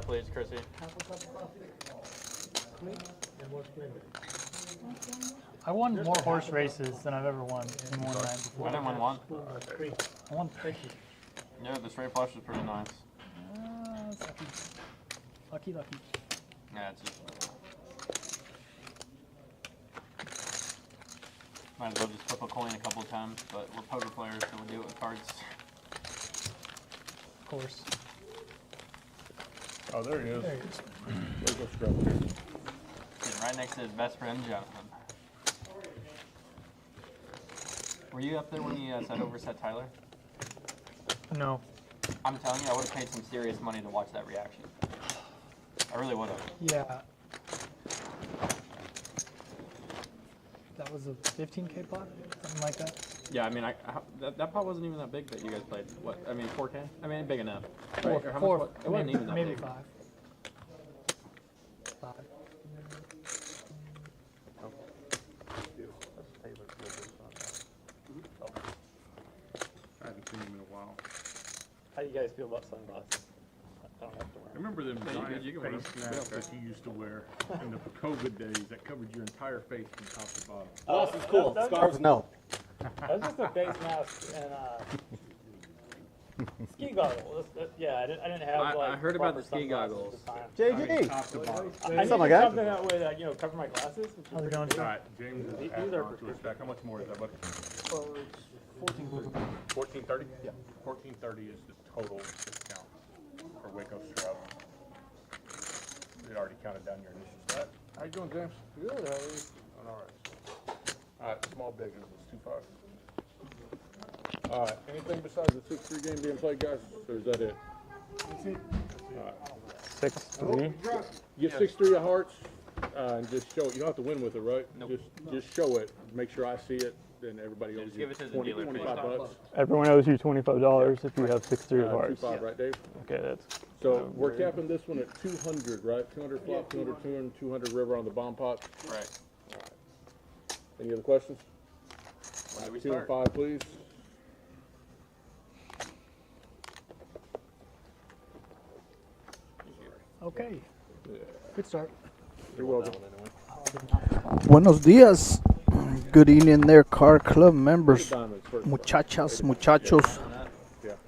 Tyler, please, Chrissy. I won more horse races than I've ever won in one night before. I didn't win one. I won 3. Yeah, the straight flush is pretty nice. That's lucky. Lucky. Yeah, it's just. Might as well just flip a coin a couple of times, but we're poker players, so we'll do it with cards. Of course. Oh, there he is. There he is. Sitting right next to his best friend, Jonathan. Were you up there when you set overset Tyler? No. I'm telling you, I would have paid some serious money to watch that reaction. I really would have. Yeah. That was a 15K pot? Something like that? Yeah, I mean, that pot wasn't even that big that you guys played. What? I mean, 4K? I mean, big enough. Right? Or how much? It wasn't even that maybe big. 5. 5. I haven't seen him in a while. How do you guys feel about sunglasses? I don't have to wear I remember them giant you can wear face masks that you used to wear in the COVID days that covered your entire face from top to bottom. Oh, this is cool. Scarves, no. That was just a face mask and ski goggles. Yeah, I didn't have I like. heard about the proper ski sunglasses goggles. at the time. I mean, JG. top to bottom. I Something like needed that? something that would cover my glasses. Which is How's it pretty going, cool. All right, James is These passing are on to us back. How much more is that, buddy? 1430? Yeah. 1430 is the total discount for Waco Shrub. It already counted down your initial stat. How you doing, James? Good. All right. All right, small big is 2.5. All right, anything besides the 6-3 game being played, guys? Or is that it? All right. 6-3. Get 6-3 of hearts and just show it. You don't have to win with it, right? Nope. Just show it. Make sure I see it. Then everybody owes Just you give it to the 20, dealer, please. 25 bucks. Everyone owes you $25 if you have 6-3 of hearts. 2.5, right, Dave? Okay, that's. So we're capping this one at 200, right? 200 flop, 200 tune, 200 river on the bomb pot. Right. Any other questions? When do we 2 and start? 5, please. Okay. Good start. You're welcome. Buenos dias. Good evening there, KARD Club members, Diamonds first. muchachas, muchachos,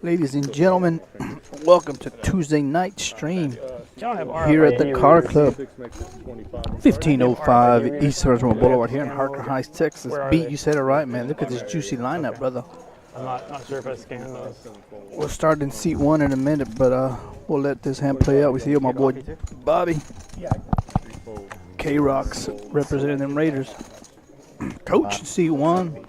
ladies and gentlemen. Welcome to Tuesday night stream here at the KARD Club, 6 makes it 25. 1505 East Hurricane Boulevard here in Harker Heights, Texas. Beat, you said it right, man. Look at this juicy lineup, brother. I'm not sure if I scanned those. We'll start in seat 1 in a minute, but we'll let this hand play out. We see my boy Bobby. K-Rocks representing them Raiders. Coach in seat 1.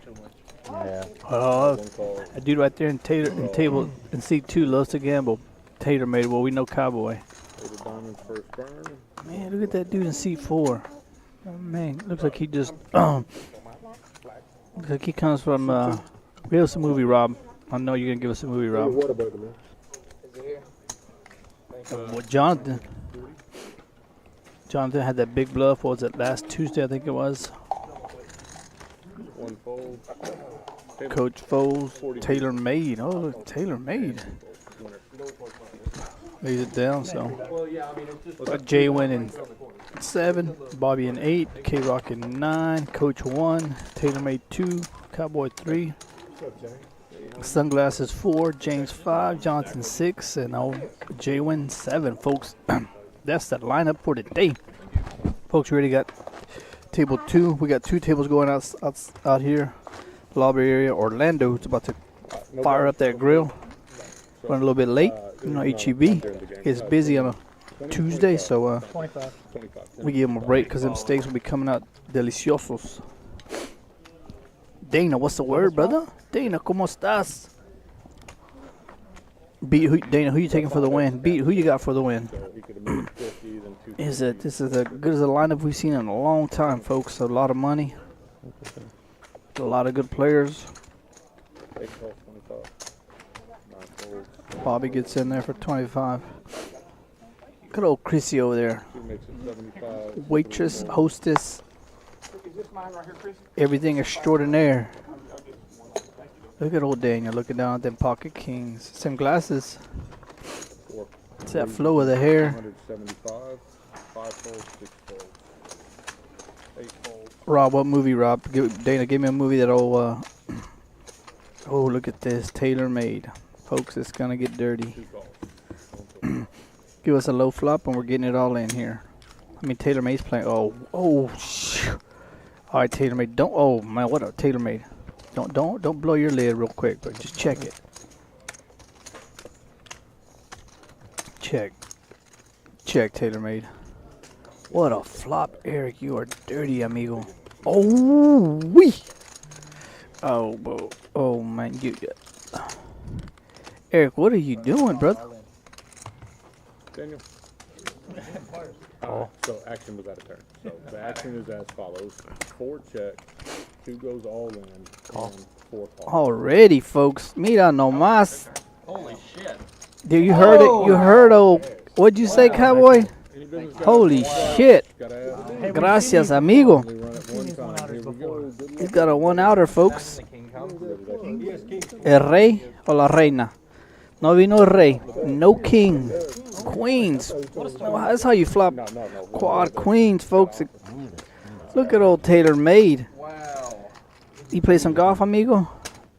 Yeah. That dude right there in table in seat 2 loves to gamble. Tater made, well, we know Cowboy. Diamonds first burn. Man, look at that dude in seat 4. Oh, man, looks like he just looks like he comes from give us a movie, Rob. I know you're gonna give us a movie, Rob. What about man? Well, Jonathan had that big bluff. What was it, last Tuesday? I think it was. One fold. Coach Foles, Taylor Made. Oh, look, Taylor Made. Lays it down. So Jay went in 7, Bobby in 8, K Rock in 9, Coach 1, Taylor Made 2, Cowboy 3, Sunglasses 4, James 5, Johnson 6, and Jay win 7, folks. That's the lineup for today. Folks, we already got table 2. We got 2 tables going out here. Lobby area. Orlando is about to fire up that grill. Running a little bit late. You know, HEB is busy on a Tuesday, so 25. we give them a break because them steaks will be coming out deliciosos. Dana, what's the word, brother? Dana, ¿cómo estás? Dana, who you taking for the win? Who you got for the win? This is as good as a lineup we've seen in a long time, folks. A lot of money, a lot of good players. Bobby gets in there for 25. Good old Chrissy over there. Waitress, hostess, everything extraordinaire. Look at old Daniel looking down at them pocket kings. Same glasses. It's that flow of the hair. 175. 5 folds, 6 folds. 8 folds. Rob, what movie, Rob? Dana, give me a movie that'll, oh, look at this. Tailor-made. Folks, it's going to get dirty. 2 calls. Give us a low flop, and we're getting it all in here. I mean, Tailor-Made's playing. Oh, shit. All right, Tailor-Made. Don't, oh, man, what a Tailor-Made. Don't blow your lid real quick, but just check it. Check, Tailor-Made. What a flop, Eric. You are dirty, amigo. Oh, wee. Oh, bro. Oh, man. Eric, what are you doing, brother? Daniel. So action was out of turn. So the action is as follows: 4 check, 2 goes all in, and 4 calls. Already, folks. Mira nomás. Holy shit. Dude, you heard it. You heard, what'd you say, Cowboy? Any business, guys? Holy shit. Gotta ask. Hey, Gracias, amigo. Only run it one time. Here we go. Good He's luck. got a 1-outer, folks. The king comes. El rey o la reina. No vino el rey. No king. Queens. Oh, that's how you flop No. quad queens, folks. Look at old Tailor-Made. Wow. You play some golf, amigo?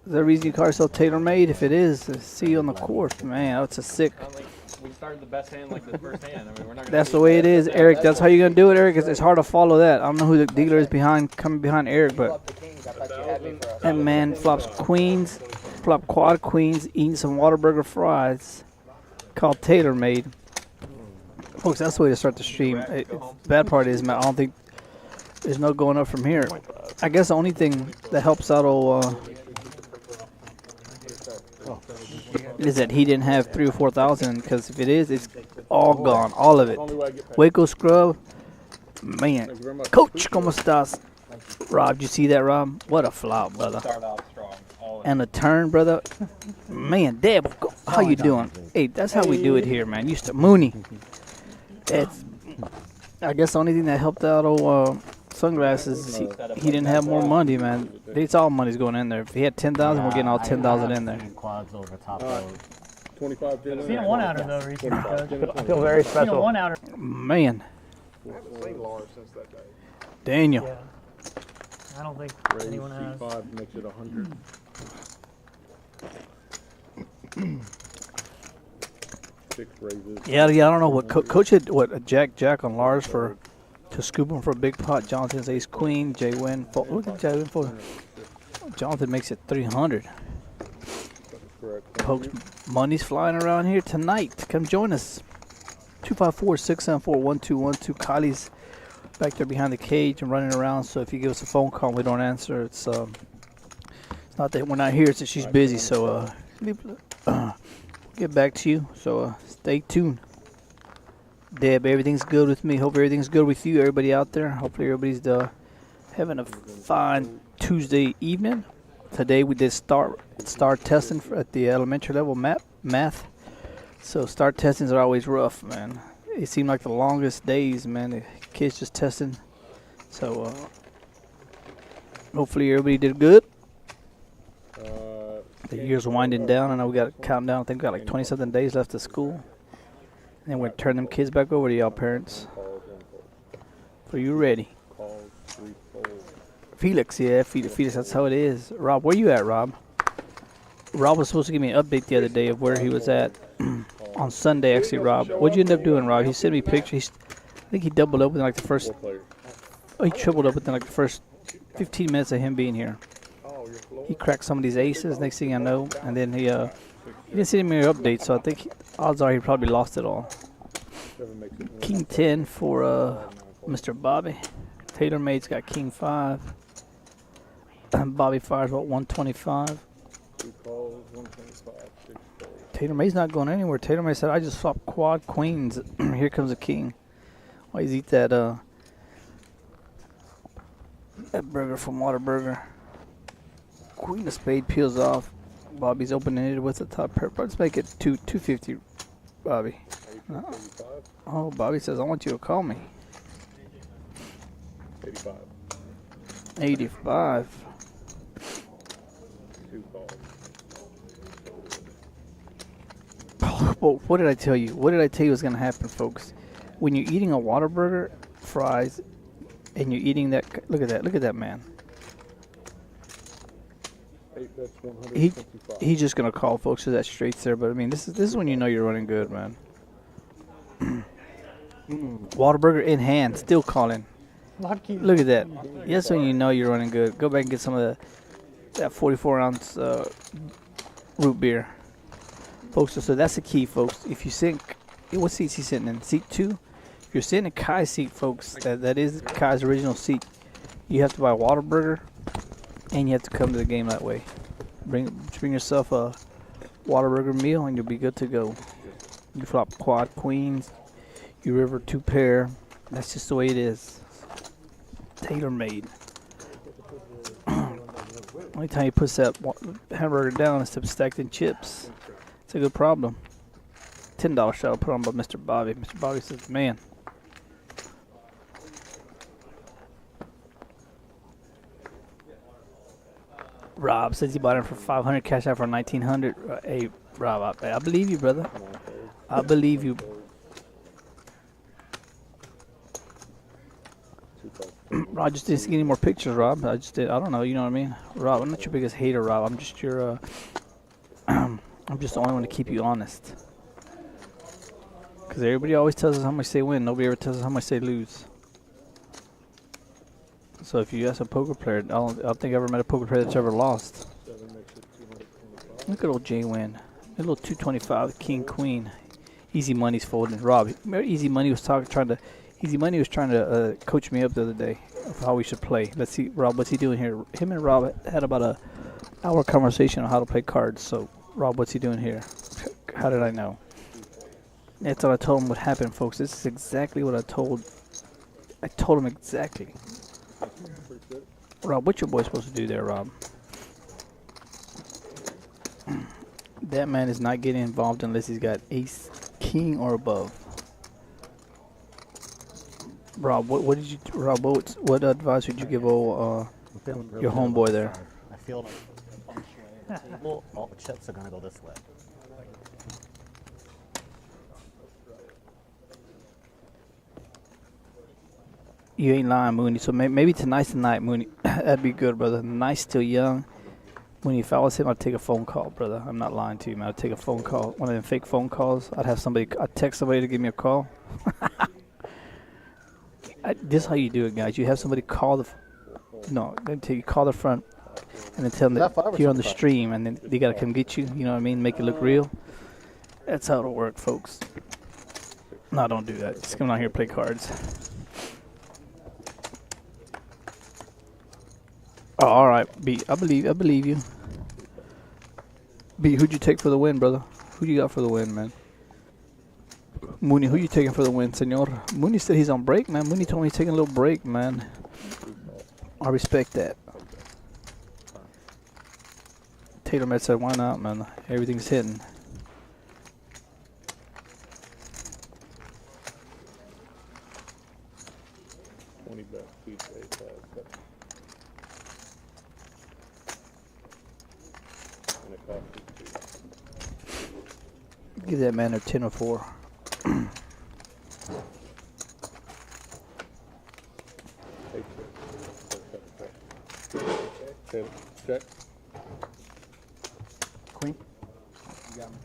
Is that the reason you call yourself Tailor-Made? If it is, see you on the course. Man, that's a sick. Like, we started the best hand like the first hand. I mean, we're not gonna That's the way it is, Eric. That's how you're going to do it, Eric. It's hard to follow that. I don't know who the dealer is coming behind Eric, but that man flops queens, flop quad queens, eating some Whataburger fries called Tailor-Made. Folks, that's the way to start the stream. The bad part is, man, I don't think there's no going up from here. I guess the only thing that helps out is that he didn't have 3,000 or 4,000, because if it is, it's all gone, all of it. Waco Scrub, man. Coach, ¿cómo estás? Rob, you see that, Rob? What a flop, brother. start off strong. And a turn, brother. Man, Deb, how you doing? Hey, that's how we do it here, man. Used to Mooney. It's, I guess the only thing that helped out Sunglasses is he didn't have more money, man. It's all money's going in there. If he had 10,000, we're getting all 10,000 in there. Quads over top load. 25 Seen a 1-outer though recently, Coach. I feel very Seen a special. 1-outer. Man, I haven't seen Lars since that day. Daniel. Yeah. I don't think Raise anyone has. C5 makes it 100. Six raises. Yeah, I don't know what Coach had. What a jack on Lars to scoop him for a big pot. Jonathan's ace queen. Jay Wynn. Look at Jay Wynn for. Jonathan makes it 300. Correct. Folks, money's flying around here tonight. Come join us. 254-674-1212. Kylie's back there behind the cage and running around. So if you give us a phone call, and we don't answer. It's not that we're not here. It's that she's busy. So get back to you. So stay tuned. Deb, everything's good with me. Hope everything's good with you. Everybody out there. Hopefully everybody's having a fine Tuesday evening. Today we did star testing at the elementary level math. So start testings are always rough, man. It seemed like the longest days, man. The kids just testing. So hopefully everybody did good. The year's winding down. I know we got a countdown. I think we got like 20-something days left of school. And then we're going to turn them kids back over to y'all parents. So you ready? Felix, yeah, Felix, that's how it is. Rob, where you at, Rob? Rob was supposed to give me an update the other day of where he was at on Sunday, actually, Rob. What'd you end up doing, Rob? He sent me pictures. I think he doubled up within like the first, he tripled up within like the first 15 minutes of him being here. He cracked some of these aces, next thing I know, and then he didn't send me an update, so I think odds are he probably lost it all. King 10 for Mr. Bobby. Tailor-Made's got King 5. Bobby fires about 125. Tailor-Made's not going anywhere. Tailor-Made said, I just swapped quad queens. Here comes a king. Why he's eat that burger from Whataburger. Queen of spade peels off. Bobby's opening it with the top pair. Let's make it 250, Bobby. Oh, Bobby says, I want you to call me. 85. 85. 2 calls. Well, what did I tell you? What did I tell you was gonna happen, folks? When you're eating a Whataburger, fries, and you're eating that, look at that man. 8 bets, 125. He's just gonna call, folks. So that straight there. But I mean, this is when you know you're running good, man. Whataburger in hand, still calling. Lucky. Look at that. That's when you know you're running good. Go back and get some of that 44-ounce root beer, folks. So that's the key, folks. If you sit, what seat is he sitting in? Seat 2. If you're sitting in Kai's seat, folks, that is Kai's original seat. You have to buy a Whataburger, and you have to come to the game that way. Bring yourself a Whataburger meal, and you'll be good to go. You flop quad queens, you river 2 pair. That's just the way it is. Tailor made. Only time he puts that hamburger down is to stacked in chips. It's a good problem. $10 shot put on by Mr. Bobby. Mr. Bobby says, man. Rob says he bought him for $500, cash out for $1,900. Hey, Rob, I believe you, brother. I believe you. Rob, just didn't see any more pictures, Rob. I don't know, you know what I mean? Rob, I'm not your biggest hater, Rob. I'm just your, I'm just the only one to keep you honest. Because everybody always tells us how much they win. Nobody ever tells us how much they lose. So if you ask a poker player, I don't think I ever met a poker player that's ever lost. Look at old Jay win. A little 225, king, queen. Easy money's folding. Rob, remember Easy Money was trying to coach me up the other day of how we should play. Let's see, Rob, what's he doing here? Him and Rob had about a hour conversation on how to play cards. So, Rob, what's he doing here? How did I know? That's what I told him would happen, folks. This is exactly what I told him exactly. Rob, what's your boy supposed to do there, Rob? That man is not getting involved unless he's got ace, king, or above. Rob, what advice would you give old your homeboy there? I feel like all the chips are gonna go this way. You ain't lying, Mooney. So maybe tonight's the night, Mooney. That'd be good, brother. Nice, still young. Mooney, if I was him, I'd take a phone call, brother. I'm not lying to you, man. I'd take a phone call. One of them fake phone calls. I'd text somebody to give me a call. This is how you do it, guys. You have somebody call you call the front, and then tell them that you're on the stream, and then they gotta come get you. You know what I mean? Make it look real. That's how it'll work, folks. No, don't do that. Just come down here and play cards. Oh, all right, B. I believe you. B, who'd you take for the win, brother? Who you got for the win, man? Mooney, who you taking for the win, senor? Mooney said he's on break, man. Mooney told me he's taking a little break, man. I respect that. Taylor Met said, why not, man? Everything's hitting. Give that man a 10 or 4. Check. Queen. You got me.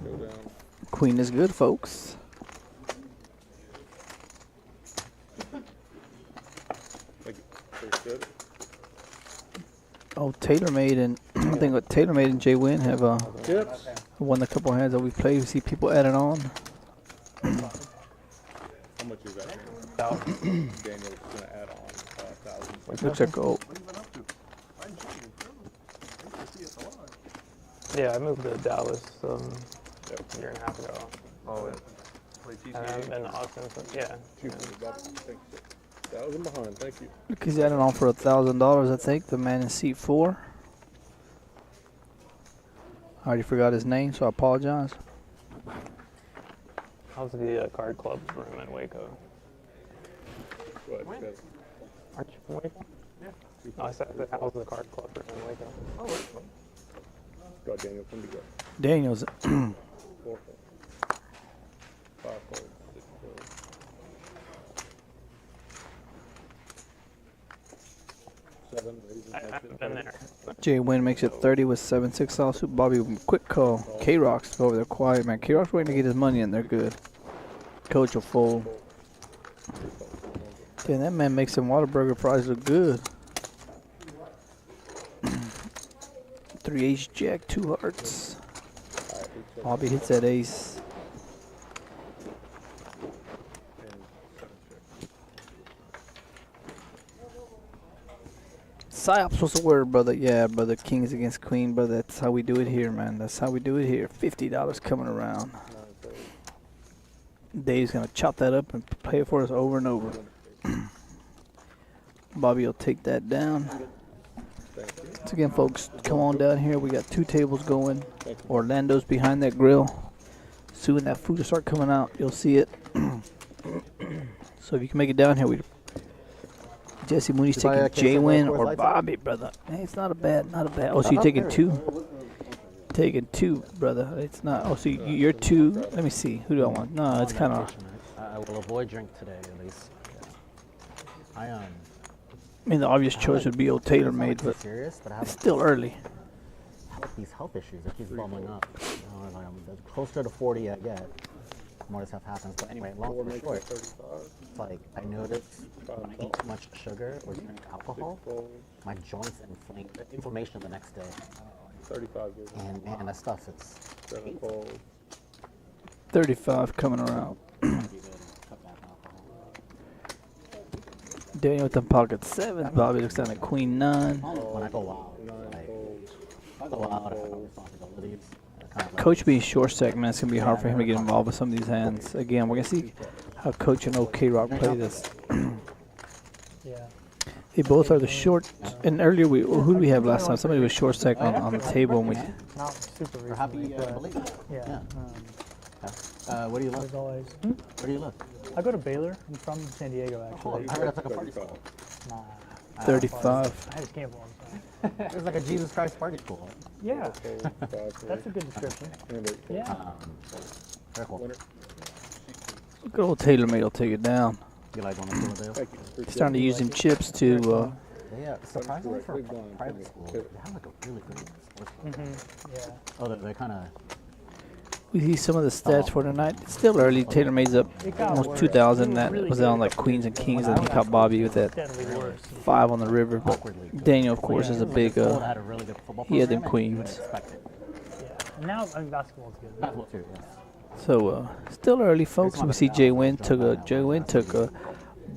Go down. Queen is good, folks. Oh, TaylorMade and I think what TaylorMade and Jay Wynn have won a couple of hands that we played. We see people adding on. How much is that? Daniel's gonna add on 1,000. Looks like gold. Yeah, I moved to Dallas a year and a half ago. Oh, And I'm in Austin, so yeah. 1,000 behind, thank you. Look, he's adding on for $1,000, I think. The man in seat 4. I already forgot his name, so I apologize. How's the card club room in Waco? Go ahead, Aren't you from Waco? Yeah. No, I said, how's the card club room in Waco? Go, Daniel, come to go. Daniel's 4 fold. 5 fold, 6 fold. 7, raising. I've been there. Jay Wynn makes it 30 with 7-6 offsuit. Bobby with a quick call. K-Rock's over there quiet, man. K-Rock's waiting to get his money in. They're good. Coach will fold. Damn, that man makes some Whataburger fries look good. 3 ace jack, 2 hearts. Bobby hits that ace. Psyops was the word, brother. Yeah, brother. Kings against queen, brother. That's how we do it here, man. That's how we do it here. $50 coming around. Dave's gonna chop that up and play it for us over and over. Bobby will take that down. So again, folks, come on down here. We got 2 tables going. Orlando's behind that grill. Soon that food will start coming out. You'll see it. So if you can make it down here, we Jesse Mooney's taking J-Win or Bobby, brother. Hey, it's not a bad. Oh, so you're taking 2? Taking 2, brother. It's not. Oh, so you're 2. Let me see. Who do I want? No, it's kind of. I will avoid drink today, at least. Yeah. I mean, the obvious choice would be old TaylorMade, but serious, but it's still early. These health issues, it keeps bubbling up. You know, like the closer to 40 I get, the more this stuff happens. But anyway, long story short, it's like I noticed when I eat too much sugar or drink alcohol, my joints inflammation the next day. 35. And man, that stuff, it's 7 fold. 35 coming around. Daniel with them pocket 7s. Bobby looks down at queen 9. when I go out, like, if I go out, I have responsibilities. Kind of like Coach being short stack, man, it's going to be hard for him to get involved with some of these hands. Again, we're going to see how Coach and OK Rock play this. Yeah. They both are the short. And earlier, who did we have last time? Somebody was short stack on the table. And we, Not super We're happy recently, but believe. yeah. Where do you live? There's always. Where do you live? I go to Baylor. I'm from San Diego, actually. I heard that's like a party school. Nah. 35. I just gamble all the time. It's like a Jesus Christ party school. Yeah, that's a good description. Yeah. Very cool. Good old TaylorMade will take it down. You like one of those? He's starting to use them chips to. Yeah, surprisingly for a private school, they have like a really good sports program. Yeah. Oh, they're kind of. We see some of the stats for tonight. It's still early. TaylorMade's up almost 2,000. That was on like Queens and Kings, and he caught Bobby with that Steadily worse. 5 on the river. But Daniel, of course, is a big. Had a really good football He had them program, and you Queens. wouldn't expect it. Yeah. Now, I mean, basketball's good. Basketball too, yeah. So still early, folks. We see Jay Wynn took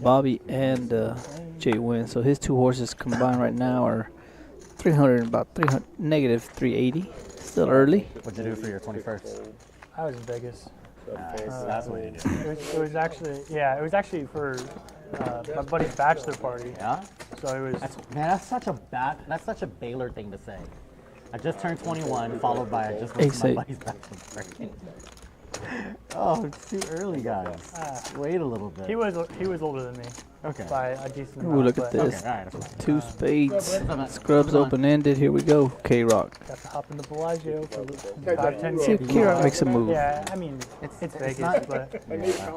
Bobby and Jay Wynn. So his 2 horses combined right now are 300, about 300, negative 380. Still early. What'd you do for your 21st? I was in Vegas. That's what you do. It was actually for my buddy's bachelor party. Yeah? So it was. That's such a Baylor thing to say. I just turned 21, followed by I just went to my buddy's bachelor party. Oh, it's too early, guys. Wait a little bit. He was older than me. Okay. By a decent Ooh, amount. look at but this. Okay, all right, that's fine. 2 spades. Scrubs open-ended. Here we go. K-Rock. Got to hop in the Bellagio for 5-10 See if games. K-Rock makes a move. Yeah, I mean, it's Vegas, not- but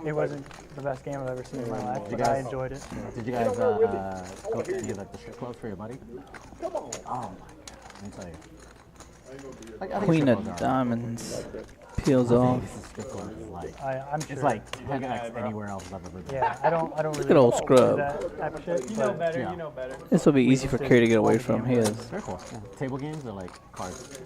it wasn't the best game I've ever seen in my life, but I enjoyed it. Did you guys go to any of the strip clubs for your buddy? Oh my god, let me tell you. I think Queen strip of clubs are- diamonds. Peels off. This strip club is like, I'm sure. it's like 10x anywhere else I've ever been. Yeah, I don't really at old do Scrub. that type of shit. You know but better, yeah. you know better. This will be easy for Kerry to get away from. He is. Very cool. Yeah. Table games are like cards.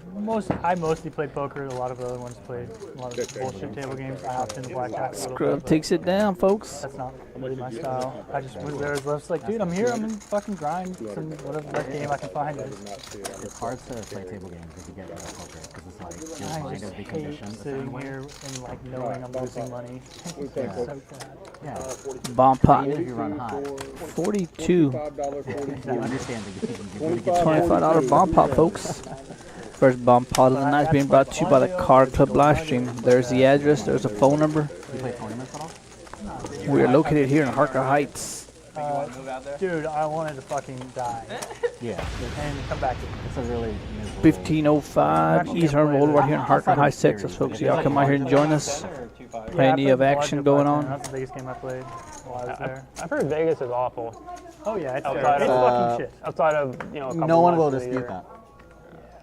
I mostly played poker. A lot of other ones played a lot of bullshit table games. I hopped into blackjack a little Scrub bit, but takes it down, folks. that's not really my style. I just was there. I was like, dude, I'm here. I'm gonna fucking grind some whatever best game I can find. It's hard to play table games if you get into poker because it's like your I mind just is the hate condition. sitting here and like knowing I'm losing money. It's so sad. Yeah. Bomb pot. Even if you run hot, 42. you understand the game. You really get $25 bomb pot, folks. First bomb pot of the night being brought to you by the KARD Club live stream. There's the address. There's a phone number. You play tournaments at all? We are located here in Harker Heights. Dude, I wanted to fucking die Yeah. and come back to It's a really miserable 1505 East Herman Boulevard here in Hartford Heights, Texas, folks. Y'all come out here and join us. Plenty of action going on. That's the biggest game I played while I was there. I've heard Vegas is awful. Oh yeah, it's Outside terrible. of- It's fucking shit. Outside of, a couple No one will months of the dispute year. that,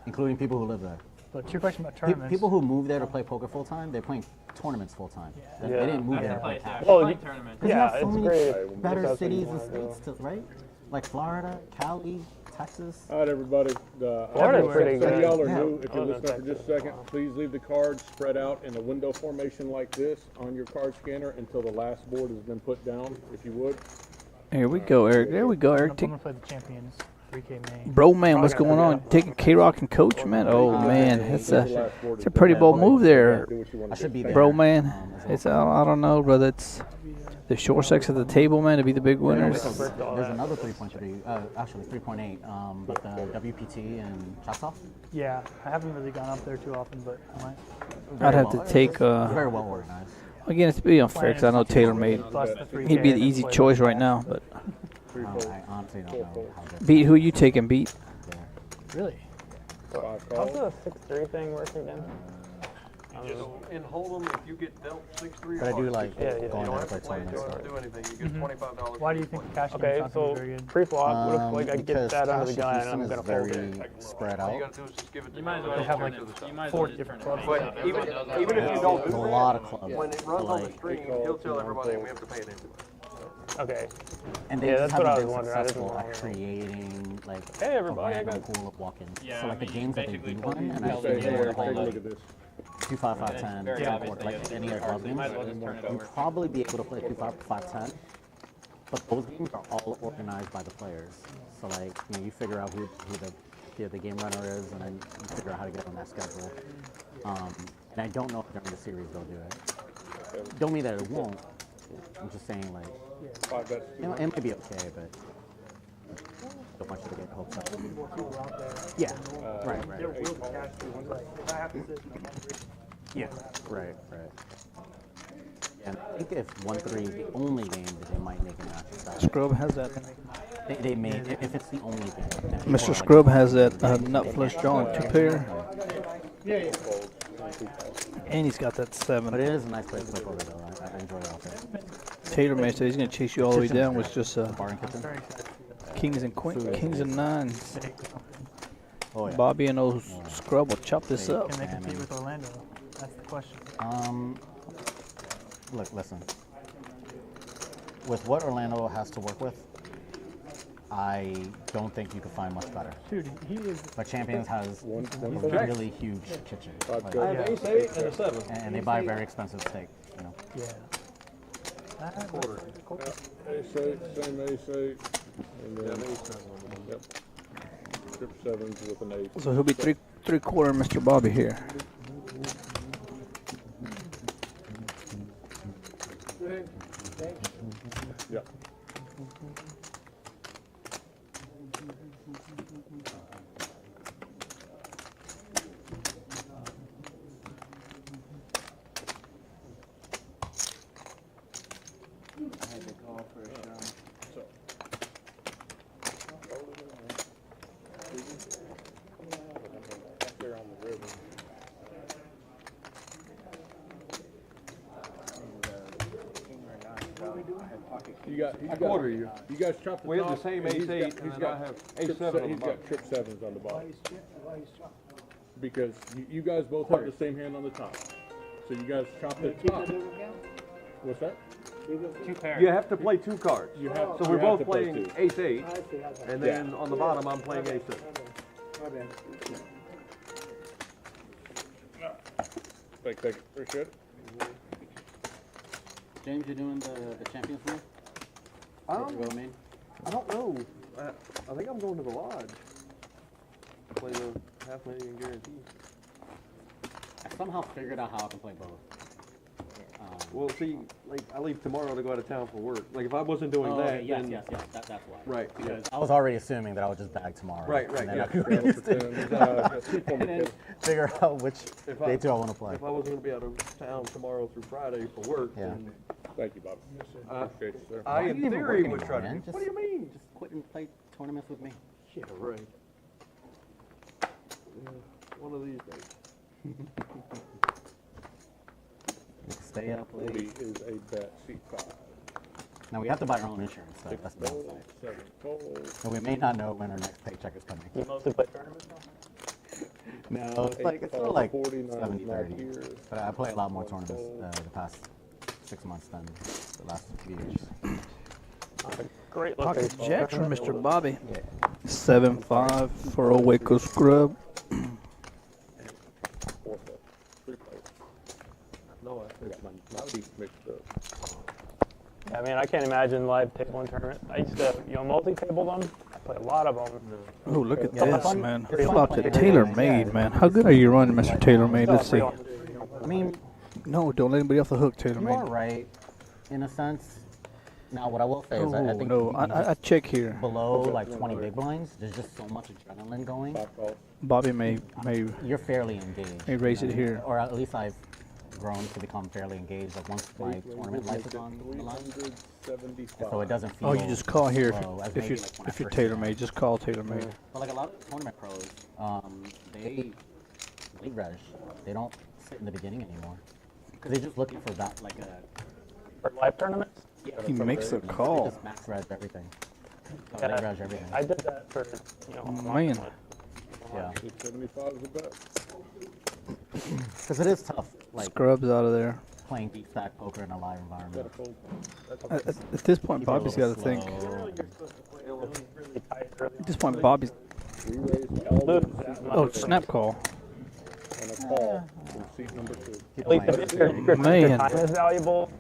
including people who live there. But to your question about Pe- tournaments, People who move there to play poker full time, they're playing tournaments full time. They Yeah. didn't move there to play cash. Well, Playing tournament. Because yeah, you have so it's many great if better that's what cities you and wanna do. states, right? Like Florida, Cali, Texas. All right, everybody. Florida's pretty Some of good. y'all are Yeah. new. If you're Other listening for than just a second, please leave the cards spread out in a window formation like this on your card scanner until the last board has been put down, if you would. Here we go, Eric. There we go, I'm Eric. gonna play the champions 3K main. Bro, man, what's going on? Taking K-Rock and Coach, man. Oh man, it's a pretty bold move there, Do what you want I to should do. be there. bro, man. as well. It's I don't know, brother. It's the short sex of the table, man, to be the big winners. There's another 3.3, actually 3.8, but the WPT and Choctaw. Yeah, I haven't really gone up there too often, but I might. I'd have to take. Very well organized. Again, it's to be unfair because I know Taylor made. Plus the 3K He'd be the I easy played choice on right now, but Three, I four, honestly don't know how good beat who you taking? Beat. Really? five How's calls. the 6-3 thing work again? In Hold'em, if you get dealt 6-3 But I do like Yeah, yeah. going you there don't to have play to play, you tournaments. don't have to do anything. You get $25. Why do you think the cash game's Okay, not gonna so be very good? pre-flop, what if like I get Because that under the Cash gun and Houston I'm gonna is fold very it? spread All you out. gotta do is just give it to You might as well They have turn like it- you might as 4 well just different turn it clubs. on. But even if you don't There's do a that, lot of clubs. when it runs on the like- stream, he'll tell everybody and we have to pay it anyway. Okay. And they Yeah, just that's what I haven't was been wondering. I just successful at didn't know. creating like Hey, everybody, a I random got- pool of walk-ins. Yeah, So I like the mean, games that they basically do told run, you and to I tell think me they where would to hold play like Look at this. 2, 5, 5, 10, Very or obvious that like you have to any do of the cards, so you games. might as well just turn it You'd over. probably be able to play 2, 5, 5, 10. But those games are all organized by the players. So like you figure out who the game runner is, and then you figure out how to get on that schedule. And I don't know if during the series they'll do it. Don't mean that it won't. I'm just saying like Five bets. it might be okay, but don't want you to get hopes up. Yeah. Right. Yeah. Right. And I think if 1-3 is the only game that they might make an actual style. Scrub has that. They may if it's the only game. then people Mr. are like, Scrub has that nut flush draw in 2 pair, and he's got that 7. But it is a nice place to play poker though. I enjoy it out there. Taylor man said he's gonna chase you all the way down with just Bar and kitchen. kings and queens, kings and nines. Oh yeah. Bobby and old Scrub will chop this up. Can they compete with Orlando? That's the question. Look, listen. With what Orlando has to work with, I don't think you could find much better. Dude, he is. But Champions has One a fold. really huge kitchen. Like, I have ace 8 and a 7. and they buy very expensive steak, you know. Yeah. Ace eight, same ace eight. And then, yep. Trip sevens with an eight. So he'll be three-quarter Mr. Bobby here. Yep. I quarter you. You guys chop the We have the top, same and ace he's got- 8, he's and then got I have trip ace 7 on the He's bottom. got trip sevens on the bottom. Because you guys both have the same hand on the top. So you guys chop the top. What's that? You have to play 2 cards. You have, So you we're have both to play playing two. ace 8, and then on the bottom I'm playing ace 6. Thank you. Appreciate it. James, you're doing the Champions room? Go main? I don't know. I think I'm going to the lodge. Play the $500,000 guarantee. I somehow figured out how I can play both. Well, see, like I leave tomorrow to go out of town for work. Like if I wasn't doing Oh, that, yes, then that's why. right, Because I was already assuming that I would just bag tomorrow. Right, and then yeah. I could Roll for tens, two for and then McKinney. figure out which If I- day 2 I want to play. if I wasn't going to be out of town tomorrow through Friday for work, Yeah. then Thank you, Bob. Appreciate you, sir. I Why do in you even theory work would try to. anymore, man? What do you mean? Just quit and play tournaments with me. Yeah, right. One of these days. Stay up 40 late. is a bet. Seat 5. Now we have to buy our own insurance, so 6 that's the fold, downside. 7 fold. And we may not know when our next paycheck is coming. You mostly play tournaments now? No, it's like it's sort of fold, like 40, not 70-30. here. But I play a lot more tournaments the past 6 months than the last few years. Great Pocket location. jacks from Mr. Bobby. Yeah. 7-5 for old Waco Scrub. 4 fold. 3 fold. No, I I got my seats mixed up. Yeah, I mean, I can't imagine live table and tournament. I used to, multi-table them. I play a lot of them. Oh, look at Yeah, this, fun- man. it's fun Flop to playing tailor-made, games. man. How good are you running, Mr. Tailor-Made? Let's see. I mean, No, don't let anybody off the hook, you are Tailor-Made. right, in a sense. Now, what I will say is Oh, I think no. I check here. below like 20 big blinds, there's just so much adrenaline going. 5 fold. Bobby may You're fairly engaged. May raise you it know? here. Or at least I've grown to become fairly engaged. Like once my tournament life is on the line, 375. so it doesn't feel. Oh, you just call here slow as if maybe you're like when I if you're first started. tailor-made. Just call tailor-made. But like a lot of tournament pros, they league reg. They don't sit in the beginning anymore because they're just looking for that like a. For live tournaments? He makes a They call. just max reg everything. Yeah, League reg everything. I did that for, Man. Yeah, 275 is a bet. because it is tough. Like Scrubs out of there. playing deep stack poker in a live environment. Fold. At this point, People are a Bobby's got to little think. slow. really tight early At this point, Bobby's. We raised all Lose the that seat much. Oh, snap call. and a call from seat number 2. Keep At least playing. if your Man. time is valuable,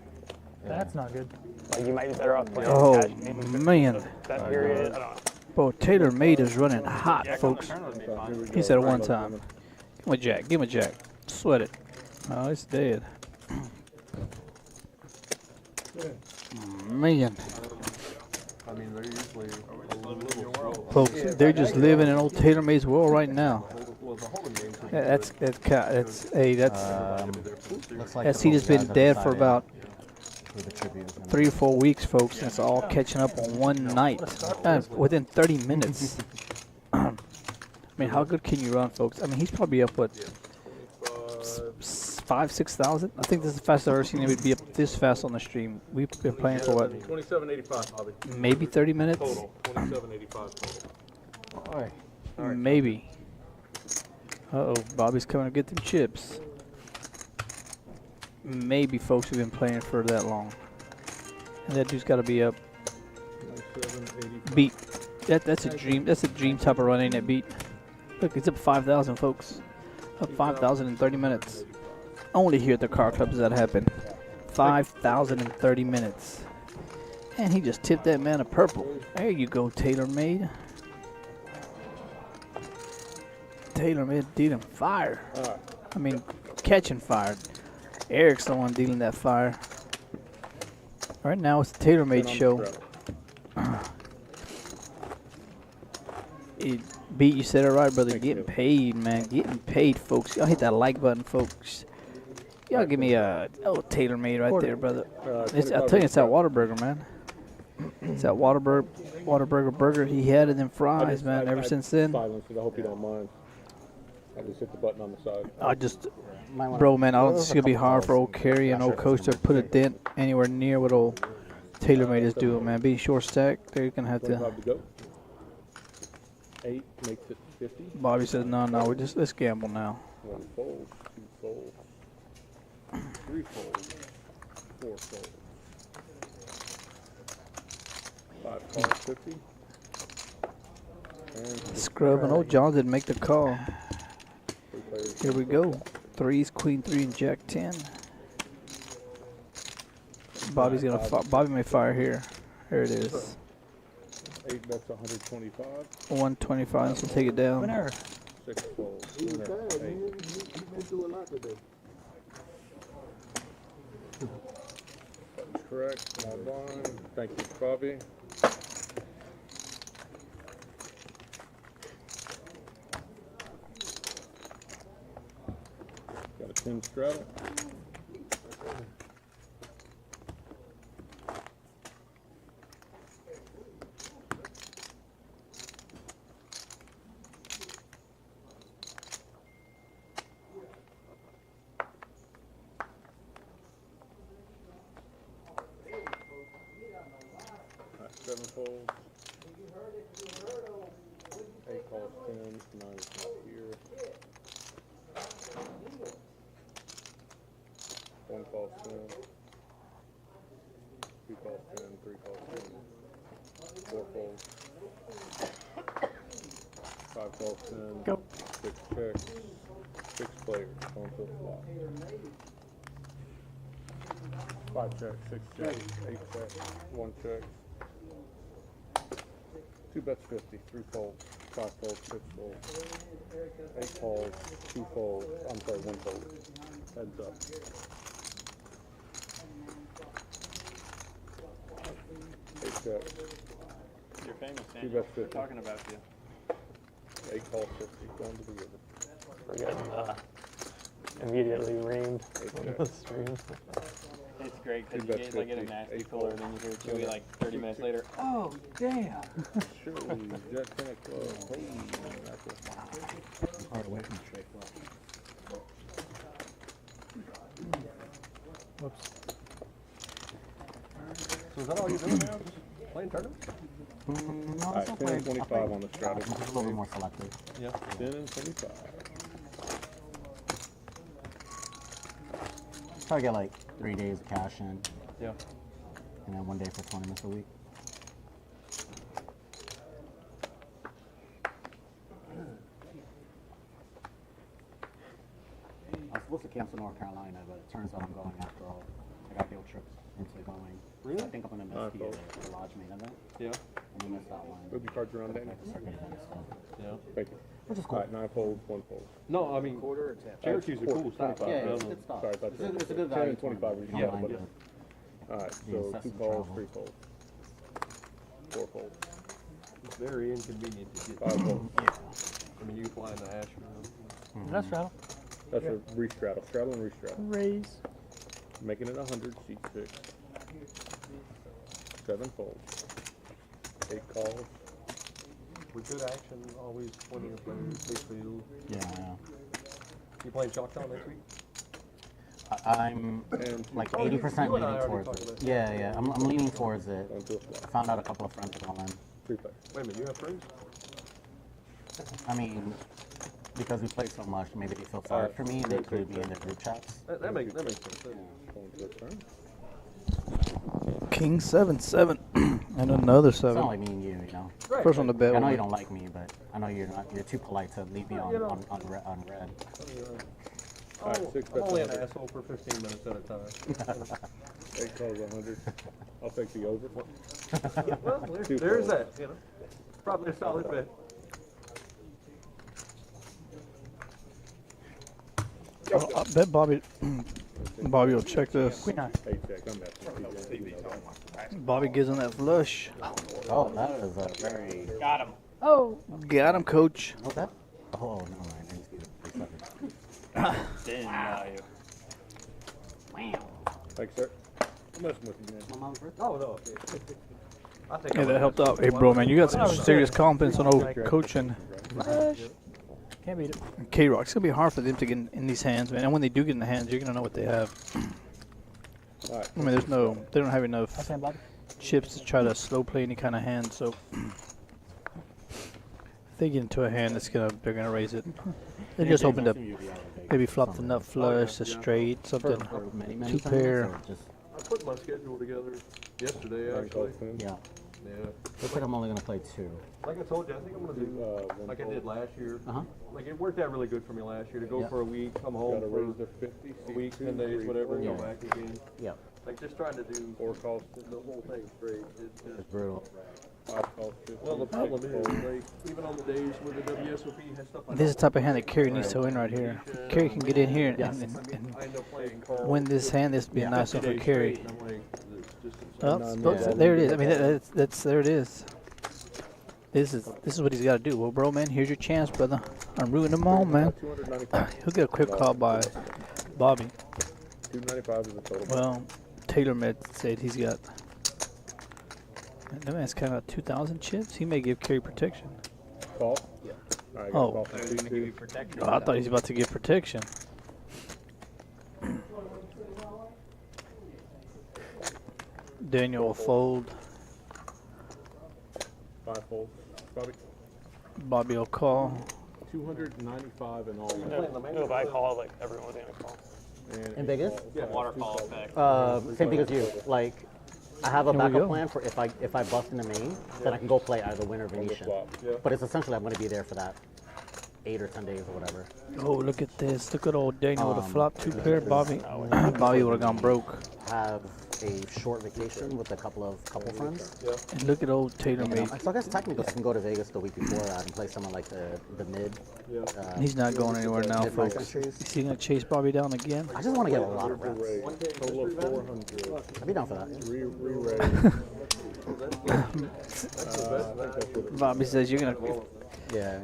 That's not good. like you might be better off playing Oh, cash games man. that period. I don't know. Bro, tailor-made is running hot, folks. Tournament would be fine. He said it one time. Give him a jack. Give him a jack. Sweat it. Oh, it's dead. Man. I mean, they're usually a little slow. Folks, they're just living in old tailor-made's world right now. Well, the holding games are Yeah, that's Looks like that the seat has guys been have dead for decided about who the tribute is gonna 3 or 4 weeks, folks, and it's all catching up on one night. Within 30 minutes. I mean, how good can you run, folks? I mean, he's probably up, what, 5,000-6,000? I think this is the fastest I've ever seen him be up this fast on the stream. We've been playing for, what, 2785, Bobby. maybe 30 minutes? Total. 2785 total. Maybe. Uh-oh, Bobby's coming to get them chips. Maybe folks have been playing for that long. And that dude's got to be up. 2785. Beat. That's a dream. That's a dream type of run, ain't it, Beat? Look, it's up 5,000, folks. Up 5,000 in 30 minutes. Only here at the car club does that happen. 5,000 in 30 minutes. And he just tipped that man a purple. There you go, tailor-made. Tailor-made dealing fire. I mean, catching fire. Eric's the one dealing that fire. Right now, it's the tailor-made show. Beat, you said it right, brother. Getting paid, man. Getting paid, folks. Y'all hit that like button, folks. Y'all give me a tailor-made right there, brother. I'll tell you, it's that Whataburger, man. It's that Whataburger burger he had in them fries, man. Ever since then, Silence it. I hope you don't mind. I just hit the button on the side. I just, Might wanna- bro, man. I don't think Those it's are gonna be couple hard for calls. old Kerry and Not old sure if Coach it's to gonna put a be dent anywhere near what old tailor-made is doing, man. Being short stack, they're gonna have to. 25 to go. 8 makes it 50. Bobby says, no, let's gamble now. 1 fold, 2 fold, 3 fold, 4 fold. 5 calls, 50. And Scrub and old John didn't make the call. 3 players. Here we go. Threes, Queen 3, and Jack 10. Bobby's gonna. Bobby may fire here. Here it is. 8 bets 125. 125. So take it down. 6 fold. Winner, 8. Button's correct. Not blind. Thank you, Bobby. Got a 10 straddle. One calls 10. Two calls 10. Three calls 10. Four folds. Five calls 10. Go. Six checks. Six players. On to the flop. Five checks. Six checks. Eight checks. One check. Two bets 50. Three folds. Five folds. Six folds. Eight calls. Two folds. I'm sorry, one fold. Heads up. Eight checks. You're famous, Two Daniel. bets We're 50. talking about you. Eight calls 50. Going to the river. We're getting immediately reamed Eight on the checks. stream. It's great Two because you bets get, like, get a 50, nasty eight cooler, folds. and then you hear Chewy like 30 minutes later. Oh, damn. Surely, Jack 10 of clubs. Holy mackerel. Hard away from the straight flop. So is that all you're doing now? Just playing tournaments? No, Alright, it's 10 and 25 on the strategy. Just a little bit more selective. Yeah. 10 and 25. Try to get like 3 days of cash in, Yeah. and then 1 day for tournaments a week. I was supposed to cancel North Carolina, but it turns out I'm going after all. I got guilt trips into going. Really? So I think I'm going to miss the Lodge main event. Yeah. I'm going to miss that one. Move your cards around, Danny. Like the second event instead. Yeah. Thank you. Which is cool. Alright, 9 folds, 1 fold. No, I mean, Quarter or tap? Cherokee's a cool stop. 25. Yeah, No, it's a no. good stop. Sorry, I thought you It's a said good 10 value and 25 tournament. is You don't yeah, mind but it. alright, The so incessant 2 calls, travel. 3 folds. 4 folds. it's very inconvenient to get. 5 folds. I mean, you can fly in the Asher. That's right. That's a re-straddle. Straddle and re-straddle. Raise. Making it 100, seat 6. 7 folds. 8 calls. With good action, always winning a players, big field. Yeah, yeah. You playing Choctaw next week? I'm And like Oh, you 80% and I leaning already towards talked it. about that. Yeah, yeah. I'm leaning towards it. going to a I flop. found out a couple of friends are going. 3 players. Wait a minute, you have friends? I mean, because we play so much, maybe they feel sorry for me and they include me in their group chats. That makes sense. Going to a turn. King 7-7 and another It's 7. not like me and you, you know. Right. First one to bet. I know one. you don't like me, but I know you're not. You're too polite to leave me on red. Alright, 6 I'm bets only an 100. asshole for 15 minutes at a time. 8 calls 100. I'll take the over. Well, Two there's folds. that, you know. Probably a solid bet. I bet Bobby will check this. 8 check. I'm messing. You know that. Bobby gives him that flush. Oh, that is a very. Got him. Oh, got him, coach. What's that? Oh, no, I didn't see the 3 Didn't value. Thanks, sir. I'm messing with you, man. My mom's birthday. Oh, no. I think Yeah, I'm that gonna helped have out. to- Hey, bro, man, you got some serious confidence on old Right. coaching. Can't beat it. K-Rock, it's going to be hard for them to get in these hands, man. And when they do get in the hands, you're going to know what they have. Alright. I mean, they don't have enough That's Bobby. chips to try to slow play any kind of hand, so if they get into a hand, they're gonna raise it. They're just hoping to maybe flop the nut flush, a straight, something. For many Two times, pair. or just I put my schedule together yesterday, 9 actually. calls 10. yeah. Yeah. Looks like I'm only gonna play 2. Like I told you, I think I'm gonna do One like I fold. did last year. Uh-huh. Like it worked out really good for me last year to go Yeah. for a week, come home Gotta raise for the 50. a seat week, 2, 10 days, 3, whatever, and Yeah. go back again. Yeah. Like just trying to do 4 calls the whole thing straight. It's It's just, brutal. 5 calls 50. well, the problem 6 is, folds. like, even on the days where the WSOP has stuff like This is the type of hand that Kerry needs to win right here. Kerry can get in here and, I end up playing calls. win this hand. This would be a nice one for Kerry. And I'm like, it's just Well, there it is. I mean, that's there it is. This is what he's got to do. Well, bro, man, here's your chance, brother. I'm rooting him on, man. 295. He'll get a quick call by Bobby. 295 is the total. Well, TaylorMade said he's got. That man's kind of 2,000 chips. He may give Kerry protection. Call? Yeah. Alright, Oh. call for They're gonna give you 2-2. protection. Oh, I thought he was about to give protection. Daniel will fold. 5 folds. Bobby. Bobby will call. 295 in all. If I call, like everyone's gonna call. In Vegas? Yeah, waterfall effect. Same thing as you. Like, I have a Here we backup go. plan for if I bust in the main, then I can go play either win or Venetian. Yeah. But it's essentially I'm going to be there for that 8 or 10 days or whatever. Oh, look at this. Look at old Daniel with a flop 2 pair. Bobby would have gone broke. Have a short vacation with a couple friends. And look at old Taylor made. So I guess technically I can go to Vegas the week before that and play someone like the mid. He's not going anywhere now, mid price folks. entries. Is he going to chase Bobby down again? I just want to get a lot of reps. Total of 400. I'd be down for that. Re-raise. Bobby says you're going to... Yeah.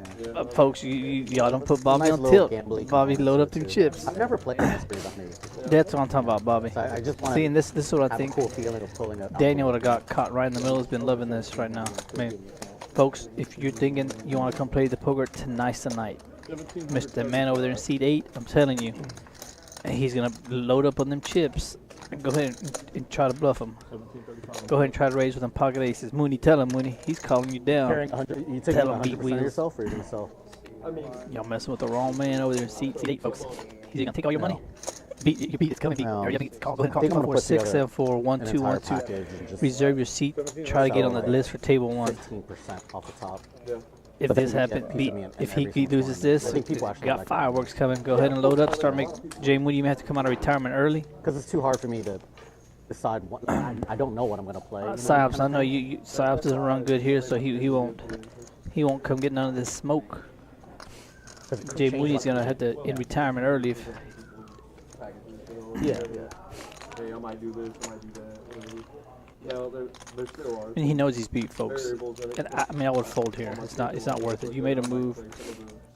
folks, y'all don't put Bobby Nice on little tilt. gambling Bobby load up too. them chips. I've never played in this breed on me. That's what I'm talking about, Bobby. So I just want See, to and this is what I have think a cool feeling of pulling up. Daniel would have got caught right in the middle. Has been loving this right now. I mean, folks, if you're thinking you want to come play the poker tonight's the night, Mr. Man over there in seat 8, I'm telling you, he's going to load up on them chips. Go ahead and try to bluff him. Go ahead and try to raise with them pocket aces. Mooney, tell him, Mooney. He's calling you down. Carrying 100, you taking Tell him beat 100% of wheels. yourself, or you're gonna sell? Y'all messing with the wrong man over there in seat 8, folks. He's going to take all your money. Beat, it's coming, beat. No. Or you have to call, go ahead I think and I'm call gonna 4, put 6, together 7, 4, 1, an 2, entire 1, 2. package and just Reserve your seat. Try to get on the list for table 1. 15% off the top. If But this then you get happens, a piece of me in if every he single loses tournament. this, I think people actually got like it. fireworks coming. Go ahead and load up. Start make Jay Moody may have to come out of retirement early. Because it's too hard for me to decide what. I don't know what I'm gonna play. Psyops, I know you Psyops doesn't run good here, so he won't come get none of this smoke. Jay Moody's gonna have to in retirement early. If, Yeah. Hey, I might do this, I might do that. Yeah, there still are and he knows he's beat, folks. variables in it. And I mean, I would fold here. It's not worth it. You made a move.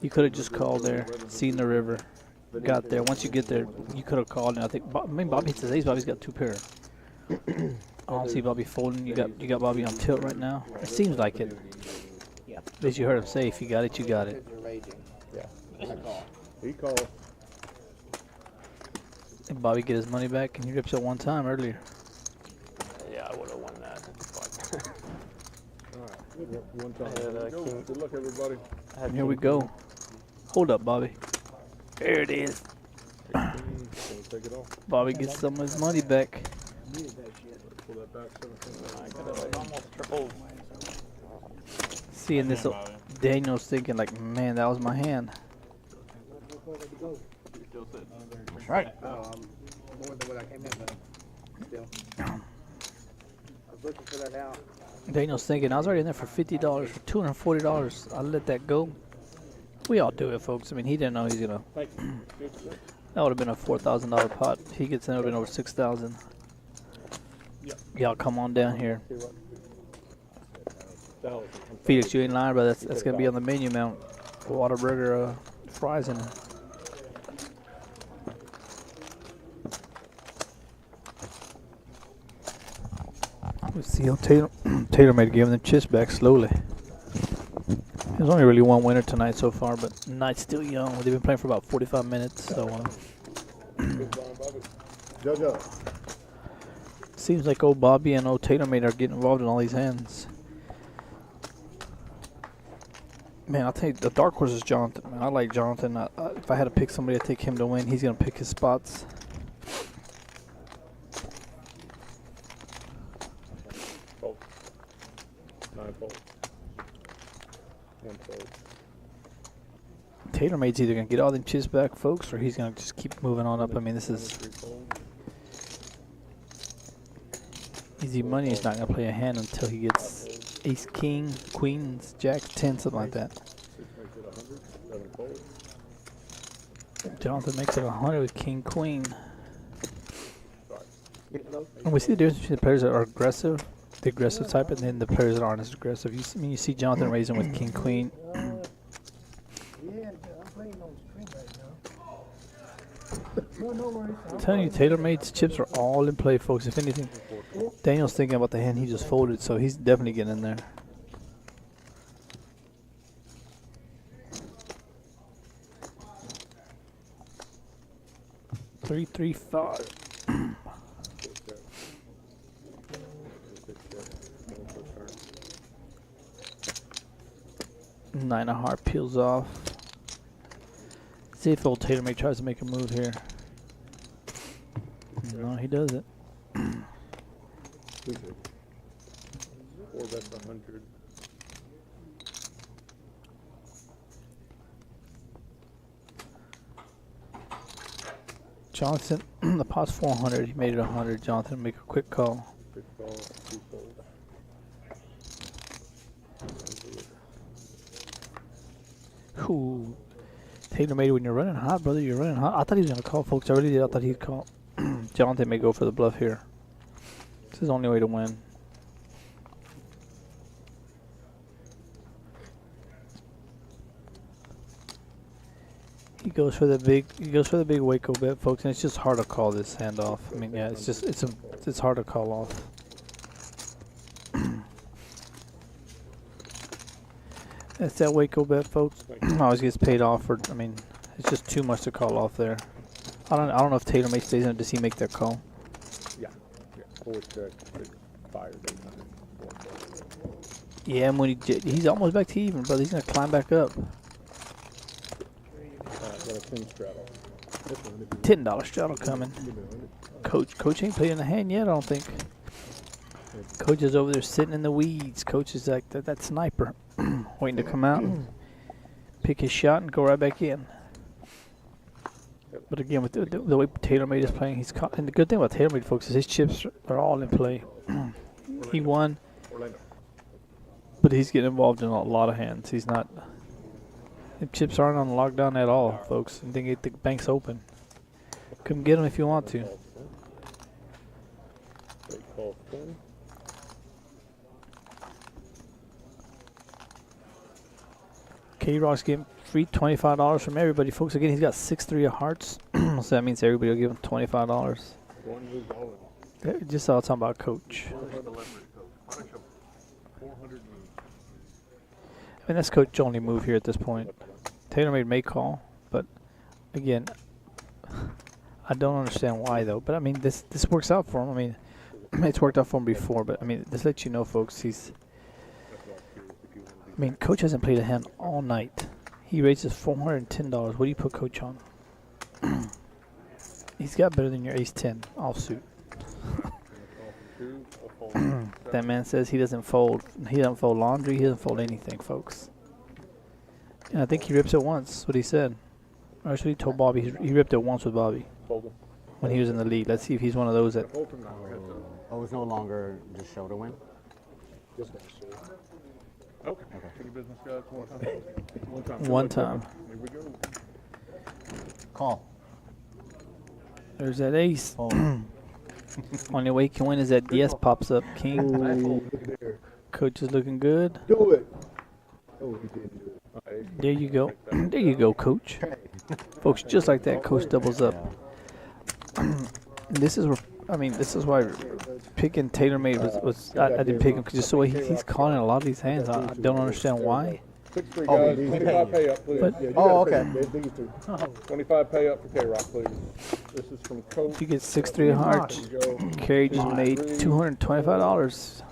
You could have just called there, seen the river, got there. Once you get there, you could have called. And I think Bobby hits his ace. Bobby's got 2 pair. I don't see Bobby folding. You got Bobby on tilt right now. It seems like it. At least you heard him say, if you got it, you got it. He called. And Bobby get his money back, and he rips it one time earlier. Yeah, I would have won that. But One time. Yeah, the Go. king. Good luck, everybody. I had Here we go. Hold up, Bobby. There it is. Gonna take it off. Bobby gets some of his money back. Pull that back 17. I could have almost tripled. Seeing this, Daniel's thinking like, man, that was my hand. That's right. More than what I came in, but still. I was looking for that out. Daniel's thinking, I was already in there for $50, for $240. I'll let that go. We all do it, folks. I mean, he didn't know he's gonna. That would have been a $4,000 pot. He gets in, it would have been over $6,000. Y'all come on down here. Felix, you ain't lying, but that's gonna be on the menu, man. Whataburger, fries, and. Let's see how Taylor made giving the chips back slowly. There's only really one winner tonight so far, but night's still young. They've been playing for about 45 minutes, so seems like old Bobby and old TaylorMade are getting involved in all these hands. Man, I'll tell you, the dark horse is Jonathan. Man, I like Jonathan. If I had to pick somebody to take him to win, he's gonna pick his spots. Fold. 9 fold. 1 fold. TaylorMade's either gonna get all them chips back, folks, or he's gonna just keep moving on up. I mean, this is 3 fold. easy money. He's not gonna play a hand until he gets ace, king, queens, jack, 10, something like that. 6 makes it 100. 7 fold. Jonathan makes it 100 with king, queen. And we see the difference between the players that are aggressive, the aggressive type, and then the players that aren't as aggressive. You see Jonathan raising with king, queen. Yeah, I'm playing on the screen right now. No worries. I'm telling you, TaylorMade's chips are all in play, folks. If anything, Daniel's thinking about the hand he just folded, so he's definitely getting in there. Three, 5. Nine of heart peels off. See if old TaylorMade tries to make a move here. No, he does it. 4 bets 100. Johnson, the pot's 400. He made it 100. Jonathan, make a quick call. Big call, 2 fold. Ooh. Taylor made it when you're running hot, brother. You're running hot. I thought he was going to call, folks. I really did. I thought he'd call. Jonathan may go for the bluff here. This is the only way to win. He goes for the big Waco bet, folks, and it's just hard to call this hand off. I mean, yeah, it's hard to call off. That's that Waco bet, folks. Always gets paid off for. I mean, it's just too much to call off there. I don't know if Taylor stays in it. Does he make that call? Yeah. 4 check, 6 fires 800. Yeah, and when he's almost back to even, brother. He's gonna climb back up. Got a 10 straddle. $10 straddle coming. Coach ain't playing the hand yet, I don't think. Coach is over there sitting in the weeds. Coach is like that sniper, waiting to come out and pick his shot and go right back in. But again, with the way TaylorMade is playing, he's caught. And the good thing about TaylorMade, folks, is his chips are all in play. He won, but he's getting involved in a lot of hands. He's not. The chips aren't on lockdown at all, folks. And then the bank's open. Come get them if you want to. K-Rock's getting free $25 from everybody, folks. Again, he's got 6-3 of hearts, so that means everybody will give him $25. Just all talking about Coach. I mean, that's Coach's only move here at this point. TaylorMade may call, but again, I don't understand why though. But I mean, this works out for him. I mean, it's worked out for him before, but I mean, this lets you know, folks. I mean, Coach hasn't played a hand all night. He raises $410. What do you put Coach on? He's got better than your ace-10 offsuit. That man says he doesn't fold. He doesn't fold laundry. He doesn't fold anything, folks. And I think he rips it once. What he said. Or actually, he told Bobby he ripped it once with Bobby when he was in the lead. Let's see if he's one of those that. Oh, it's no longer just show to win. Okay. Take your business, guys. One time. One time. Here we go. Call. There's that ace. Only way he can win is that DS pops up. King. Coach is looking good. Do it. Oh, he didn't do it. There you go. There you go, Coach. Folks, just like that, Coach doubles up. This is where, I mean, this is why picking TaylorMade was I didn't pick him because just the way he's calling a lot of these hands. I don't understand why. 6-3 guys. 25 pay up, please. Okay. 25 pay up for K-Rock, please. This is from Coach. If you get 6-3 hearts, Carrie just made $225.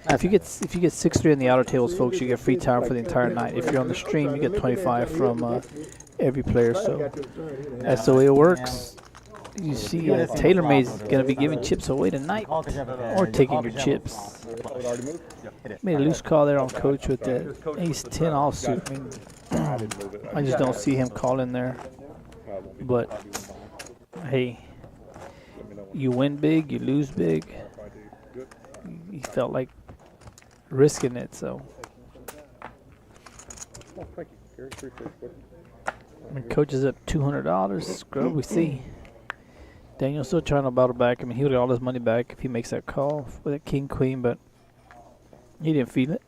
If you get 6-3 in the outer tables, folks, you get free time for the entire night. If you're on the stream, you get 25 from every player. So that's the way it works. You see, TaylorMade's gonna be giving chips away tonight, or taking your chips. Made a loose call there on Coach with the ace-10 offsuit. I mean, I just don't see him calling there. But hey, you win big, you lose big. He felt like risking it, so. I mean, Coach is up $200. Scrub, we see. Daniel's still trying to battle back. I mean, he'll get all his money back if he makes that call with a king-queen, but he didn't feel it.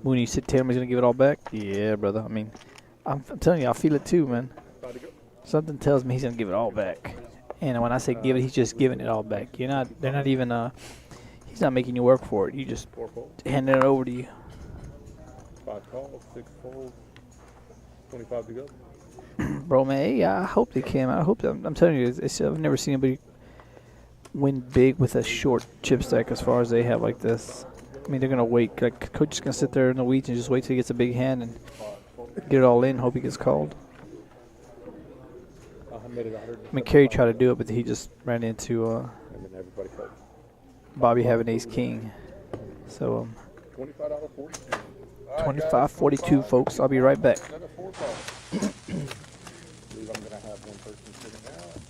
When you said TaylorMade's going to give it all back, yeah, brother. I mean, I'm telling you, I feel it too, man. Something tells me he's going to give it all back. And when I say give it, he's just giving it all back. They're not even, he's not making you work for it. You just handing it over to you. 5 calls, 6 folds, 25 to go. Bro, man, yeah, I hope they can. I'm telling you, I've never seen anybody win big with a short chip stack as far as they have like this. I mean, they're going to wait. Like, Coach is going to sit there in the weeds and just wait till he gets a big hand and get it all in, hope he gets called. made it 100. I mean, Kerry tried to do it, but he just ran into And then everybody felt Bobby having ace king. So $25.40. 25-42, folks. I'll be right back. Another 4 call. I believe I'm gonna have one person sitting out.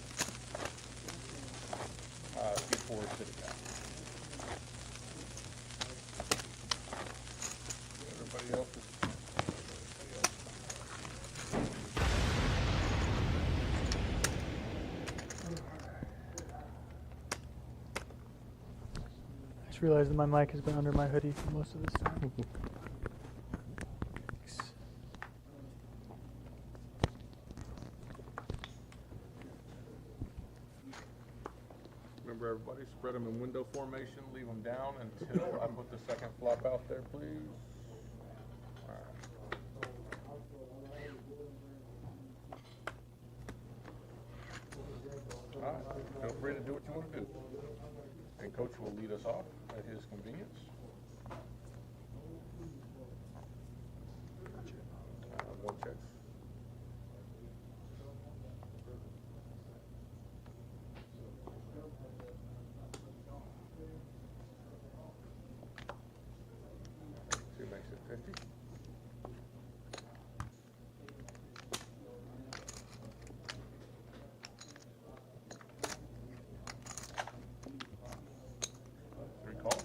4 sitting out. Everybody else is. I just realized that my mic has been under my hoodie for most of this time. Remember, everybody spread them in window formation, leave them down until I put the second flop out there, please. All right, feel free to do what you want to do. And Coach will lead us off at his convenience. One checks. Two makes it 50. Three calls.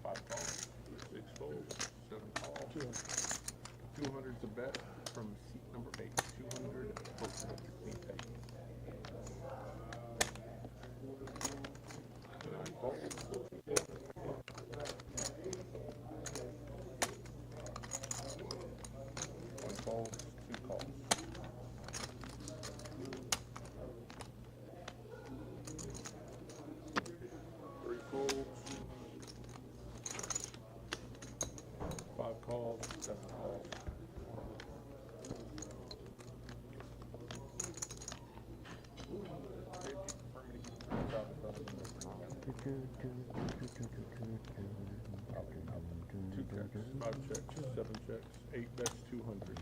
5 calls. 6 folds. 7 calls. 200's the bet from seat number 8. 200 folks. Clean pay. 9 folds. 1 fold, 2 calls. 3 folds. 5 calls, 7 calls. Two checks, 5 checks, 7 checks, 8 bets, 200.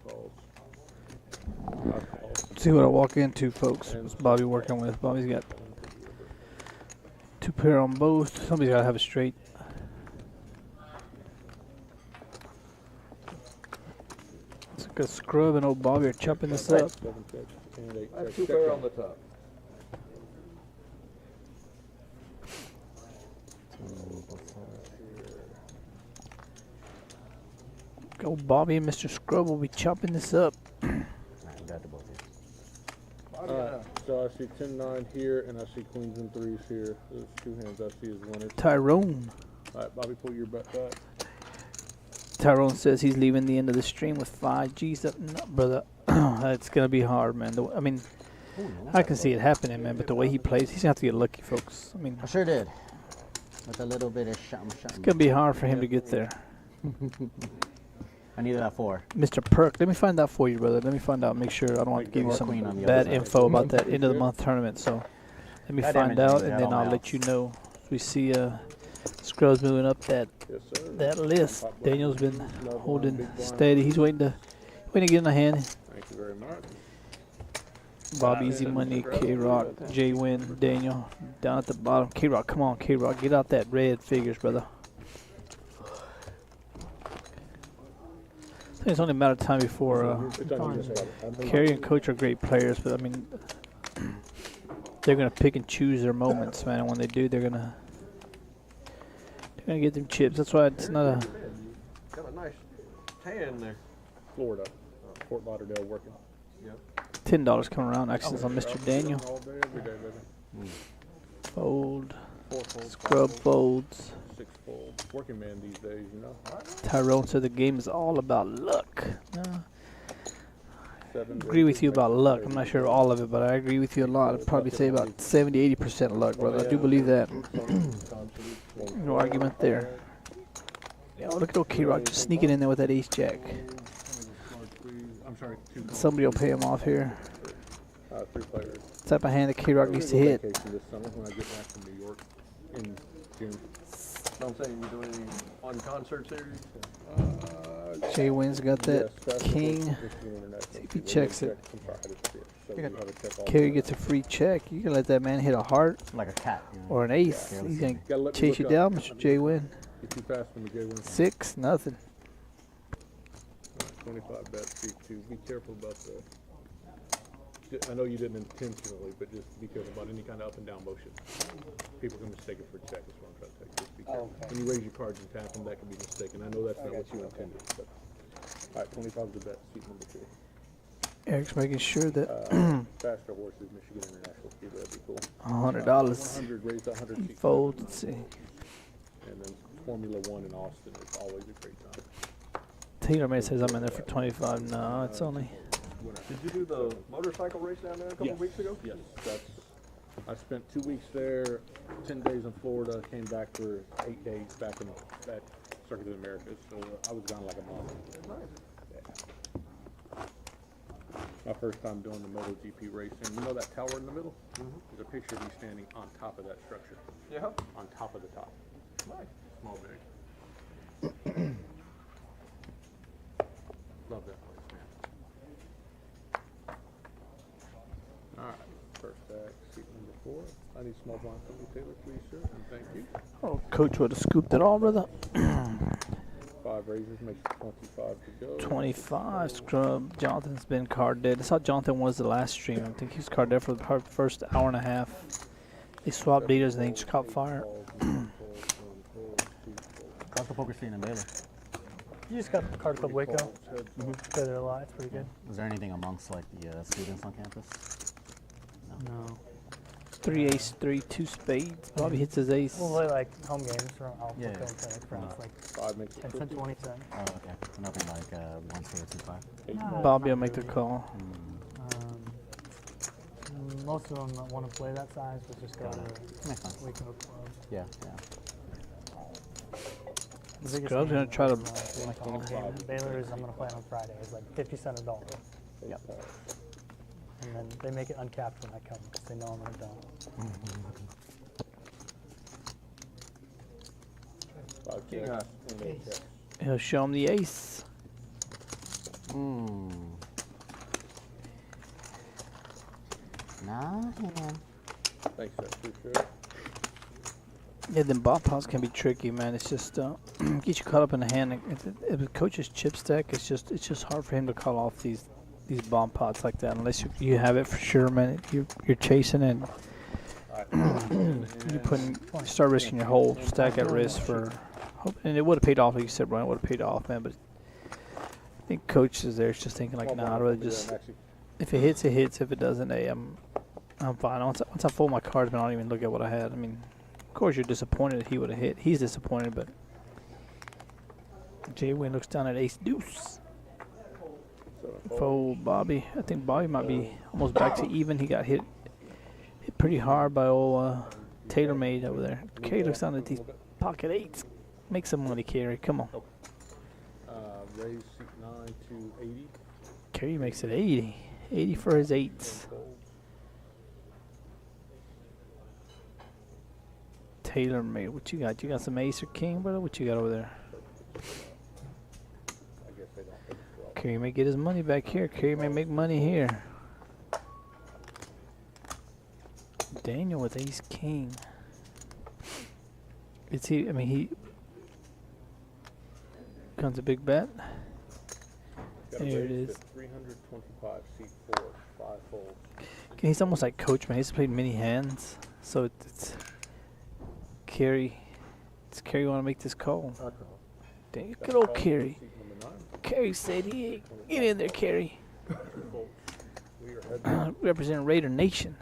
Calls. 5 calls. See what I walk into, folks. What's Bobby working with? Bobby's got 2 pair on both. Somebody's got to have a straight. It's like a scrub and old Bobby are chopping this up. 7 checks, and 8 I have checks. 2 Check pair out. on the top. Go Bobby and Mr. Scrub will be chopping this up. So I see 10-9 here, and I see queens and 3s here. Those 2 hands I see as winners. Tyrone. All right, Bobby, pull your bet back. Tyrone says he's leaving the end of the stream with 5 G's up. No, brother, it's going to be hard, man. I mean, I can see it happening, man, but the way he plays, he's going to have to get lucky, folks. I mean, I sure did. With a little bit of it's something. going to be hard for him to get there. I needed that 4. Mr. Perk, let me find out for you, brother. Let me find out. Make sure I don't want to give you Or some queen on the bad other side. info about that end of the month tournament. So let me That find damage out, me, and that then on I'll my let house. you know. We see Scrubs moving up that Yes, sir. that list. Daniel's been holding steady. He's waiting to get in the hand. Thank you very much. Bob Easy Money, K-Rock, J-Win, Daniel down at the bottom. K-Rock, come on, K-Rock, get out that red figures, brother. I think it's only a matter of time before It's on you, sir. Kerry and Coach are great players, but I mean, they're gonna pick and choose their moments, man. And when they do, they're gonna get them chips. That's why it's not a. Got a nice tan there. Florida, Fort Lauderdale working. $10 coming around. Actually, it's on Mr. Daniel. All day, every day, baby. Fold. 4 folds, Scrub 5 folds. 6 folds. Working man these days, you know. Tyrone said the game is all about luck. 7. Agree with you about luck. I'm not sure all of it, but I agree with you a lot. I'd probably say about 70-80% luck, brother. I do believe that. No argument there. Yo, look at old K-Rock just sneaking in there with that ace jack. I'm sorry, 2 calls. Somebody will pay him off here. 3 players. Type of hand that K-Rock needs to hit. Vacation this summer when I get back from New York in June. I'm saying you doing any on concert series? Jay Wynn's got that Yes, king. Michigan International. See if he When checks they it. check, I'm sorry, I didn't see it. So you have a check all Kerry the gets a free check. You can let that man hit a heart Like a cat. You know? or an ace. Yeah, He's let's gonna Gotta let me chase look you up. down, Mr. Jay Wynn. You're too fast when the J wins. 6, nothing. 25 bet, C2. Be careful about the. I know you didn't intentionally, but just be careful about any kind of up and down motion. People can mistake it for a check. That's what I'm trying to tell you. Just be careful. Okay. When you raise your cards and tap them, that can be mistaken. I know that's not what you intended. But all right, 25 is the bet. Seat number 2. Eric's making sure that Faster horses, Michigan International. See, that'd be cool. $100 100 raised 100. seat folds. number Let's see. 2. And then Formula 1 in Austin is always a great time. TaylorMade says I'm in there for 25. No, it's only. Did you do the motorcycle race down there a couple weeks ago? Yes, I spent 2 weeks there, 10 days in Florida, came back for 8 days back in that Circuit of the Americas, so I was gone like a month. My first time doing the MotoGP racing. You know that tower in the middle? There's a picture of me standing on top of that structure. Yeah. On top of the top. Nice. Small big. Love that place, man. Alright, first stack, seat number 4. I need small blind from you, Taylor, please, sir, and thank you. Oh, coach would have scooped it all, brother. 5 raises makes it 25 to go. 25. Scrub. Jonathan's been card dead. I saw Jonathan was the last stream. I think he was card dead for the first hour and a half. They swapped leaders and they just caught fire. How's the poker scene in Baylor? You just got the Card Club Waco. Said it a lot. It's pretty good. Is there anything amongst like the students on campus? No. 3 ace, 3, 2 spades. Bobby hits his ace. We'll play like home games from Alpha Yeah, Film Clinic for us, like 5 makes it 10 cents, 20 cents. Oh, okay. Nothing like 1, 2, or 2, 5. Bobby will make the call. Most of them want to play that size, but just go to Makes sense. Waco Club. Yeah, yeah. The biggest Scrub's game gonna try to. is, like a home game. Baylor is I'm going to play on Friday. It's like 50 cents a dollar. Yep. And then they make it uncapped when I come because they know I'm going to dump. 5 checks. And 8 checks. He'll show him the ace. Nah, man. Thanks, sir. Appreciate it. Yeah, then ball pots can be tricky, man. It's just get you caught up in the hand. If the coach's chip stack, it's just hard for him to call off these bomb pots like that unless you have it for sure, man. You're chasing and you start risking your whole stack at risk for hope. And it would have paid off, like you said, Brian. It would have paid off, man. But I think coach is there, is just thinking like, nah, I'd rather just if it hits, it hits. If it doesn't, hey, I'm fine. Once I fold my cards, man, I don't even look at what I had. I mean. Of course, you're disappointed that he would have hit. He's disappointed, but Jay Wynn looks down at ace deuce. Fold Bobby. I think Bobby might be almost back to even. He got hit pretty hard by old TaylorMade over there. Kerry looks down at these pocket eights. Make some money, Kerry. Come on. Raise seat 9 to 80. Kerry makes it 80. 80 for his eights. TaylorMade. What you got? You got some ace or king, brother? What you got over there? Kerry may get his money back here. Kerry may make money here. Daniel with ace king. It's he. I mean, he comes a big bet. Here it is. 325 seat 4, 5 folds. He's almost like coach, man. He's played many hands, so it's Kerry. Does Kerry want to make this call? Dang, good old Kerry. Kerry said he ain't. Get in there, Kerry. Representing Raider Nation.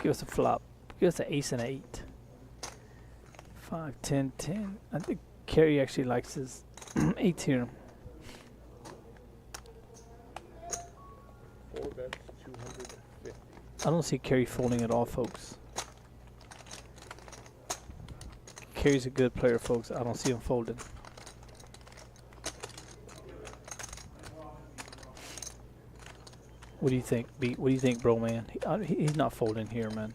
Give us a flop. Give us an ace and 8. 5, 10, 10. I think Kerry actually likes his 8 here. 4 bets, 250. I don't see Kerry folding at all, folks. Kerry's a good player, folks. I don't see him folding. What do you think, Beat? What do you think, bro, man? He's not folding here, man.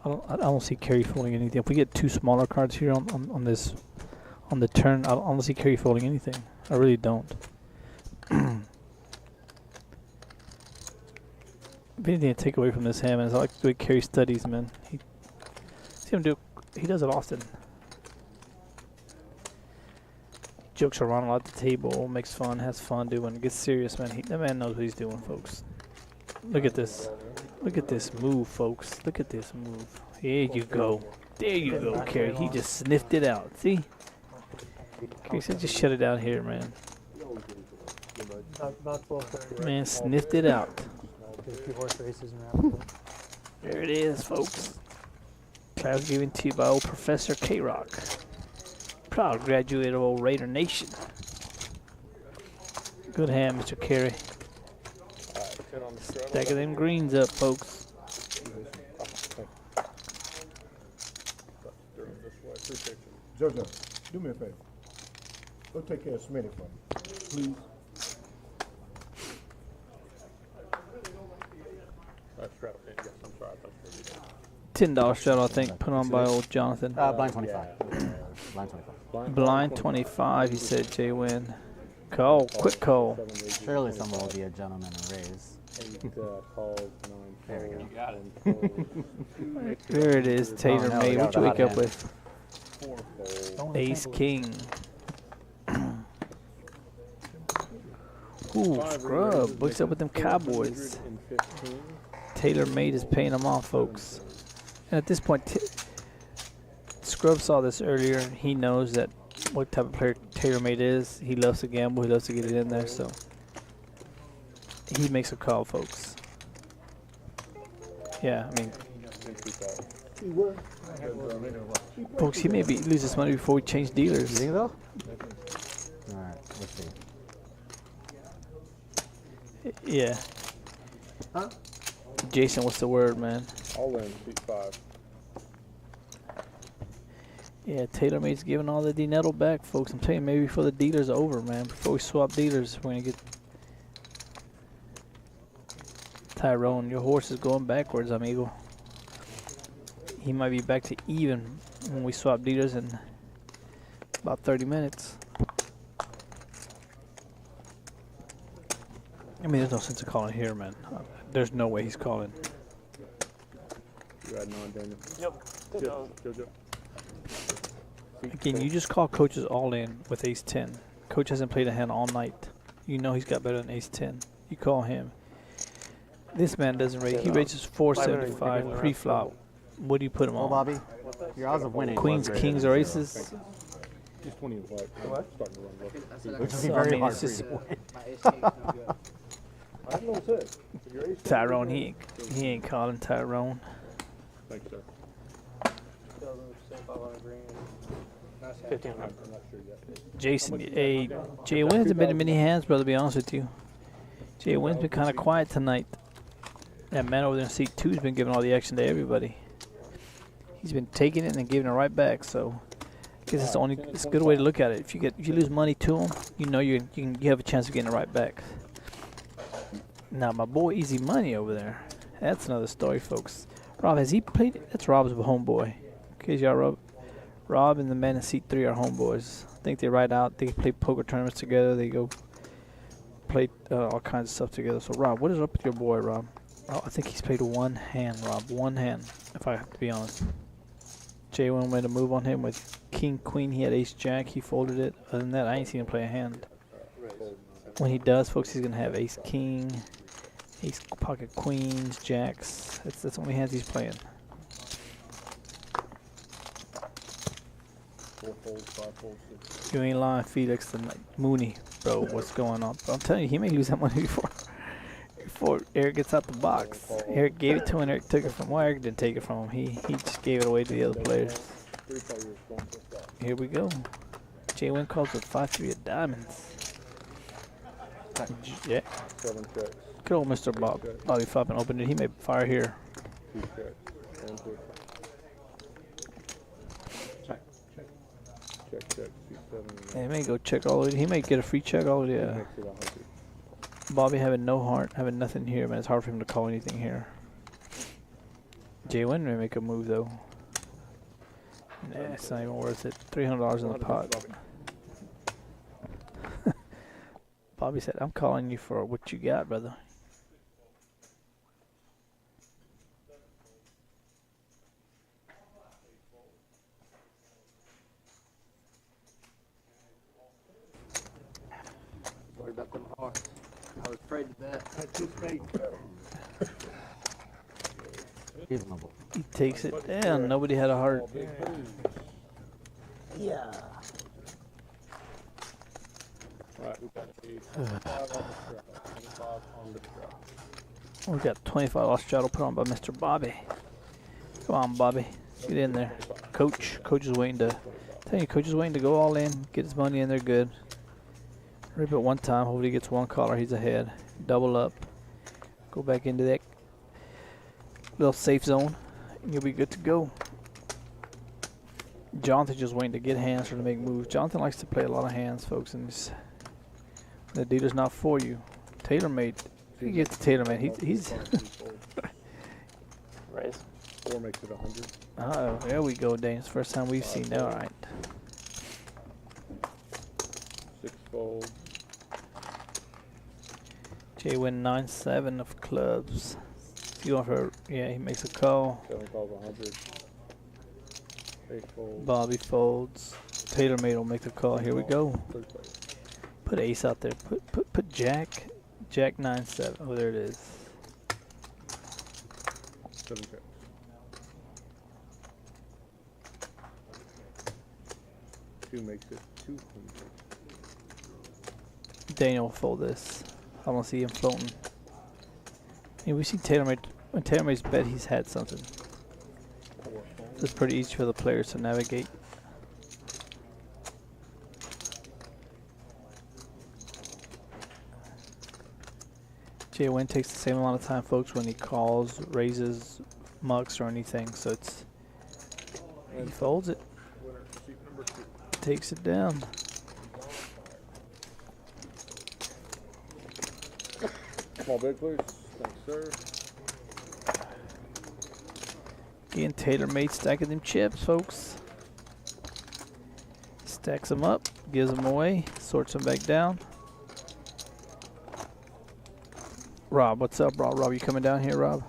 I don't see Kerry folding anything. If we get two smaller cards here on this, on the turn, I don't see Kerry folding anything. I really don't. If anything to take away from this hand, man, is I like the way Kerry studies, man. See him do. He does it often. Jokes around a lot at the table, makes fun, has fun doing. Gets serious, man. That man knows what he's doing, folks. Look at this. Look at this move, folks. Look at this move. There you go. There you go, Kerry. He just sniffed it out. See? Kerry said, just shut it down here, man. Man, sniffed it out. Two horse races around. There it is, folks. Class given to you by old Professor K-Rock. Proud graduate of old Raider Nation. Good hand, Mr. Kerry. Stack of them greens up, folks. Jojo, do me a favor. Go take care of Smitty for me, please. $10 straddle, I think, put on by old Jonathan. Blind 25. Blind 25. Blind 25, he said, J-Win. Call, quick call. Surely someone will be a gentleman and raise. There we go. There it is, Taylor no, May. we What you got wake up hand. with? Ace King. Ooh, scrub. What's up with them Cowboys? Taylor Made is paying them off, folks. And at this point, Scrub saw this earlier. He knows that what type of player Taylor Made is. He loves to gamble. He loves to get it in there. So he makes a call, folks. Yeah, I mean, folks, he may lose his money before we change dealers. You think so? Alright, let's see. Yeah. Huh? Jason, what's the word, man? All in, seat 5. Yeah, Taylor Made's giving all the D-Nettle back, folks. I'm telling you, maybe before the dealer's over, man. Before we swap dealers, we're going to get... Tyrone, your horse is going backwards, amigo. He might be back to even when we swap dealers in about 30 minutes. I mean, there's no sense of calling here, man. There's no way he's calling. You had on, Daniel. Yep. Jojo. Again, you just call coaches all in with ace 10. Coach hasn't played a hand all night. You know he's got better than ace 10. You call him. This man doesn't raise. He raises 475 pre-flop. What do you put him Well, on? Bobby, your odds of winning. Queens, was kings, greater or than aces? He's 20 and white. What? Starting to run low. Which would be So, I very mean, hard it's for just- you to win. My ace eight's no good. I have no sense. Your ace Tyrone, he ain't calling Tyrone. Thanks, sir. 1500. I'm not sure yet. Jason, hey, Jay Wynn hasn't been in many hands, brother, to be honest with you. Jay Wynn's been kind of quiet tonight. That man over there in seat 2 has been giving all the action to everybody. He's been taking it and then giving it right back, so I guess it's a good way to look at it. If you lose money to him, you know you have a chance of getting it right back. Now my boy Easy Money over there, that's another story, folks. Rob, has he played? That's Rob's homeboy. In case y'all Rob and the man in seat 3 are homeboys. I think they ride out. They play poker tournaments together. They go play all kinds of stuff together. So Rob, what is up with your boy, Rob? Oh, I think he's played one hand, Rob. One hand, if I have to be honest. J1 made a move on him with King, Queen. He had Ace, Jack. He folded it. Other than that, I ain't seen him play a hand. When he does, folks, he's going to have Ace, King, Ace, Pocket Queens, Jacks. That's the only hands he's playing. 4 folds, 5 folds, 6. You ain't lying, Felix and Mooney, bro. What's going on? But I'm telling you, he may lose that money before Eric gets out the box. Eric gave it to him, and Eric took it from. Well, Eric didn't take it from him. He just gave it away to the other players. 3 players going to stop. Here we go. Jay Wynn calls with 5-3 of diamonds. Yeah. 7 checks. Good old Mr. Bobby Flop and opened it. He may fire here. 2 checks. 1 2. Check, seat 7. He may go check all the way. He may get a free check all the way. Makes it 100. Bobby having no heart, having nothing here, man. It's hard for him to call anything here. Jalen may make a move though. Nah, it's not even worth it. $300 in the pot. Bobby said, "I'm calling you for what you got, brother." Worried about them hearts. I was afraid of that. Had two spades. Reasonable. He takes it down. Nobody had a heart. Yeah. Alright, we got a 25 on the strap. 25 on the strap. We got 25 lost straddle put on by Mr. Bobby. Come on, Bobby. Get in there. Coach is waiting to... Tell you, Coach is waiting to go all in. Get his money in there good. Rip it one time. Hopefully he gets one caller. He's ahead. Double up. Go back into that little safe zone. And you'll be good to go. Jonathan's just waiting to get hands or to make moves. Jonathan likes to play a lot of hands, folks. And the dealer's not for you. TaylorMade. He gets TaylorMade. He's... Raise. 4 makes it 100. Oh, there we go, Dane. It's the first time we've seen that. All right. 6 folds. Jay win 9-7 of clubs. He's going for, yeah, he makes a call. 7 calls 100. 8 folds. Bobby folds. TaylorMade will make the call. Here we go. Third place. Put ace out there. Put Jack. Jack 9-7. Oh, there it is. 7 checks. Two makes it 200. Daniel will fold this. I don't see him floating. Yeah, we see TaylorMade. When TaylorMade's bet, he's had something. It's pretty easy for the players to navigate. Jay Wynn takes the same amount of time, folks, when he calls, raises, mucks, or anything. So it's he folds it, Winner, seat number 2. takes it down. Small bid, please. Thanks, sir. Again, TaylorMade stacking them chips, folks. Stacks them up, gives them away, sorts them back down. Rob, what's up, Rob? Rob, you coming down here, Rob?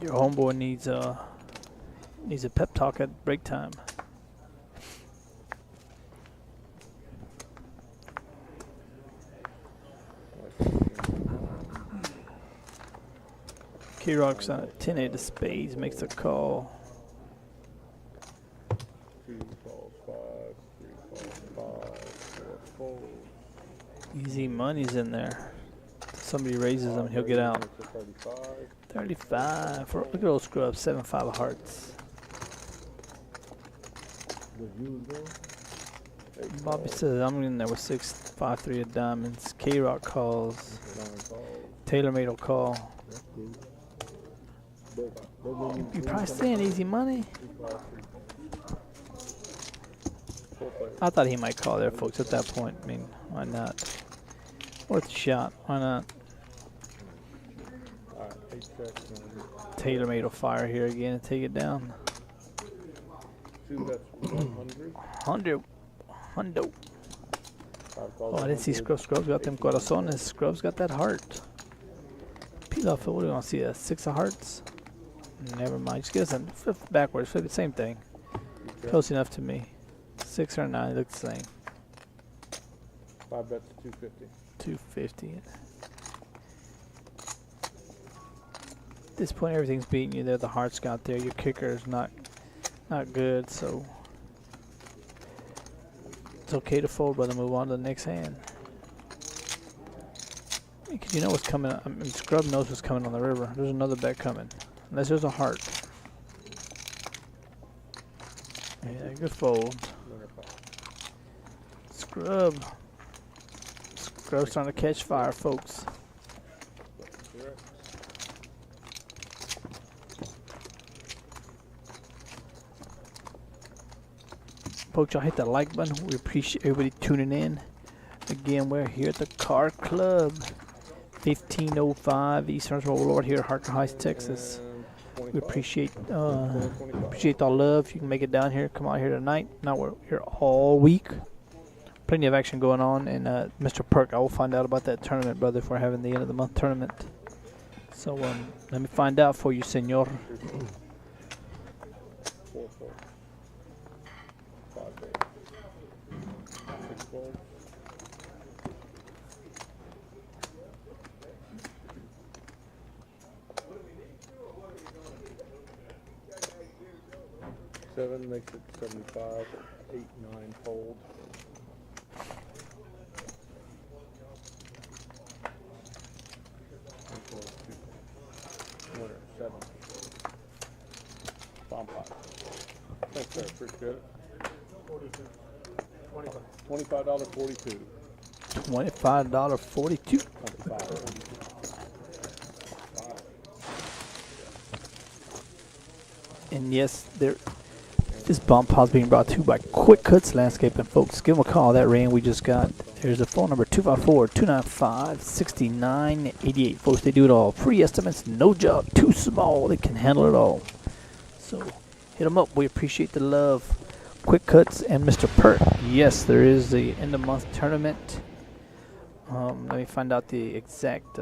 Your homeboy needs a pep talk at break time. K-Rock's on a 10-8 of spades, makes the call. 2 falls 5, 3 falls 5, 4 folds. Easy money's in there. Somebody raises him, he'll get out. Makes it 35. 35. Look at those scrubs, 7-5 of hearts. Bobby says I'm in there with 6-5-3 of diamonds. K-Rock calls. 9 calls. TaylorMade will call. You probably saying easy money. 2 falls 3 folds. 4 players. I thought he might call there, folks, at that point. I mean, why not? Worth a shot. Why not? Alright, 8 checks and TaylorMade will fire here again and take it down. 2 bets 100. 100. 100. 5 calls Oh, I didn't see 100. Scrubs got them corazones. Scrubs got that heart. Peel off, what do you want to see? A 6 of hearts? Never mind. Just get us a flip backwards. Flip the same thing. Close enough to me. 6 or 9 look the same. 5 bets 250. 250. At this point, everything's beating you there. The heart's got there. Your kicker is not good, so it's okay to fold, brother. Move on to the next hand. Because you know what's coming. I mean, Scrub knows what's coming on the river. There's another bet coming, unless there's a heart. Yeah, good fold. Winner call. Scrub's trying to catch fire, folks. Correct. Folks, y'all hit that like button. We appreciate everybody tuning in. Again, we're here at the KARD Club, 1505 Eastern Boulevard here at Harker Heights, Texas. We appreciate all love. If you can make it down here, come out here tonight. Now we're here all week. Plenty of action going on. And Mr. Perk, I will find out about that tournament, brother, if we're having the end of the month tournament. So let me find out for you, senor. 4, 4. 5, 8. 6, 12. Seven makes it 75. 8, 9 fold. Winner 7. Bomb pot. Thanks, sir. Appreciate it. $25.42. $25.42. 25. And yes, this bomb pod's being brought to you by Quick Cuts Landscaping, folks. Give them a call. That rain we just got. There's a phone number 254-295-6988. Folks, they do it all. Free estimates, no job too small. They can handle it all. So hit them up. We appreciate the love. Quick Cuts and Mr. Perk. Yes, there is the end of month tournament. Let me find out the exact.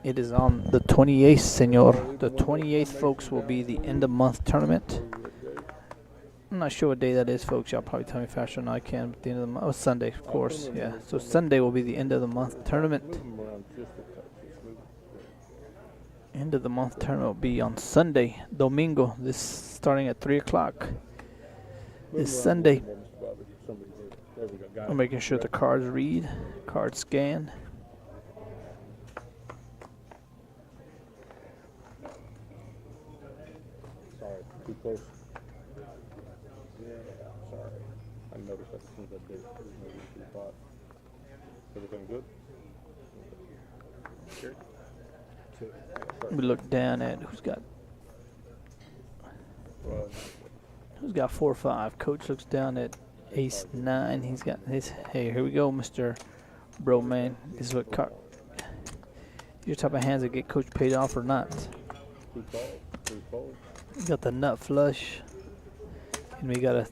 It is on the 28th, senor. The 28th, folks, will be the end of month tournament. I'm not sure what day that is, folks. Y'all probably tell me faster than I can. But the end of the month, Sunday, of course. Yeah. So Sunday will be the end of the month tournament. End of the month tournament will be on Sunday, Domingo. This starting at 3 o'clock. This Sunday. I'm making sure the cards read, cards scan. Too close. Yeah, sorry. I noticed that as soon as I did. Maybe too hot. Everything good? Here. We look down at who's got 4 or 5. Coach looks down at ace 9. He's got his. Hey, here we go, Mr. Bro Man. This is what your type of hands that get Coach paid off or not. 2 calls, 3 folds. We got the nut flush, and we got a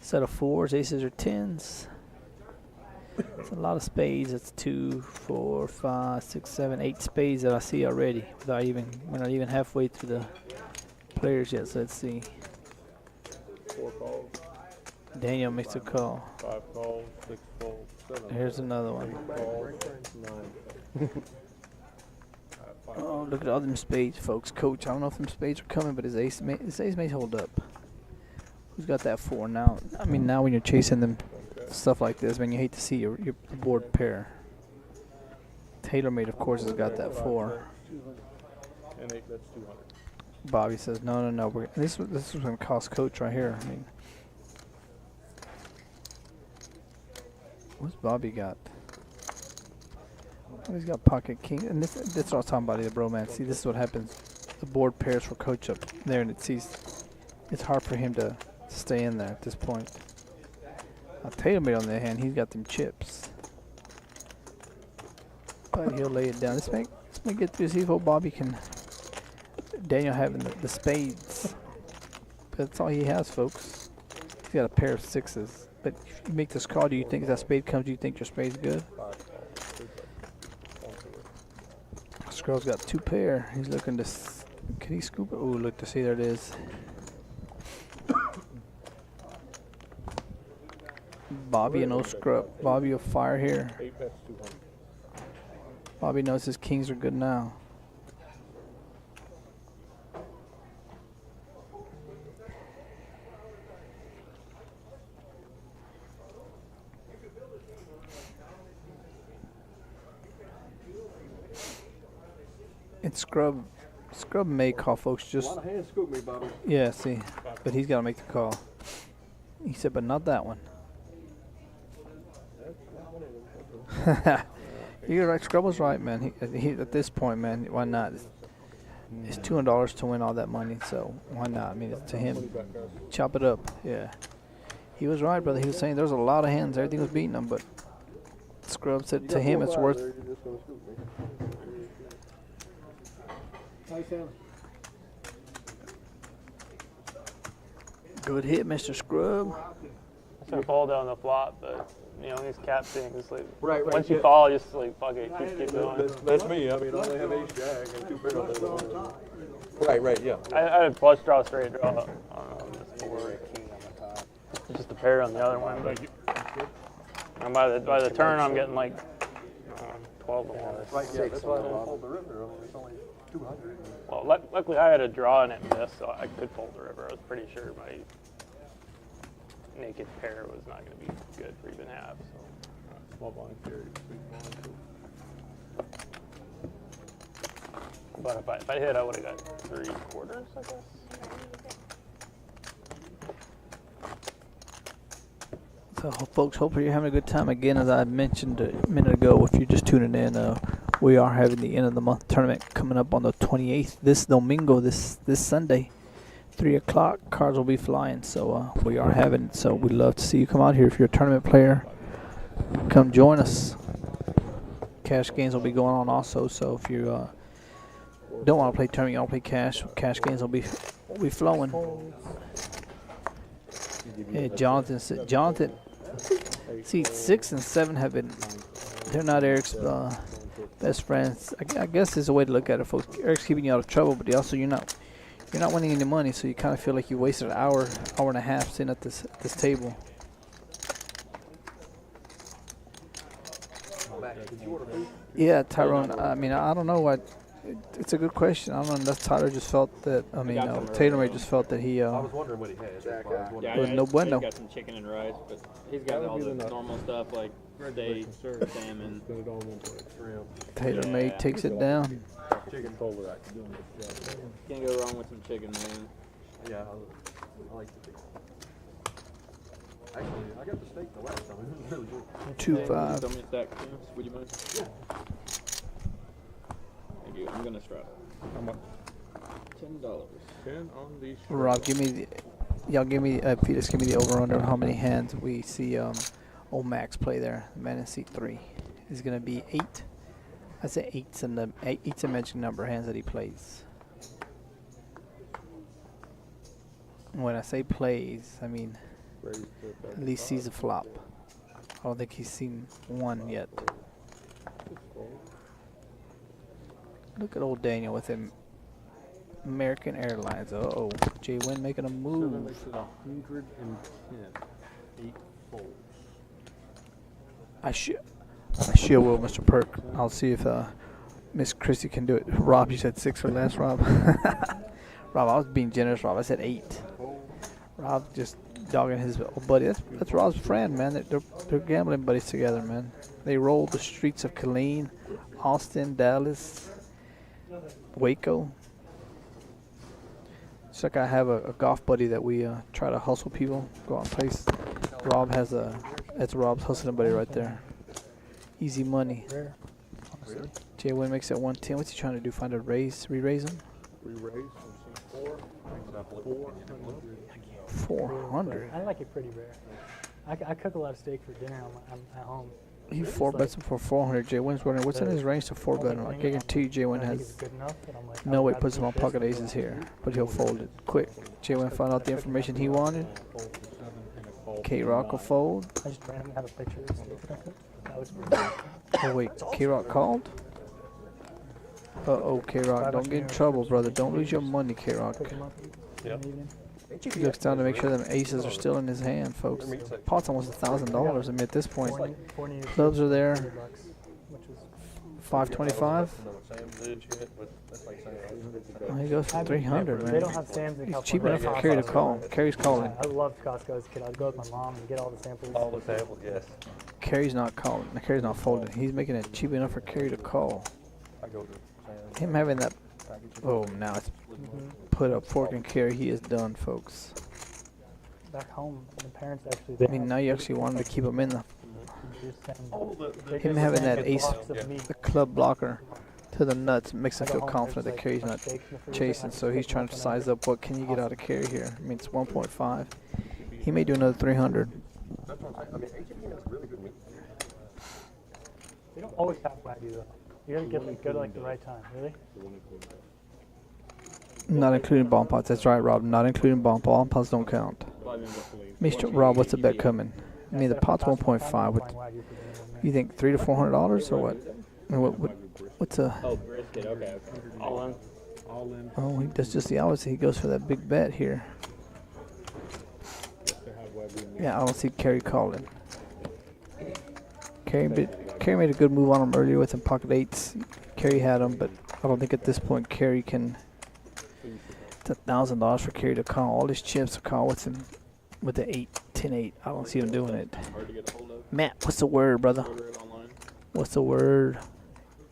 set of 4s, aces or 10s. It's a lot of spades. It's 2, 4, 5, 6, 7, 8 spades that I see already. We're not even halfway through the players yet. So let's see. 4 calls. Daniel makes a call. 5 calls, 6 folds, 7. Here's another one. 8 calls, 9. Oh, look at all them spades, folks. Coach, I don't know if them spades are coming, but his ace may hold up. Who's got that 4 now? I mean, now when you're chasing them stuff like this, man, you hate to see your board pair. TaylorMade, of course, has got that 4. And 8, that's 200. Bobby says, no. This is going to cost Coach right here. I mean, what's Bobby got? He's got pocket king, and that's what I was talking about, the bro man. See, this is what happens. The board pairs for Coach up there, and it's hard for him to stay in there at this point. TaylorMade on the other hand, he's got them chips, but he'll lay it down. Let's make get through. See if old Bobby can. Daniel having the spades, but that's all he has, folks. He's got a pair of 6s. But if you make this call, do you think if that spade comes? Do you think your spade's good? Scroll's got 2 pair. He's looking to. Can he scoop it? Oh, look to see. There it is. Bobby and no scrub. Bobby will fire here. 8 bets, 200. Bobby knows his kings are good now. It's Scrub may call, folks. Just A lot of hands scoop me, Bobby. yeah, see, but he's got to make the call. He said, but not that one. You're right. Scrub was right, man. He at this point, man, why not? It's $200 to win all that money, so why not? I mean, it's to him. Chop it up, yeah. He was right, brother. He was saying there's a lot of hands. Everything was beating him, but Scrub said to him it's worth. You're just gonna scoop me. Good hit, Mr. Scrub. I should fall down the flop, but you know these cap things, like Right, once you fall, just like fuck it, keep going. That's me. I mean, I only have ace jack and 2 barrels. Right, yeah. I had flush draw, straight draw on this board. It's just a pair on the other one, but and by the turn, I'm getting like 12 to 1. Right, yeah, that's why I didn't fold the river. I mean, it's only 200. Well, luckily I had a draw and it missed, so I could fold the river. I was pretty sure my naked pair was not going to be good for even half. So. Small blind carry, big blind too. But if I hit, I would have got 3/4, I guess. So, folks, hopefully you're having a good time. Again, as I mentioned a minute ago, if you're just tuning in, we are having the end of the month tournament coming up on the 28th. This Domingo, this Sunday, 3 o'clock. Cards will be flying, so we are having it. So we'd love to see you come out here. If you're a tournament player, come join us. Cash games will be going on also. So if you don't want to play tournament, you want to play cash. Cash games will be flowing. Yeah, Jonathan. See, 6 and 7 have been. They're not Eric's best friends. I guess there's a way to look at it, folks. Eric's keeping you out of trouble, but also you're not winning any money, so you kind of feel like you wasted an hour and a half sitting at this table. Yeah, Tyrone. I mean, I don't know what. It's a good question. I don't know. Unless Tyler just felt that. I mean, Taylor May just felt that he. I was wondering what he had. Yeah, was no bueno. He's got some chicken and rice, but he's got all the normal stuff like steak, salmon. Taylor May takes it down. Chicken fold that. Can't go wrong with some chicken, man. Yeah, I like the chicken. Actually, I got the steak the last time. It was really good. 2-5. Tell me a stack, would you mind? Yeah. Thank you. I'm gonna strap. How much? $10. 10 on these. Rob, give me Peters, give me the over/under on how many hands we see old Max play there. The man in seat 3 is gonna be 8. I say 8's a magic number of hands that he plays. When I say plays, I mean at least sees a flop. I don't think he's seen one yet. Look at old Daniel with him. American Airlines. Uh-oh. Jay Wynn making a move. 110. 8 folds. I sure will, Mr. Perk. I'll see if Miss Christie can do it. Rob, you said 6 or less, Rob? Rob, I was being generous, Rob. I said 8. Rob just dogging his old buddy. That's Rob's friend, man. They're gambling buddies together, man. They rolled the streets of Killeen, Austin, Dallas, Waco. It's like I have a golf buddy that we try to hustle people, go out and place. Rob has that's Rob's hustling buddy right there. Easy money. Jay Wynn makes it 110. What's he trying to do? Find a raise? Re-raise him? We raise from C4. 400. I like it pretty rare. I cook a lot of steak for dinner at home. He 4-bets him for 400. Jay Wynn's wondering what's in his range to 4-bet him. I guarantee you Jay Wynn has no way puts him on pocket aces here, but he'll fold it quick. Jay Wynn found out the information he wanted. K-Rock will fold. I just randomly have a picture of the steak that I cooked. That was Oh wait, K-Rock called? Uh-oh, K-Rock, don't get in trouble, brother. Don't lose your money, K-Rock. He looks down to make sure them aces are still in his hand, folks. Pot's almost $1,000. I mean, at this point, clubs are there. 525. Oh, he goes for 300, man. They don't have Sam's in He's California. cheap enough for Kerry to call. Kerry's calling. I loved Costco as a kid. I'd go with my mom and get all the samples. All the samples, yes. Kerry's not calling. Kerry's not folding. He's making it cheap enough for Kerry to call. I go to Sam's. Him having that. Oh, now it's put up fork and carry. He is done, folks. Back home, the parents actually. I mean, now you actually want him to keep him in the. Him Him having that ace, the club blocker to the nuts makes him feel confident that Kerry's not chasing. So he's trying to size up what can you get out of Kerry here. I mean, it's 1.5. He may do another 300. That's what I'm saying. I mean, 18 has really good meat. They don't always have wagyu though. You gotta get them good like the right time. Really? Not including bomb pots. That's right, Rob. Not including bomb pots. Bomb pots don't count. Mr. Rob, what's the bet coming? I mean, the pot's 1.5. What, you think $300 to $400 or what? I mean, what's a? Oh, brisket. Okay. All in. All in. Oh, he does just the opposite. He goes for that big bet here. Yeah, I don't see Kerry calling. Kerry made a good move on him earlier with some pocket eights. Kerry had him, but I don't think at this point Kerry can. It's $1,000 for Kerry to call. All his chips to call with him with the 8-10-8. I don't see him doing it. Matt, what's the word, brother? What's the word?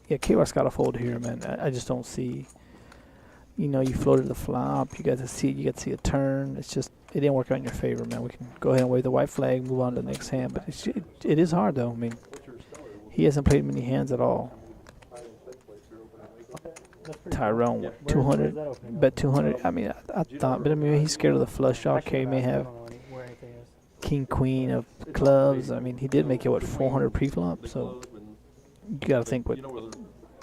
Yeah, K-Rock's got a fold here, man. I just don't see. You know, you floated the flop. You got to see. You got to see a turn. It's just it didn't work out in your favor, man. We can go ahead and wave the white flag, move on to the next hand. But it is hard though. I mean, he hasn't played many hands at all. Tyrone, 200, bet 200. I mean, I thought, but I mean, he's scared of the flush draw. Kerry may have king, queen of clubs. I mean, he did make it what 400 pre-flop. So you got to think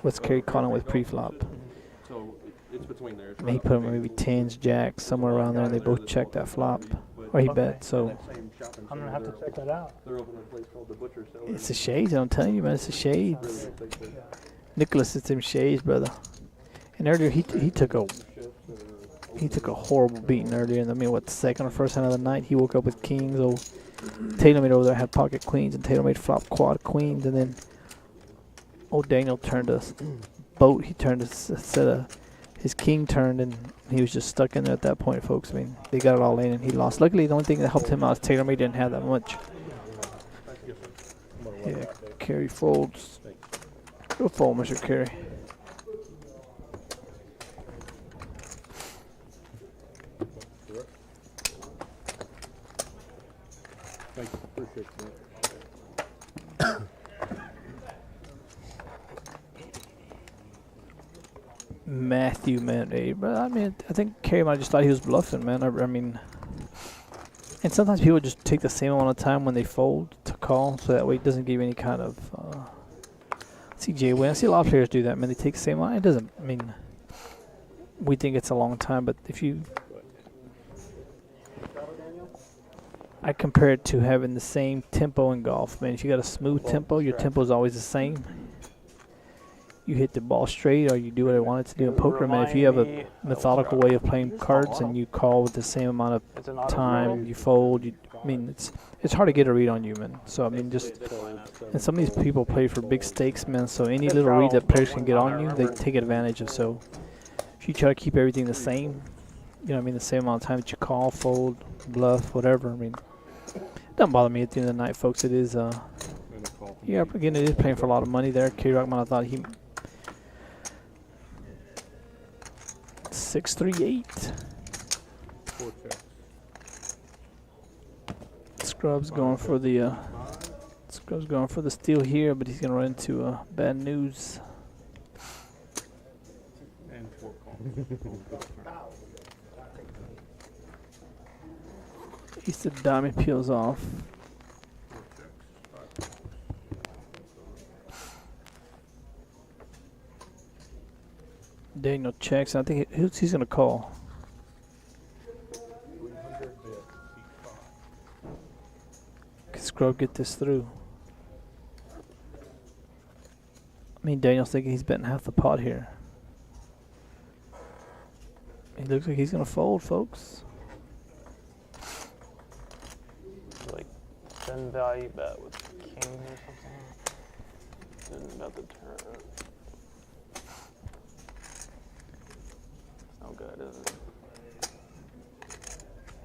what's Kerry calling with pre-flop. I mean, he put him maybe tens, jacks, somewhere around there, and they both checked that flop, or he bet. So I'm gonna have to check that out. it's the shades. I'm telling you, man, it's the shades. Nicholas, it's them shades, brother. And earlier he took a horrible beating earlier. I mean, what, second or first hand of the night? He woke up with kings. Oh, Taylor made over there had pocket queens, and Taylor made flop quad queens, and then Daniel turned a boat. He turned a set of his king turned, and he was just stuck in there at that point, folks. I mean, they got it all in, and he lost. Luckily, the only thing that helped him out is Taylor May didn't have that much. Yeah, Kerry folds. Go fold, Mr. Kerry. Thank you. Appreciate that. Matthew, man, hey, but I mean, I think Kerry might have just thought he was bluffing, man. I mean, and sometimes people just take the same amount of time when they fold to call, so that way it doesn't give any kind of. See Jay win. I see a lot of players do that, man. They take the same amount. It doesn't. I mean, we think it's a long time, but if you, I compare it to having the same tempo in golf, man. If you got a smooth tempo, your tempo is always the same. You hit the ball straight, or you do what I wanted to do in poker, man. If you have a methodical way of playing cards and you call with the same amount of time, you fold. I mean, it's hard to get a read on you, man. So I mean, just and some of these people play for big stakes, man. So any little read that players can get on you, they take advantage of. So if you try to keep everything the same, you know what I mean, the same amount of time that you call, fold, bluff, whatever. I mean, it doesn't bother me at the end of the night, folks. It is, yeah, again, it is playing for a lot of money there. K-Rock might have thought he. 638. Scrub's going for the steal here, but he's gonna run into bad news. And 4 calls. He said diamond peels off. Daniel checks. I think he's going to call. Can Scrub get this through? I mean, Daniel's thinking he's betting half the pot here. He looks like he's going to fold, folks. Like 10 value bet with king or something. Didn't bet the turn. No good, is it?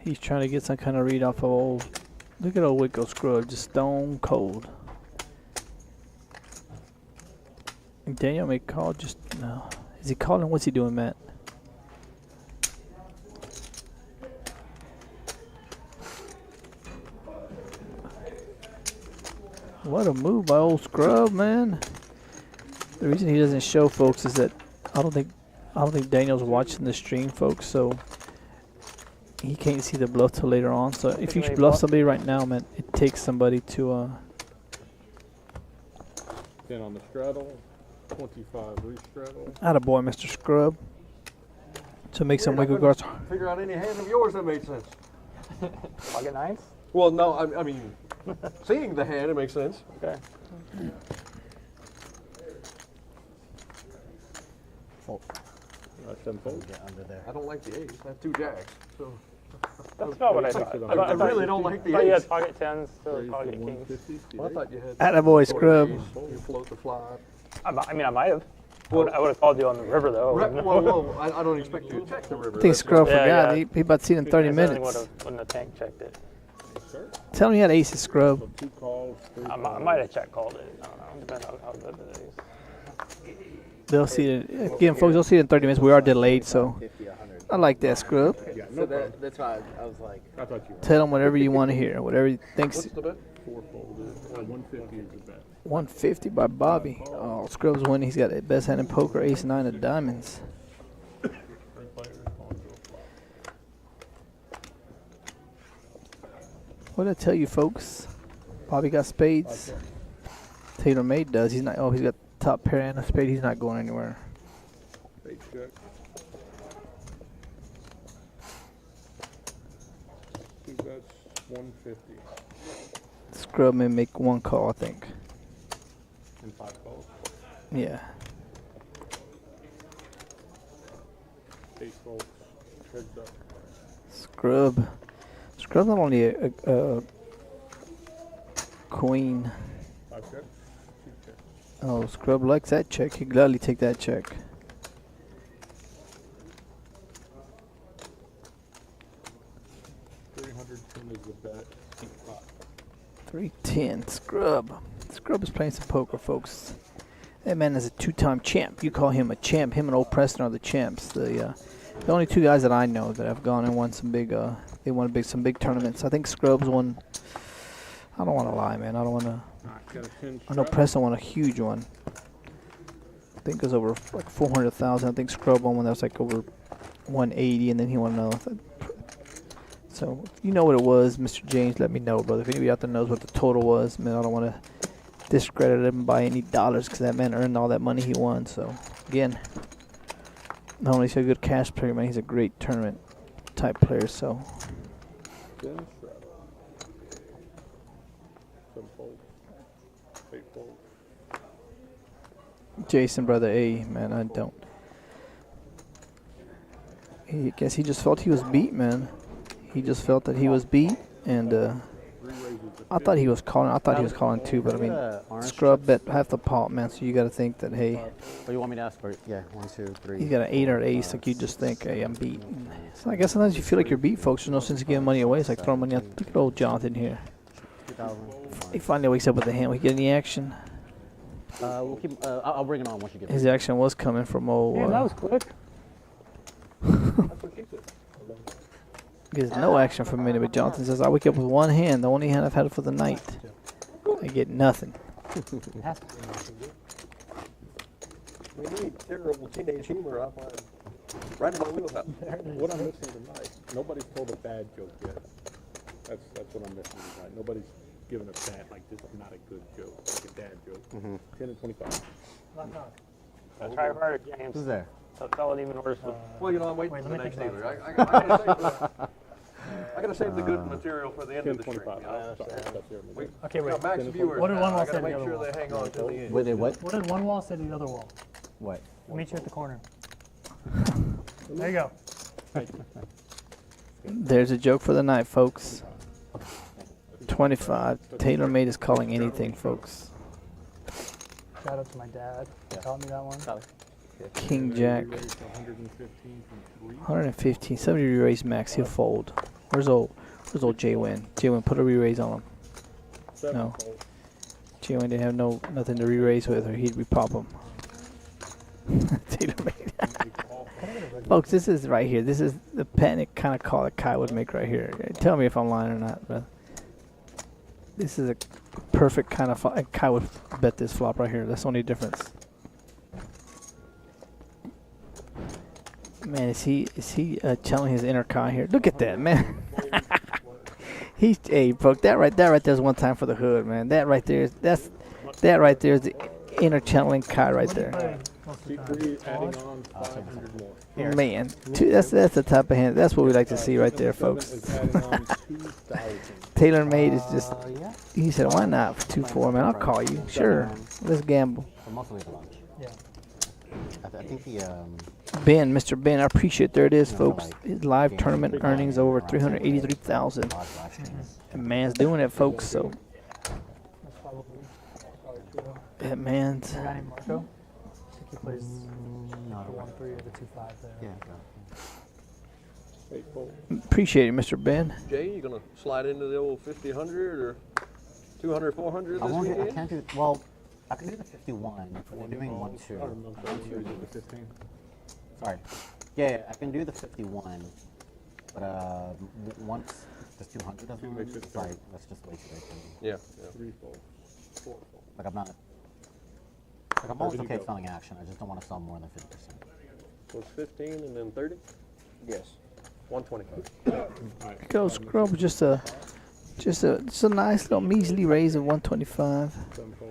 He's trying to get some kind of read off of old. Look at old Wicko Scrub, just stone cold. And Daniel may call just no. Is he calling? What's he doing, Matt? What a move by old Scrub, man. The reason he doesn't show folks is that I don't think Daniel's watching the stream, folks, so he can't see the bluff till later on. So if you many bluff bluff- somebody right now, man, it takes somebody to 10 on the straddle, 25 restraddle. attaboy, Mr. Scrub. To make some wiggle guards. Figure out any hand of yours that made sense. Pocket nines? Well, no, I mean, seeing the hand, it makes sense. Okay. Fold. 7 folds. Get under there. I don't like the ace. I have 2 jacks. So That's about what I thought. I really don't like the I thought you ace. had pocket tens, so Raise pocket to kings. 150. Well, I thought you had. Attaboy, Scrub. You float the fly. I mean, I might have. I would have called you on the river, though. Well, I don't expect you to check the river. I think Scrub Yeah, forgot. yeah. He about to see it in 30 I certainly minutes. wouldn't have tank checked it. Tell him he had aces, Scrub. So 2 calls, 3 I might have check called it. I don't know. Depending on how good it is. They'll see it again, folks. They'll see it in 30 minutes. We are delayed, so 50, 100. I like that, Scrub. Yeah, So no problem. that's why I was like, I thought you Tell him whatever you want to hear, whatever he thinks. What's the bet? 4 folded. 150 is the bet. 150 by Bobby. Oh, Scrub's winning. He's got the best hand in poker, ace 9 of diamonds. 3 players on to a flop. What did I tell you, folks? Bobby got spades. Taylor Made does. He's not. Oh, he's got top pair and a spade. He's not going anywhere. Spade check. 2 bets, 150. Scrub may make 1 call, I think. And 5 calls. Yeah. 8 folds. Heads up. Scrub. Scrub's not only a queen. 5 check. 2 check. Oh, Scrub likes that check. He'd gladly take that check. 310 is the bet. 8 pot. 310. Scrub. Scrub is playing some poker, folks. That man is a 2-time champ. You call him a champ. Him and old Preston are the champs. The only 2 guys that I know that have gone and won some big. They won some big tournaments. I think Scrub's won. I don't want to lie, man. I don't want to. Got a 10 I know strap. Preston won a huge one. I think it was over like 400,000. I think Scrub won one that was like over 180, and then he won another. So if you know what it was, Mr. James, let me know, brother. If anybody out there knows what the total was, man, I don't want to discredit him by any dollars because that man earned all that money he won. So again, not only is he a good cash player, man, he's a great tournament type player. So 10 strap. 7 folds. 8 folds. Jason, brother, man, I don't. I guess he just felt he was beat, man. He just felt that he was beat, and I thought he was calling. I thought he was calling too, but I mean, Scrub bet half the pot, man. So you got to think that, hey, Oh, you want me to ask for? Yeah, 1, 2, 3. he's got an 8 or an ace. Like you just think, hey, I'm beat. So I guess sometimes you feel like you're beat, folks. There's no sense in giving money away. It's like throwing money out. Look at old Jonathan here. 2,000. He finally wakes up with the hand. We get any action? We'll keep. I'll bring it on once you get. His action was coming from old. Yeah, that was quick. Gets no action from me, but Jonathan says, I wake up with 1 hand, the only hand I've had for the night. I get nothing. We need terrible teenage humor. I find right in my wheelhouse. What I'm missing tonight, nobody's told a bad joke yet. That's what I'm missing tonight. Nobody's given a bad, like this is not a good joke, like a dad joke. 10 and 25. I try harder, James. Who's there? Tell it even worse. Well, you know, I'm waiting Wait, for let the me next think dealer. I gotta save the good material for the end 10 of the stream. 25. You know? Sorry, that's your mistake. Okay, We wait. got max viewers. What did now. one wall I say gotta to make the other sure wall? they hang on till the end. Wait, they what? What did one wall say to the other wall? What? I'll meet you at the corner. There you go. There's a joke for the night, folks. 25. Taylor Made is calling anything, folks. Shout out to my dad. Taught me that one. King Jack. 115 from 3. 115. Somebody re-raise max. He'll fold. Where's old J Win? J Win, put a re-raise on him. 7 No. folds. J Win didn't have nothing to re-raise with, or he'd repop him. Taylor Made. Folks, this is right here. This is the panic kind of call that Kai would make right here. Tell me if I'm lying or not, but this is a perfect kind of flop. Kai would bet this flop right here. That's the only difference. Man, is he channeling his inner Kai here? Look at that, man. Hey, folks, that right there is one time for the hood, man. That right there is the inner channeling Kai right there. Adding on 500 more. Man, that's the type of hand. That's what we like to see right there, folks. Taylor made is just. He said, "Why not for 2-4, man? I'll call you. Sure, let's gamble." For mostly the lunch. Yeah. I think the Ben, Mr. Ben, I appreciate. There it is, folks. His live tournament earnings over 383,000. And man's doing it, folks. So that man's. You got any Marco? I think he plays no, the 1-3 or the 2-5 there. yeah. Appreciate it, Mr. Ben. Jay, you gonna slide into the old 50, 100 or 200, 400 I this won't get, I weekend? can't do, well, I can do the 51, but we're doing 1-2. Sorry. Yeah, I can do the 51, but once the 200 doesn't work, it's like, that's just way too late for me. Yeah. Like, I'm always okay selling action, I just don't want to sell more than 50%. So it's 15 and then 30? Yes. 125. Go Scrub, just a nice little measly raise of 125.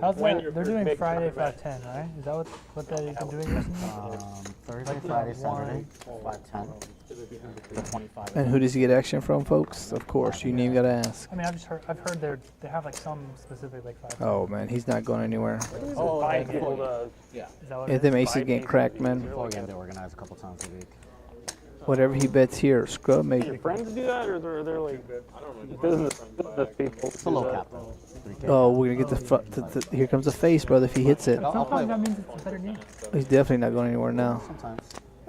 How's that? They're doing Friday 510, right? Is that what they've been doing recently? Thursday, Friday, Saturday, 510. The 25. And who does he get action from, folks? Of course, you ain't even gotta ask. I mean, I've heard they have like some specific like 5. Oh man, he's not going anywhere. Oh, five people to. Is that what If it them is? aces getting cracked, man. Before game, they organize a couple times a week. Whatever he bets here, Scrub Your made. friends do that, or they're like business people? It's a low cap though. 3K. Oh, we're gonna get the here comes the face, brother. If he hits it, Sometimes that means it's a better game. he's definitely not going anywhere now. Sometimes.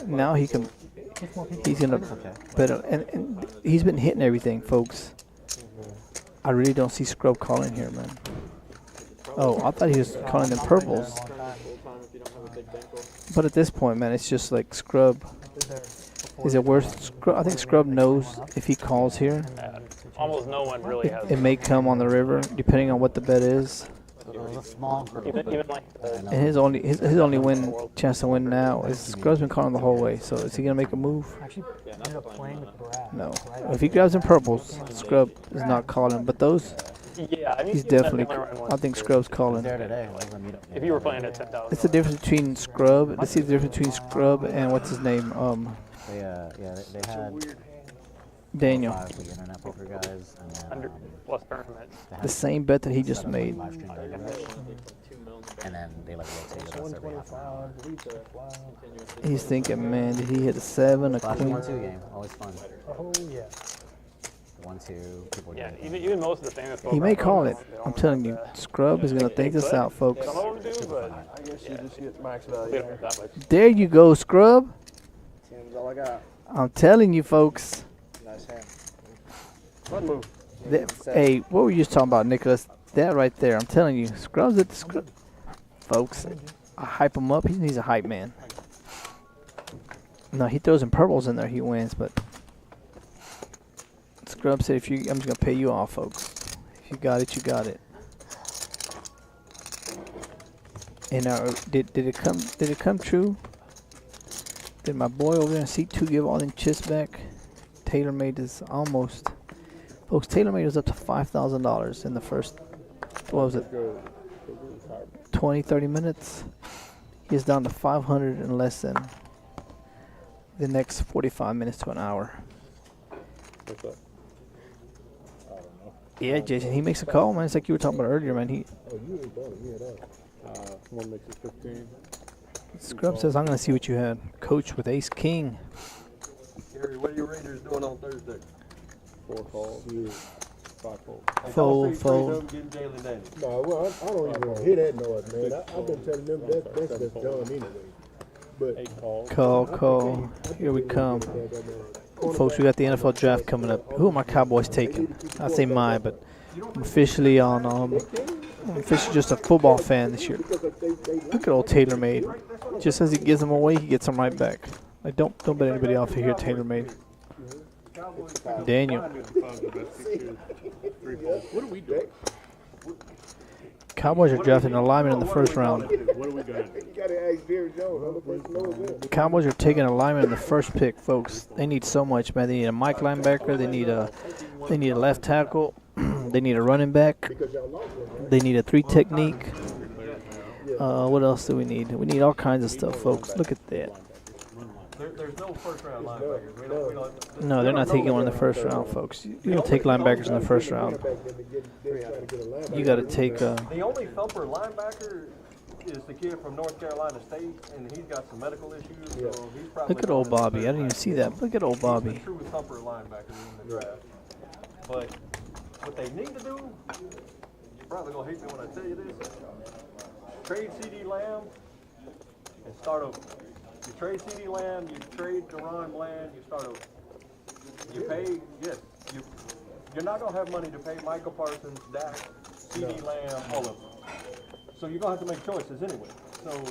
Now he can. Gets more people. He's gonna Okay. bet, and he's been hitting everything, folks. I really don't see Scrub calling here, man. Oh, I thought he was calling them purples. But at this point, man, it's just like Scrub. Is it worth? I think Scrub knows if he calls here, Almost no one really has. it may come on the river, depending on what the bet is. So it was a small group. Even like And his only chance to win now is Scrub's been calling the whole way. So is he gonna make a move? Actually, ended up playing with Brad. No. If he grabs in purples, Scrub is not calling. But those, yeah, I mean, he's that's definitely. the only right one. I think Scrub's calling. There today. We're gonna meet up. If you were playing at 10,000. It's the difference between Scrub. Let's see the difference between Scrub and what's his name? They had Daniel. 5 the internet poker guys, and then 100 plus tournaments. they had The same bet that he just made. live stream together. And then they like rotated us every half an hour. He's thinking, man, did he hit a 7, a Flash queen? 1-2 game, always fun. Oh yeah. 1-2, people Yeah, doing even most of the famous. He may call it. I'm telling you, Scrub is gonna think this out, folks. Some of them do, but I guess you just get max we value. don't have that much. There you go, Scrub. 10's all I got. I'm telling you, folks. Nice hand. Fun move. Hey, what were you just talking about, Nicholas? That right there, I'm telling you, Scrub's at the Scrub. Folks, I hype him up. He's a hype man. No, he throws in purples in there, he wins, but Scrub said, I'm just gonna pay you off, folks. If you got it, you got it. And did it come true? Did my boy over there in seat 2 give all them chips back? Taylor made is almost. Folks, Taylor made was up to $5,000 in the first, what was it, 20, 30 minutes? He's down to 500 in less than the next 45 minutes to an hour. What's up? Yeah, Jason, he makes a call, man. It's like you were talking about earlier, man. Oh, you ain't got it, yeah, that. One makes it 15. Scrub says, I'm going to see what you had. Coach with ace king. Gary, what are your Raiders doing on Thursday? 4 calls. Yeah. 5 calls. Fold. Getting daily daily. No, well, I don't even want to hear that noise, man. I've been telling them that's just done anyway. But 8 calls. Call. Here we come. Folks, we got the NFL draft coming up. Who are my Cowboys taking? I say mine, but I'm officially on. I'm officially just a football fan this year. Look at old TaylorMade. Just as he gives them away, he gets them right back. Like don't bet anybody off here, TaylorMade. Daniel. What are we doing? Cowboys are drafting a lineman in the first round. What are we doing? you gotta ask Jerry Jones. Cowboys are taking a lineman in the first pick, folks. They need so much, man. They need a Mike linebacker. They need a left tackle. They need a running back. They need a 3 technique. What else do we need? We need all kinds of stuff, folks. Look at that. There's no first round linebackers. We don't No, they're not taking one in the first round, folks. You don't take linebackers in the first round. You got to take. The only thumper linebacker is the kid from North Carolina State, and he's got some medical issues. So he's probably Look at old Bobby. I didn't even see that. Look at old Bobby. He's the true thumper linebacker in the draft. But what they need to do, you're probably gonna hate me when I tell you this. Trade CD Lamb and start over. You trade CD Lamb, you trade Deron Bland, you start over. You pay, yes, you're not going to have money to pay Michael Parsons, Dak, CD Lamb, all of them. So you're going to have to make choices anyway. So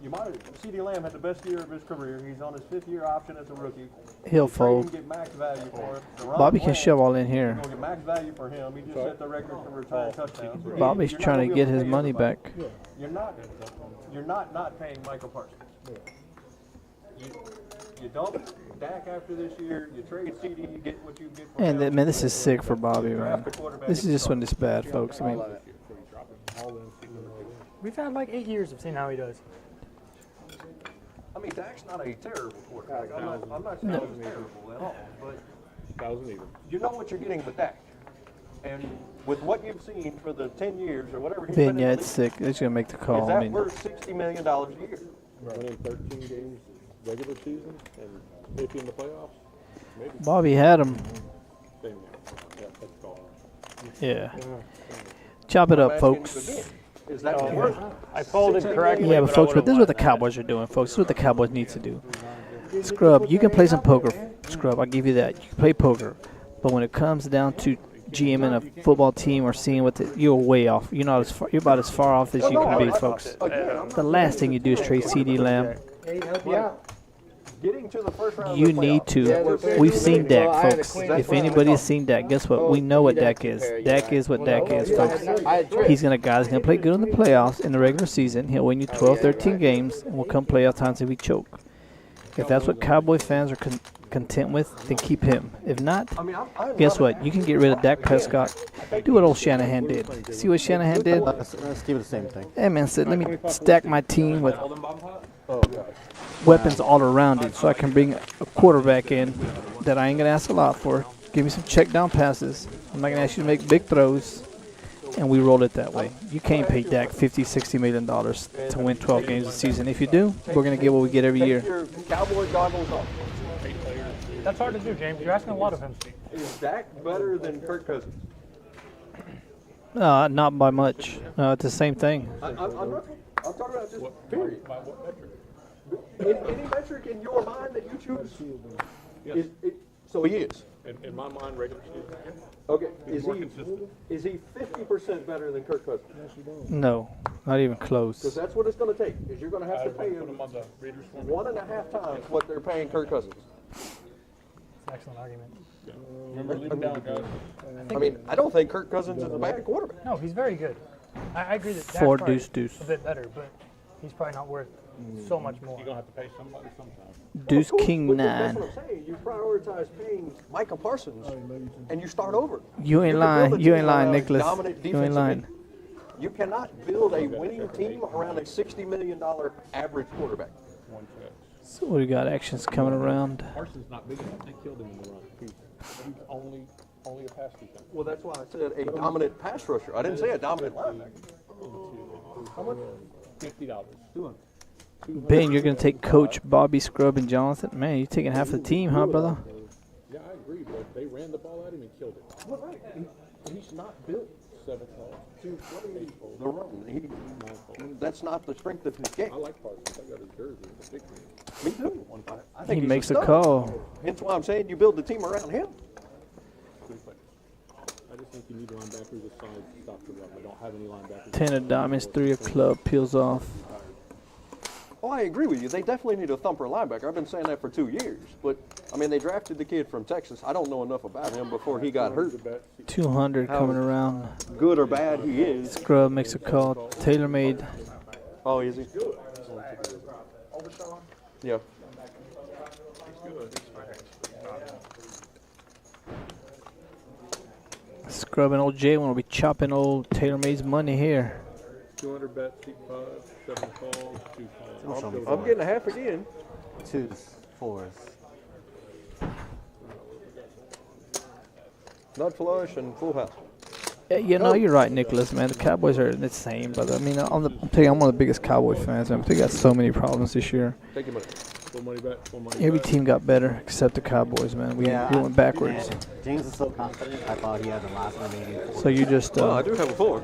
you might, CD Lamb had the best year of his career. He's on his 5th year option as a rookie. He'll fold. Get max value for it. Bobby can shove all in here. You're going to get max value for him. He just set the record for retired touchdowns. Bobby's trying to get his money back. You're not paying Michael Parsons. You dump Dak after this year, you trade CD, you get what you get for him. And man, this is sick for Bobby, man. This is just when it's bad, folks. I mean, We've had like 8 years of seeing how he does. I mean, Dak's not a terrible quarterback. I'm not saying he's terrible at all, but you know what you're getting with Dak. And with what you've seen for the 10 years or whatever he's been yeah, in the it's sick. It's gonna make the call. is that I mean, worth $60 million a year? Winning 13 games regular season and 50 in the playoffs? Maybe. Bobby had him. Same here. Yeah, that's called. Yeah. Chop it up, folks. Is that worth? I folded correctly. Yeah, but folks, but this is what the Cowboys are doing, folks. This is what the Cowboys need to do. Scrub, you can play some poker. Scrub, I'll give you that. You can play poker. But when it comes down to GMing a football team or seeing what you're way off. You're not as far. You're about as far off as you can be, folks. The last thing you do is trade CD Lamb. Getting to the first round You need to. We've seen Dak, folks. If anybody's seen Dak, guess what? We know what Dak is. Dak is what Dak is, folks. He's going to play good in the playoffs in the regular season. He'll win you 12, 13 games, and we'll come playoff times if we choke. If that's what Cowboy fans are content with, then keep him. If not, guess what? You can get rid of Dak Prescott. Do what old Shanahan did. See what Shanahan did? Let's keep it the same thing. Hey, man said, let me stack my team with weapons all around it so I can bring a quarterback in that I ain't going to ask a lot for. Give me some check down passes. I'm not going to ask you to make big throws. And we roll it that way. You can't pay Dak $50, $60 million to win 12 games a season. If you do, we're going to get what we get every year. Cowboy goggles off. That's hard to do, James. You're asking a lot of him. Is Dak better than Kirk Cousins? Not by much. No, it's the same thing. I'm talking about just period. Any metric in your mind that you choose? So he is. In my mind, regular season. Yeah. Okay. More consistent. Is he 50% better than Kirk Cousins? No, not even Because close. that's what it's going to take. Is you're going to have to pay him Put him on the Raiders form. 1.5 times what they're paying Kirk Cousins. It's an excellent argument. Remember, lead him down, guys. I mean, I don't think Kirk Cousins is a bad quarterback. No, he's very good. I agree that Dak's Four probably deuce. a bit better, but he's probably not worth so much more. You're going to have to pay somebody sometime. Deuce Of course, King but 9. That's what I'm saying. You prioritize paying Michael Parsons, and you start over. You ain't can lying. build a You team ain't lying, around a Nicholas. dominant You ain't defensive lying. end. You cannot build a winning team around a $60 million average quarterback. One check. So what do you got? Actions coming around. Parsons not big enough. They killed him in the run. He's only a pass defense. Well, that's why I said a dominant pass rusher. I didn't say a dominant linebacker. How much? $50. Ben, you're going to take Coach Bobby Scrub and Jonathan. Man, you're taking half the team, huh, brother? Yeah, I agree, but they ran the ball at him and killed it. Well, right. He's not built 7 calls. to play the run. That's not the strength of his game. I like Parsons. I got his jersey. It's a big thing. Me too. I He think he's makes a stud. call. Hence why I'm saying you build the team around him. I just think you need linebackers with size to stop the run. They don't have any linebackers. 10 of diamonds, 3 of club, peels off. Oh, I agree with you. They definitely need a thumper linebacker. I've been saying that for 2 years. But, I mean, they drafted the kid from Texas. I don't know enough about him before he got hurt. 200 coming around. Good or bad he is. Scrub makes a call. Tailor made. Oh, is he? Yeah. Scrubbing old Jay will be chopping old TaylorMade's money here. 200 bet, seat 5, 7 calls, 2 calls. Show me I'm fours. getting a half again. 2s, 4s. Nut flush and full house. Yeah, you know, you're right, Nicholas, man. The Cowboys are the same, but I mean, I'm telling you, I'm one of the biggest Cowboy fans, man. They got so many problems this year. Take your money. Full money back, full money Every back. team got better except the Cowboys, man. We Yeah, went backwards. man, James is so confident. I thought he had the last one maybe. So you just Oh, I do have a 4.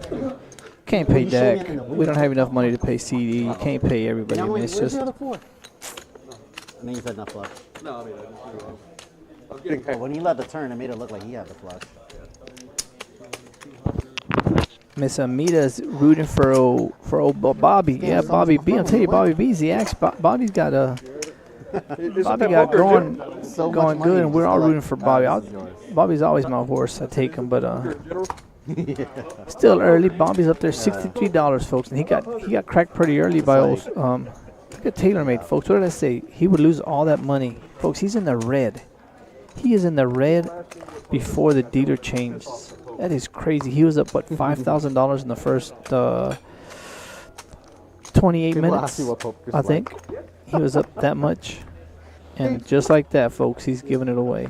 can't pay you showed me Dak. in the We don't have enough money to pay CD. You can't pay everybody. I Now, mean, where's it's just the other 4? And then you said not flush. No, I mean, I just threw I was getting But when he led the turn, it made it look like he had the flush. Miss Amita's rooting for old Bobby. Yeah, Bobby B. I'm telling you, Bobby B's the axe. Bobby's got Bobby got going good, and we're all rooting for Bobby. Bobby's always my horse. I take him, but still early. Bobby's up there, $63, folks, and he got cracked pretty early by old. Look at TaylorMade, folks. What did I say? He would lose all that money, folks. He's in the red. He is in the red before the dealer changes. That is crazy. He was up, what, $5,000 in the first 28 minutes, I think. He was up that much. And just like that, folks, he's giving it away.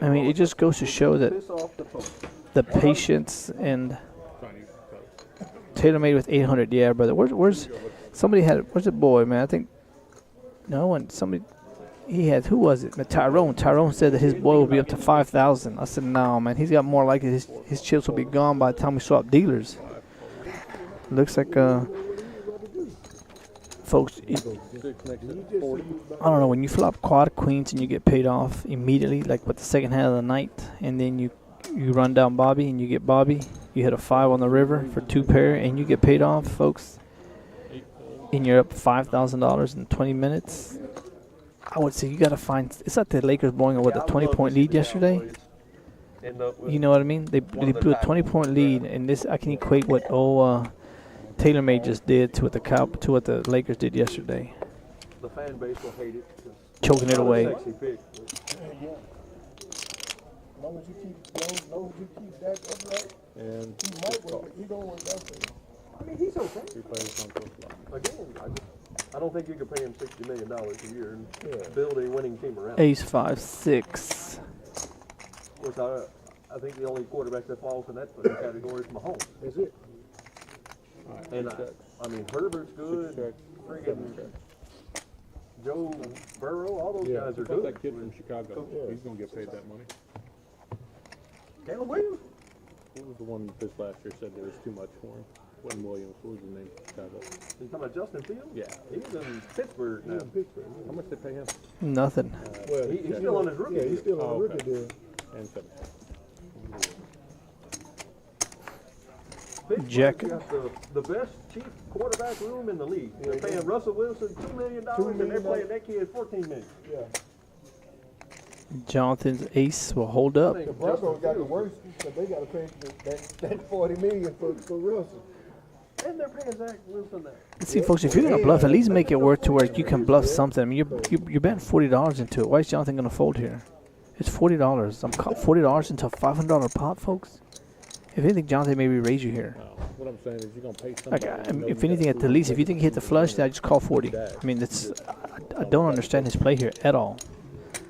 I mean, it just goes to show that the patience and TaylorMade with 800. Yeah, brother. Where's somebody had? Where's the boy, man? I think no one. Somebody. He had, who was it? Tyrone. Tyrone said that his boy will be up to 5,000. I said, no, man. He's got more like his chips will be gone by the time we swap dealers. Looks like, folks, I don't know, when you flop quad queens and you get paid off immediately, like with the second hand of the night, and then you run down Bobby and you get Bobby, you hit a 5 on the river for 2 pair and you get paid off, folks, and you're up $5,000 in 20 minutes. I would say you got to find. It's like the Lakers blowing away a 20-point lead yesterday. You know what I mean? They blew a 20-point lead, and this I can equate what TaylorMade just did to what the Lakers did yesterday. The fan base will hate it. Choking it away. Sexy pick. As long as you keep Dak upright, And he might work. He don't work out for you. I mean, he's okay. Again, I don't think you could pay him $60 million a year and build a winning team around him. Ace 5-6. Of course, I think the only quarterback that falls in that category is Mahomes. That's it. And I mean, Herbert's good. Friggin' Joe Burrow, all those guys are good. that kid from Chicago, he's going to get paid that money. Caleb Williams? Who was the one this last year said there was too much for him? Wasn't Williams. What was his name? Chicago. You talking about Justin Fields? Yeah. He's in Pittsburgh now. How much they pay him? Nothing. Well, He's still on his rookie yeah, deal. he's still on Oh, the rookie okay. deal. And 7. Pittsburgh's Jack. got the best chief quarterback room in the league. They're paying Russell Wilson $2 million, and they're playing that kid $14 million. Yeah. Jonathan's ace will hold up. The Broncos got the worst because they got to pay that $40 million for Russell. And they're paying Zach Wilson that. See, folks, if you're gonna bluff, at least make it work to where you can bluff something. I mean, you're betting $40 into it. Why is Jonathan gonna fold here? It's $40. I'm caught $40 into a $500 pot, folks. If anything, Jonathan maybe raise you here. No, what I'm saying is you're going to pay Like, somebody. if anything, at the least, if you think you hit the flush, then I just call 40. I mean, that's I don't understand his play here at all.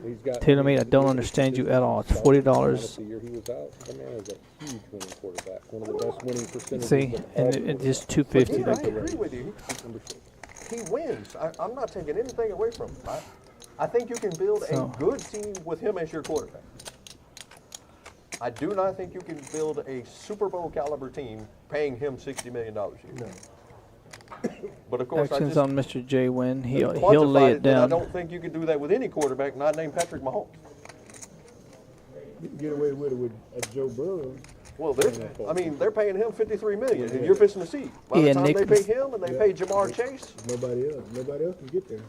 TaylorMade, I don't understand you at all. It's $40. The year he was out, that man is a huge winning quarterback. One of the best winning percentages. See, and it's just $250. I agree with you. He wins. I'm not taking anything away from him. I think you can build a good team with him as your quarterback. I do not think you can build a Super Bowl caliber team paying him $60 million a year. No. But of course, Actions on Mr. J. Win. He'll lay quantified it that I down. don't think you can do that with any quarterback not named Patrick Mahomes. You can get away with it with Joe Burrow. Well, they're paying him $53 million, and you're fishing the sea. By the Yeah, time they Nicholas- pay him and they pay Jamar Chase, Nobody else can get there.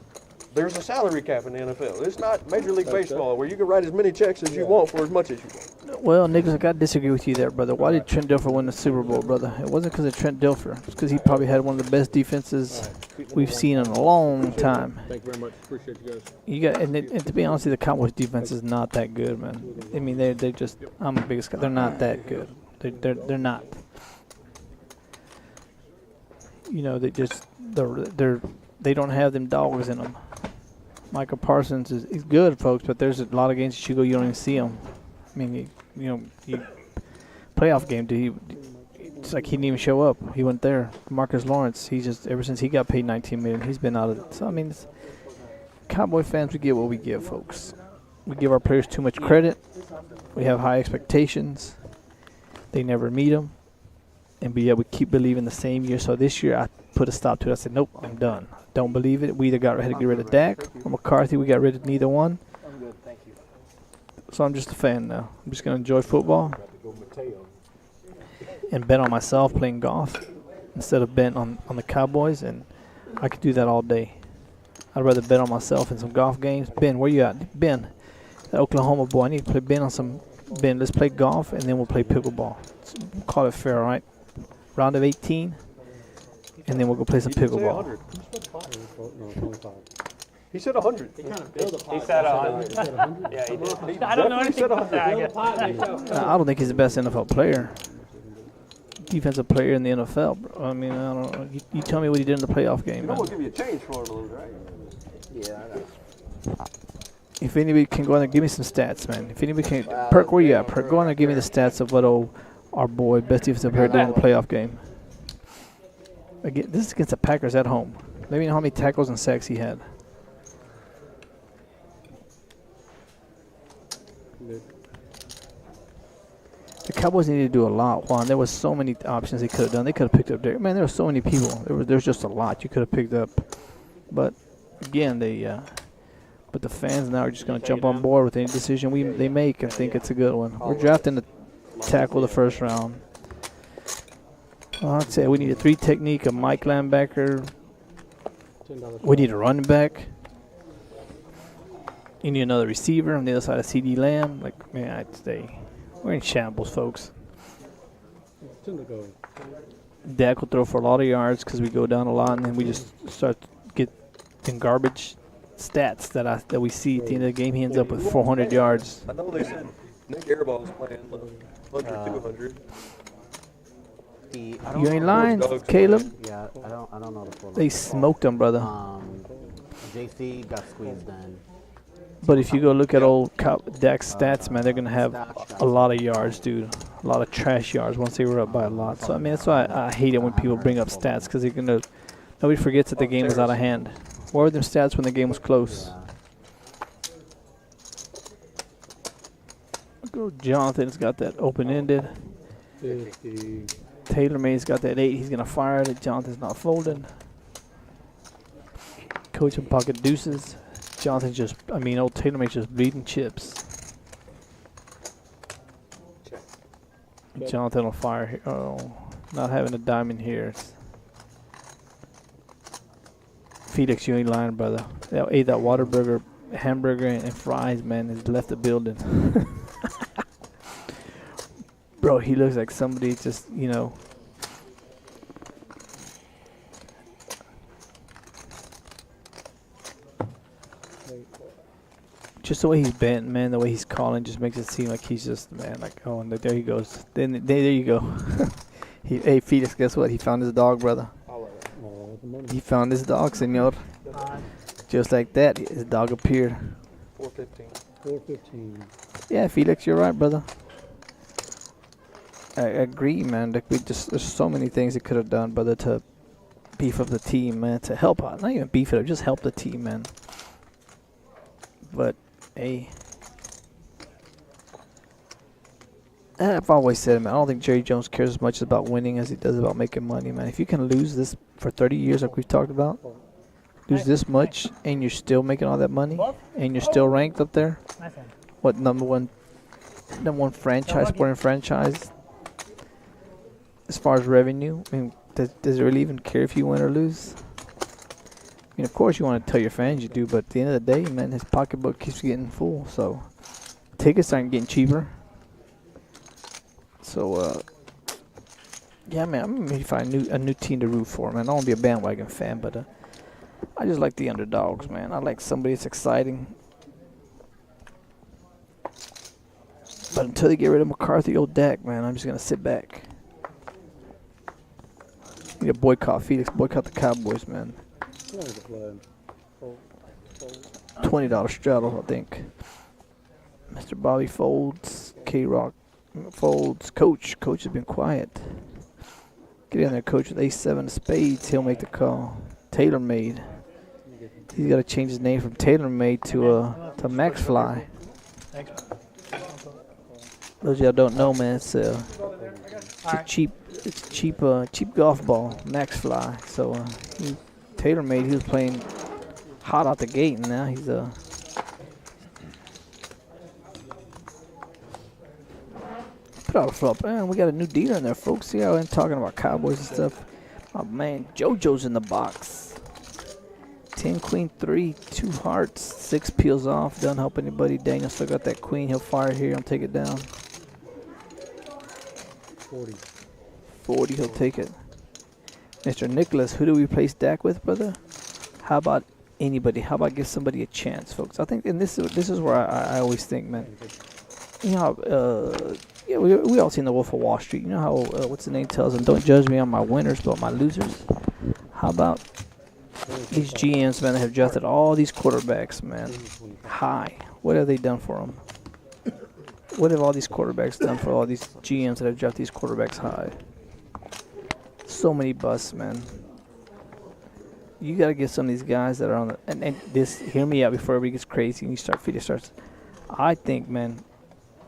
there's a salary cap in the NFL. It's not Major League Baseball where you can write as many checks as you want for as much as you want. Well, Nicholas, I got to disagree with you there, brother. Why did Trent Dilfer win the Super Bowl, brother? It wasn't because of Trent Dilfer. It's because he probably had one of the best defenses we've seen in a long time. Thank you very much. Appreciate you guys. You got, and to be honest, the Cowboys defense is not that good, man. I mean, they just, I'm the biggest guy. They're not that good. They're not. You know, they don't have them dogs in them. Michael Parsons is good, folks, but there's a lot of games that you don't even see him. I mean, playoff game, it's like he didn't even show up. He went there. Marcus Lawrence, he just, ever since he got paid $19 million, he's been out of it. So, I mean, Cowboy fans, we get what we give, folks. We give our players too much credit. We have high expectations. They never meet them. And we keep believing the same year. So this year, I put a stop to it. I said, nope, I'm done. Don't believe it. We either had to get rid of Dak or McCarthy. We got rid of neither one. I'm good, thank you. So I'm just a fan now. I'm just going to enjoy football and bet on myself playing golf instead of bet on the Cowboys. And I could do that all day. I'd rather bet on myself in some golf games. Ben, where you at? Ben, the Oklahoma boy. I need to play Ben on some. Ben, let's play golf and then we'll play pickleball. We'll call it fair, all right? Round of 18, and then we'll go play some pickleball. He said 100. He said 100. Yeah, he did. I don't know anything about that. I don't think he's the best NFL player. Defensive player in the NFL, bro. I mean, I don't know. You tell me what he did in the playoff game. I'm going to give you a change for him to lose, right? Yeah, I know. If anybody can go in there, give me some stats, man. If anybody can, Perk, where you at? Perk, go in there and give me the stats of what our boy, best defensive player, did in the playoff game. Again, this is against the Packers at home. Let me know how many tackles and sacks he had. The Cowboys needed to do a lot, Juan. There was so many options they could have done. They could have picked up there. Man, there were so many people. There's just a lot you could have picked up. But again, but the fans now are just going to jump on board with any decision they make and think it's a good one. We're drafting the tackle the first round. Well, I'd say we need a 3 technique, a Mike linebacker. We need a running back. You need another receiver on the other side of CD Lamb. Like, man, I'd say we're in shambles, folks. Dak will throw for a lot of yards because we go down a lot, and then we just start to get in garbage stats that we see at the end of the game. He ends up with 400 yards. I know they said Nick Airball's playing 100, 200. You ain't lying, Caleb. Yeah, I don't know the full. They smoked him, brother. JC got squeezed in. But if you go look at old Dak's stats, man, they're going to have a lot of yards, dude. A lot of trash yards once they were up by a lot. So, I mean, that's why I hate it when people bring up stats because nobody forgets that the game was out of hand. What were them stats when the game was close? Go Jonathan's got that open-ended. Taylor May's got that 8. He's going to fire it. Jonathan's not folding. Coach and pocket deuces. Jonathan's just, old Taylor May's just bleeding chips. Jonathan will fire here. Oh, not having a diamond here. Felix, you ain't lying, brother. They ate that Whataburger hamburger and fries, man. Has left the building. Bro, he looks like somebody just, just the way he's bent, man, the way he's calling just makes it seem like he's just, man, like, oh, and there he goes. Then there you go. Hey, Felix, guess what? He found his dog, brother. He found his dog, senor. Just like that, his dog appeared. 415. Yeah, Felix, you're right, brother. I agree, man. Like there's so many things they could have done, brother, to beef up the team, man, to help out. Not even beef it up, just help the team, man. But, hey, I've always said, man, I don't think Jerry Jones cares as much about winning as he does about making money, man. If you can lose this for 30 years, like we've talked about, lose this much, and you're still making all that money, and you're still ranked up there, what, number one franchise, sporting franchise, as far as revenue? I mean, does it really even care if you win or lose? mean, of course you want to tell your fans you do, but at the end of the day, man, his pocketbook keeps getting full. So tickets aren't getting cheaper. So yeah, man, I'm gonna find a new team to root for, man. I don't want to be a bandwagon fan, but I just like the underdogs, man. I like somebody that's exciting. But until they get rid of McCarthy, old Dak, man, I'm just gonna sit back. Need to boycott Felix, boycott the Cowboys, man. $20 straddle, I think. Mr. Bobby folds. K-Rock folds. Coach has been quiet. Get in there, Coach, with ace-7 of spades. He'll make the call. Tailor-made. He's got to change his name from Tailor-made to Max Fly. Those of y'all don't know, man, it's a cheap golf ball, Max Fly. So Tailor-made, he was playing hot out the gate, and now he's put out a flop. Man, we got a new dealer in there, folks. See how I'm talking about Cowboys and stuff. Oh man, JoJo's in the box. 10 queen 3, 2 hearts, 6 peels off. Doesn't help anybody. Daniel still got that queen. He'll fire here. I'll take it down. 40, he'll take it. Mr. Nicholas, who do we replace Dak with, brother? How about anybody? How about give somebody a chance, folks? I think, and this is where I always think, man. You know, yeah, we all seen The Wolf of Wall Street. You know how what's the name tells them, don't judge me on my winners, but my losers. How about these GMs, man, that have drafted all these quarterbacks, man, high? What have they done for them? What have all these quarterbacks done for all these GMs that have drafted these quarterbacks high? So many busts, man. You got to get some of these guys that are on the... And this, hear me out before everybody gets crazy and you start feeding starts. I think, man,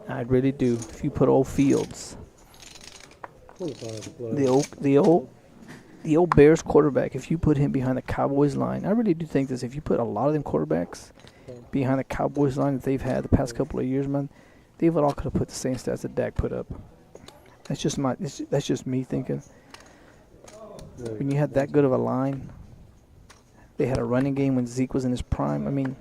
I really do. If you put old Fields, the old Bears quarterback, if you put him behind the Cowboys line, I really do think this. If you put a lot of them quarterbacks behind the Cowboys line that they've had the past couple of years, man, they would all could have put the same stats that Dak put up. That's just me thinking. When you had that good of a line, they had a running game when Zeke was in his prime. I mean,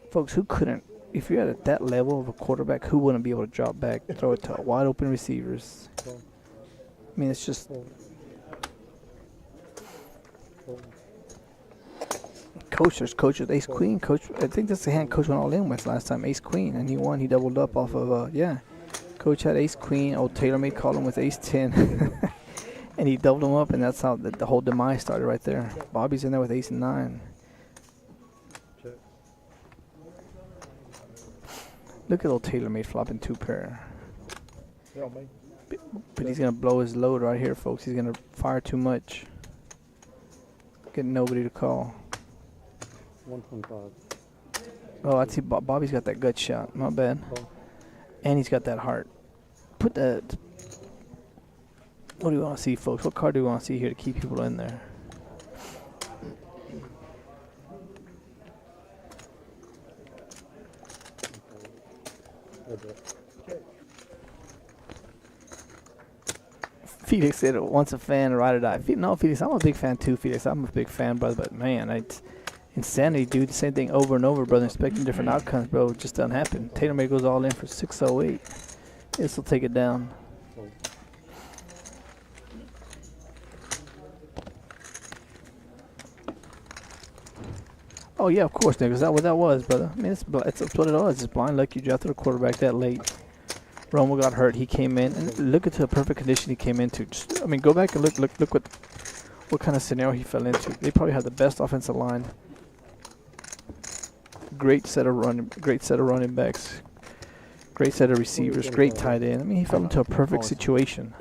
folks, who couldn't? If you're at that level of a quarterback, who wouldn't be able to drop back, throw it to wide open receivers? I mean, it's just... Coach with ace queen. Coach, I think that's the hand Coach went all in with last time, ace queen, and he won. He doubled up off of yeah. Coach had ace queen. Old TaylorMade called him with ace 10, and he doubled him up, and that's how the whole demise started right there. Bobby's in there with ace 9. Look at old TaylorMade flopping 2 pair. But he's gonna blow his load right here, folks. He's gonna fire too much. Get nobody to call. 125. Oh, I see. Bobby's got that gut shot. Not bad. And he's got that heart. Put that. What do you want to see, folks? What card do we want to see here to keep people in there? Felix said, once a fan, ride or die. No, Felix, I'm a big fan too, Felix. I'm a big fan, brother. But, man, it's insanity, dude. The same thing over and over, brother. Expecting different outcomes, bro. It just doesn't happen. TaylorMade goes all in for 608. This will take it down. Oh, yeah, of course, nigga. Is that what that was, brother? I mean, it's what it was. It's blind luck. You drafted a quarterback that late. Romo got hurt. He came in, and look at the perfect condition he came into. Just, I mean, go back and look what kind of scenario he fell into. They probably had the best offensive line. Great set of running backs. Great set of receivers. Great tight end. I mean, he fell into a perfect situation.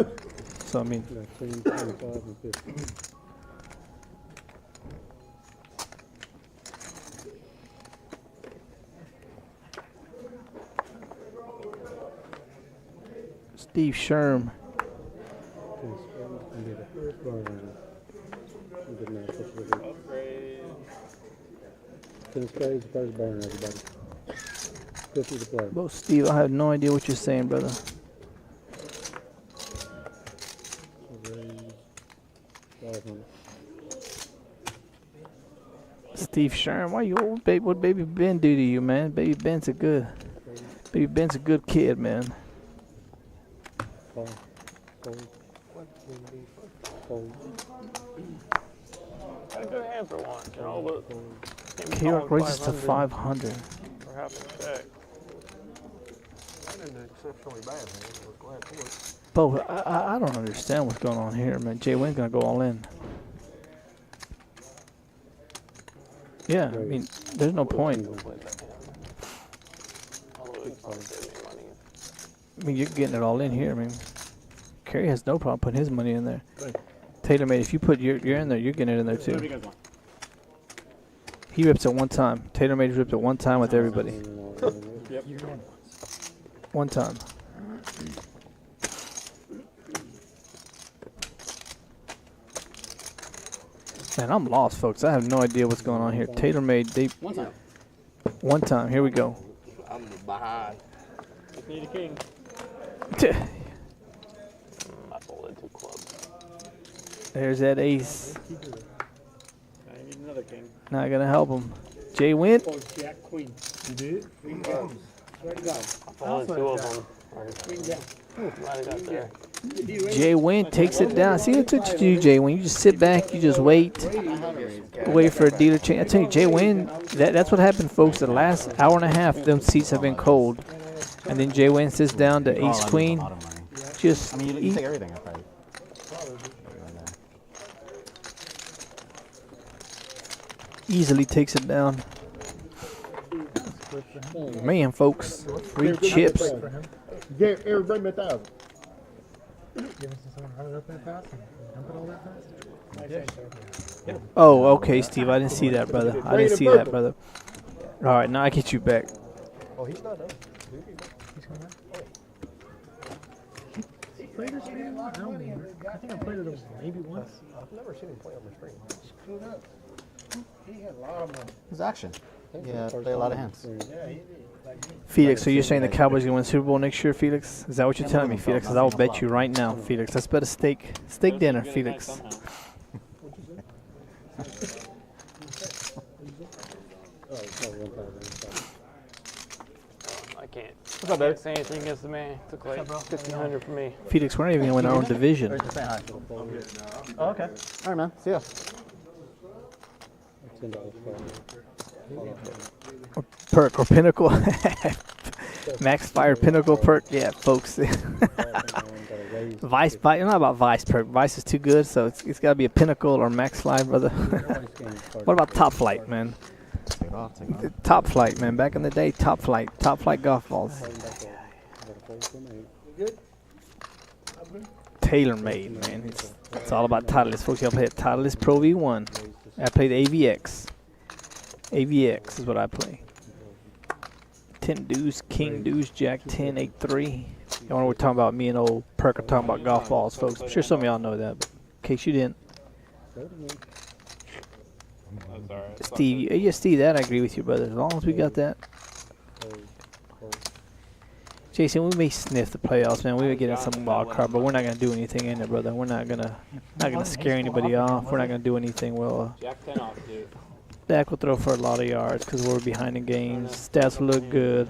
So I mean. Steve Sherm. Well, Steve, I have no idea what you're saying, brother. Steve Sherm, why you old baby? What Baby Ben do to you, man? Baby Ben's a good kid, man. Got a good hand for once, you know, but K-Rock raises to 500. we're having to check. I didn't exceptionally bad, man. I was glad for it. Bo, I don't understand what's going on here, man. Jay Wynn's gonna go all in. Yeah, I mean, there's no point. I mean, you're getting it all in here. I mean, Kerry has no problem putting his money in there. TaylorMade, if you put your in there, you're getting it in there too. He rips it one time. TaylorMade ripped it one time with everybody. Yep. One time. Man, I'm lost, folks. I have no idea what's going on here. TaylorMade, they... One time. Here we go. I'm behind. Just need a king. I folded 2 clubs. There's that ace. I need another king. Not gonna help him. Jay Wynn. Oh, Jack Queen. You did? Swear to God. I folded 2 of them. Queen Jack. Might have got there. Jay Wynn takes it down. See, that's what you do, Jay Wynn. You just sit back. You just wait. Wait for a dealer change. I tell you, Jay Wynn, that's what happened, folks. The last hour and a half, them seats have been cold. And then Jay Wynn sits down to ace queen. Just I mean, you take everything if I. easily takes it down. Man, folks, 3 chips. Yeah, Eric, bring me 1,000. Oh, okay, Steve. I didn't see that, brother. I didn't see that, brother. All right, now I get you back. Oh, he's not done. He played this game? I think I played it maybe once. I've never seen him play on the screen. Screwed up. He had a lot of money. It's action. Yeah, play a lot of hands. Yeah, he did. Felix, so you're saying the Cowboys gonna win Super Bowl next year, Felix? Is that what you're telling me, Felix? Because I'll bet you right now, Felix. Let's bet a steak dinner, Felix. I can't. What's up, babe? Say anything against the man. Took like 1,500 for me. Felix, we're not even gonna win our own division. Oh, okay. All right, man. See ya. Perk or Pinnacle. Max Fire Pinnacle perk. Yeah, folks. Vice, I'm not about Vice perk. Vice is too good, so it's got to be a Pinnacle or Max Fly, brother. What about Top Flight, man? Top Flight, man. Back in the day, Top Flight golf balls. TaylorMade, man. It's all about Titleist, folks. Y'all play at Titleist Pro V1. I play the AVX. AVX is what I play. 10 deuce, king deuce, jack 10, 8, 3. Y'all know we're talking about, me and old Perk are talking about golf balls, folks. I'm sure some of y'all know that, but in case you didn't. That's alright. Steve, yeah, Steve, that I agree with you, brother. As long as we got that. Jason, we may sniff the playoffs, man. We may get in some wild card, but we're not gonna do anything in it, brother. We're not gonna scare anybody off. We're not gonna do anything. Well, Jack 10 off, dude. Dak will throw for a lot of yards because we're behind in games. Stats will look good.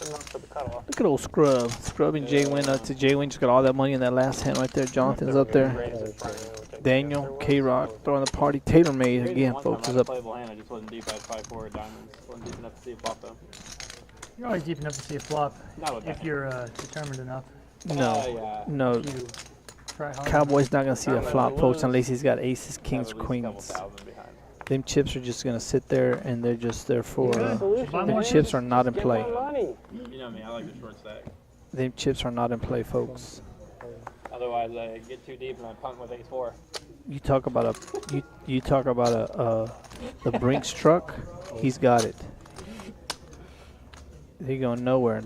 Look at old Scrub. Scrub and Jay Wynn up to Jay Wynn. Just got all that money in that last hand right there. Jonathan's up there. Daniel, K-Rock throwing the party. TaylorMade again, folks, is up. Playable hand. I just wasn't deep. I had 5-4 diamonds. Wasn't deep enough to see a flop though. You're always deep enough to see a flop Not with if that. you're determined enough. No, no. If you try hard. Cowboy's not gonna see a flop, folks, unless he's got aces, kings, queens. Them chips are just gonna sit there, and they're just there for. Them chips are not in play. You know me. I like the short stack. Them chips are not in play, folks. Otherwise, I get too deep and I punk with ace-4. You talk about you talk about the Brinks truck. He's got it. They going nowhere.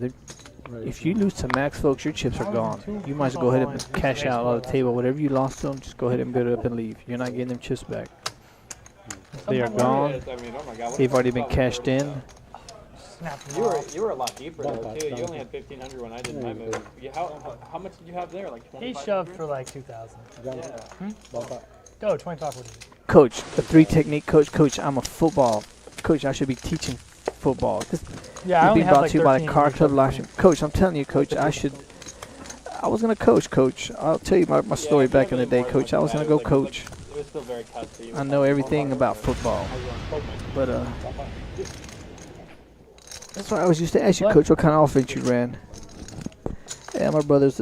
If you lose to Max, folks, your chips are gone. You might as well go ahead and cash out on the table. Whatever you lost to them, just go ahead and build it up and leave. You're not getting them chips back. They are gone. They've already been cashed in. You were a lot deeper though too. You only had 1,500 when I did my move. How much did you have there? Like 25? He shoved for like 2,000. Yeah. Oh, 25 would Coach, the 3 technique coach. Coach, I'm a football coach. I should be teaching football. This Yeah, I is only being have brought like to you by the 13 KARD years Club of live stream. Coach, I'm telling you, Coach, I was gonna coach, Coach. I'll tell you my story back in the day, Coach. I was gonna go coach. It was still very custody. I know everything about football, but that's why I was used to ask you, Coach, what kind of offense you ran. Yeah, my brother's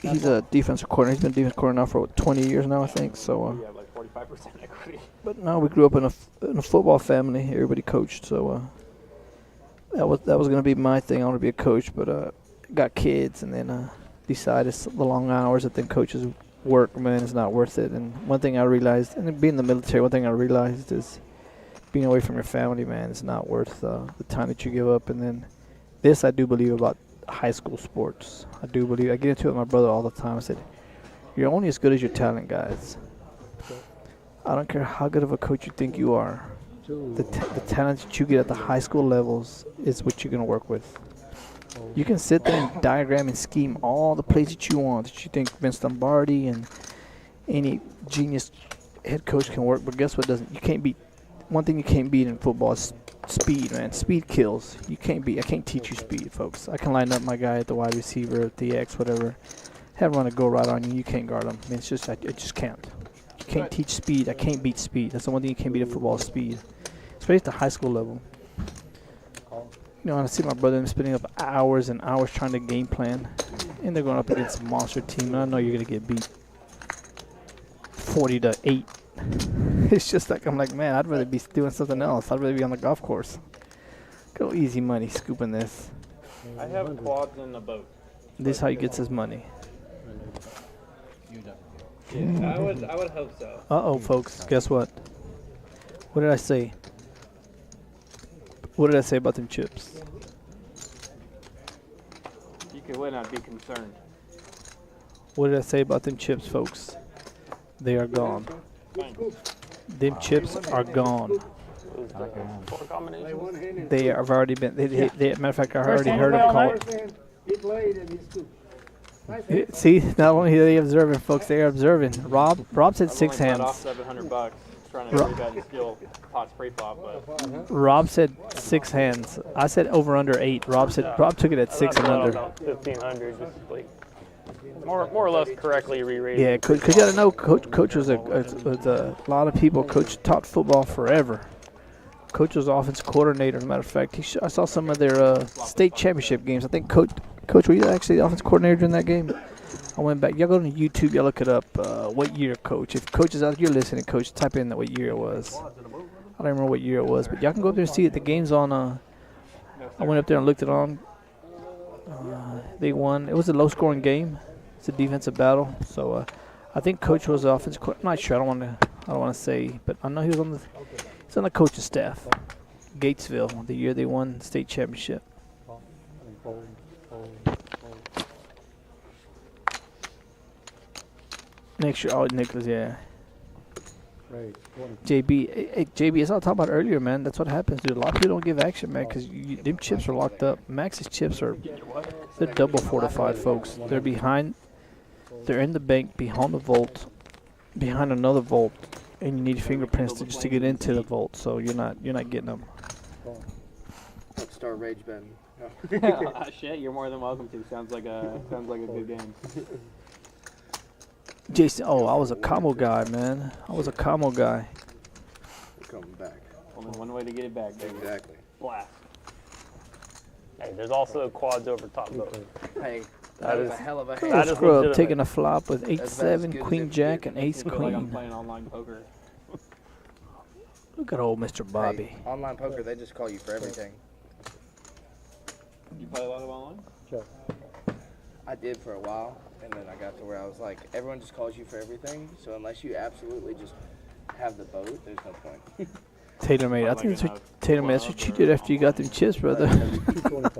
he's a defensive coordinator. He's been a defensive coordinator now for 20 years now, I think. So, You have like 45% equity. but no, we grew up in a football family. Everybody coached, so that was gonna be my thing. I want to be a coach, but got kids, and then decided it's the long hours that then coaches work, man, is not worth it. And one thing I realized, and being in the military, one thing I realized is being away from your family, man, is not worth the time that you give up. And then this I do believe about high school sports. I do believe, I get into it with my brother all the time. I said, you're only as good as your talent, guys. I don't care how good of a coach you think you are. The talent that you get at the high school levels is what you're going to work with. You can sit there and diagram and scheme all the plays that you want, that you think Vince Lombardi and any genius head coach can work, but guess what doesn't? You can't beat. One thing you can't beat in football is speed, man. Speed kills. You can't beat. I can't teach you speed, folks. I can line up my guy at the wide receiver, at the X, whatever. Have him run a go right on you. You can't guard him. I mean, it's just I just can't. You can't teach speed. I can't beat speed. That's the one thing you can't beat in football is speed, especially at the high school level. You know, I see my brother spending up hours and hours trying to game plan, and they're going up against a monster team, and I know you're going to get beat 40-8. It's just like, I'm like, man, I'd rather be doing something else. I'd rather be on the golf course. Go easy money, scooping this. I have quads in the boat. This is how he gets his money. Yeah, I would hope so. Uh-oh, folks. Guess what? What did I say? What did I say about them chips? You could win, I'd be concerned. What did I say about them chips, folks? They are gone. Them chips are gone. They have already been. Matter of fact, I already heard them call it. See, not only are they observing, folks, they are observing. Rob said 6 hands. Off $700 trying to revenge steal pots pre-flop, but Rob said 6 hands. I said over under 8. Rob took it at 6 and under. 1,500, just like more or less correctly re-rated. Yeah, because you got to know, Coach was a lot of people. Coach taught football forever. Coach was offensive coordinator. As a matter of fact, I saw some of their state championship games. I think Coach, were you actually the offensive coordinator during that game? I went back. Y'all go to YouTube. Y'all look it up. What year, Coach? If Coach is out, you're listening, Coach. Type in what year it was. I don't remember what year it was, but y'all can go up there and see it. The game's on. I went up there and looked it on. They won. It was a low-scoring game. It's a defensive battle. So I think Coach was the offensive coordinator. I'm not sure. I don't want to say, but I know he was on the coach's staff. Gatesville, the year they won the state championship. Next year, Nicholas, yeah. Right. JB, hey, JB, as I was talking about earlier, man, that's what happens, dude. A lot of people don't give action, man, because them chips are locked up. Max's chips they're double fortified, folks. They're behind, they're in the bank, behind the vault, behind another vault, and you need fingerprints just to get into the vault, so you're not getting them. Like Star Rage Ben. shit, you're more than welcome to. Sounds like a good game. Jason, I was a combo guy, man. I was a combo guy. We're coming back. Only one way to get it back, baby. Exactly. Blast. Hey, there's also quads over top though. Hey, That that was is- a hell of a that hand. is Scrub legitimate. taking a flop with That's about as 8-7, good as Queen it Jack, could and Ace I feel like I'm Queen. playing online poker. Look at old Mr. Bobby. Hey, online poker, they just call you for everything. You play a lot of online? I did for a while, and then I got to where I was like, everyone just calls you for everything, so unless you absolutely just have the boat, there's no point. TaylorMade, I think that's what TaylorMade. That's what you did after you got them chips, brother. Online.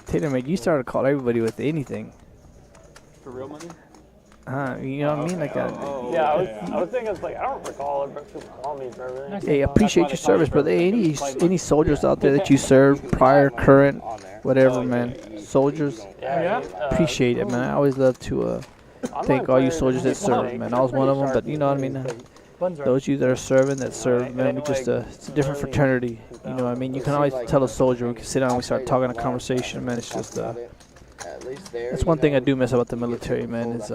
TaylorMade, you started to call everybody with anything. For real money? You know what I mean? Like that. Yeah, I was thinking, it's like, I don't recall people calling me for everything. Hey, appreciate your service, brother. Hey, any soldiers out there that you served, prior, current, On there. whatever, man. Soldiers, Yeah. appreciate it, man. I always love to thank all you soldiers that served, man. I was one of them, but you know what I mean? those of you that are serving, that serve, man, we just it's a different fraternity. You know what I mean? You can always tell a soldier, we can sit down and we start talking a conversation, man. It's just At least there, that's one thing I do miss about the military, man, is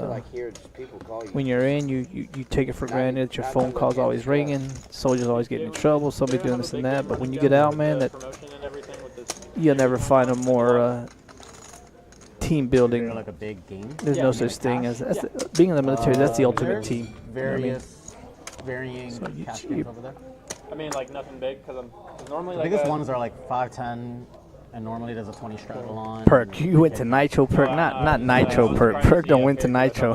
when you're in, you take it for granted. Your phone call's always ringing. Soldiers always getting in trouble. Somebody doing this and that. But when you get out, man, that you'll never find a more team building. Like a big game. There's no such thing as being in the military. That's the ultimate team. Varying cash games over there. I mean, like nothing big, because normally The like biggest ones are like 5-10, and normally there's a 20 straddle on. Perk, you went to Nitro Perk, not Nitro Perk. Perk don't win to Nitro.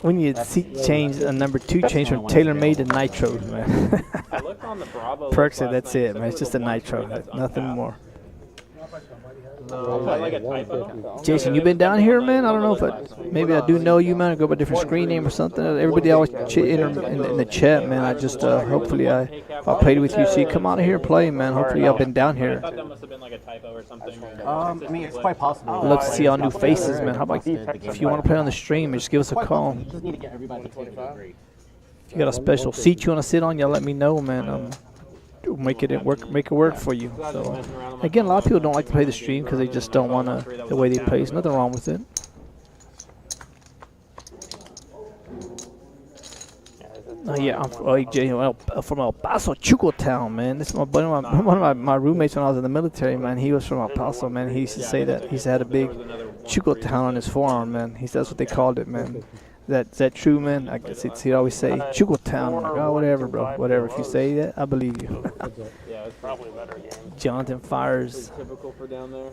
When you see change a number 2 change from TaylorMade to Nitro, man. I looked on the Bravo. Perk said that's it, man. It's just a Nitro, nothing more. Like a typo. Jason, you been down here, man? I don't know if maybe I do know you, man. I go by a different screen name or something. Everybody always in the chat, man. I just hopefully if I played with you, see, come out of here and play, man. Hopefully y'all been down here. I thought that must have been like a typo or something. I mean, it's quite possible. I'd love to see all new faces, man. How about if you want to play on the stream, just give us a call. Just need to get everybody to agree. If you got a special seat you want to sit on, y'all let me know, man. Make it work for you. So again, a lot of people don't like to play the stream because they just don't want to the way they play. There's nothing wrong with it. Yeah, I'm from El Paso, Chuco Town, man. This is one of my roommates when I was in the military, man. He was from El Paso, man. He used to say that. He used to have a big Chuco Town on his forearm, man. That's what they called it, man. Is that true, man? I guess he'd always say Chuco Town. I'm like, oh, whatever, bro. Whatever. If you say that, I believe you. Yeah, it's probably a better game. Jonathan fires. Typical for down there.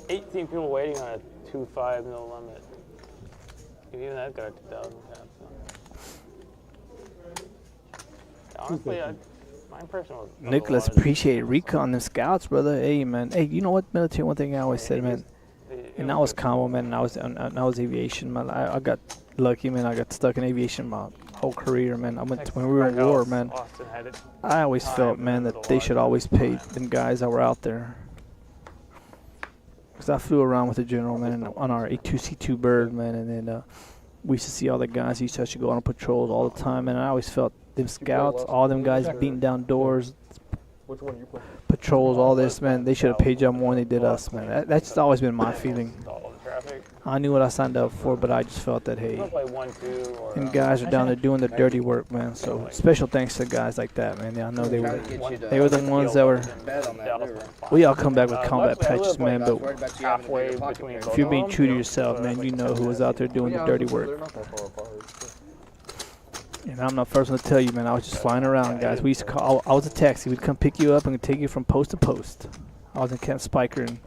18 people waiting on a 2.5 no limit. Even that got 2,000 caps. Honestly, my impression was. Nicholas, appreciate recon and scouts, brother. Hey, man. Hey, you know what, military? One thing I always said, man. And I was combo, man. And I was aviation, man. I got lucky, man. I got stuck in aviation my whole career, man. When we were in war, man. I always felt, man, that they should always pay them guys that were out there. Because I flew around with the general, man, on our A2C2 bird, man, and then we used to see all the guys. He used to actually go on patrols all the time, and I always felt them scouts, all them guys beating down doors, patrols, all this, man. They should have paid y'all more than they did us, man. That's just always been my feeling. I knew what I signed up for, but I just felt that, hey, them guys are down there doing the dirty work, man. So special thanks to guys like that, man. Yeah, I know they were the ones that were. We all come back with combat patches, man. But if you're being true to yourself, man, you know who was out there doing the dirty work. And I'm not the first one to tell you, man. I was just flying around, guys. We used to call. I was a taxi. We'd come pick you up and take you from post to post. I was in Camp Spiker in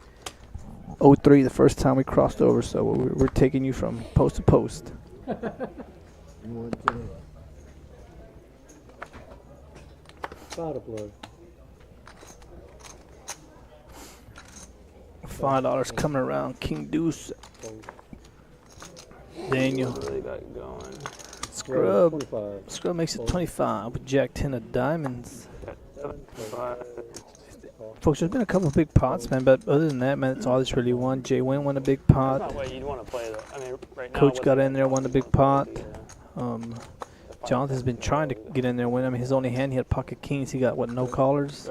03, the first time we crossed over. So we're taking you from post to post. $5 coming around. King Deuce. Daniel. Scrub makes it 25 with Jack 10 of diamonds. Folks, there's been a couple of big pots, man, but other than that, man, that's all that's really won. Jay Wynn won a big pot. Coach got in there, won a big pot. Jonathan's been trying to get in there, win. I mean, his only hand, he had pocket kings. He got, what, no callers?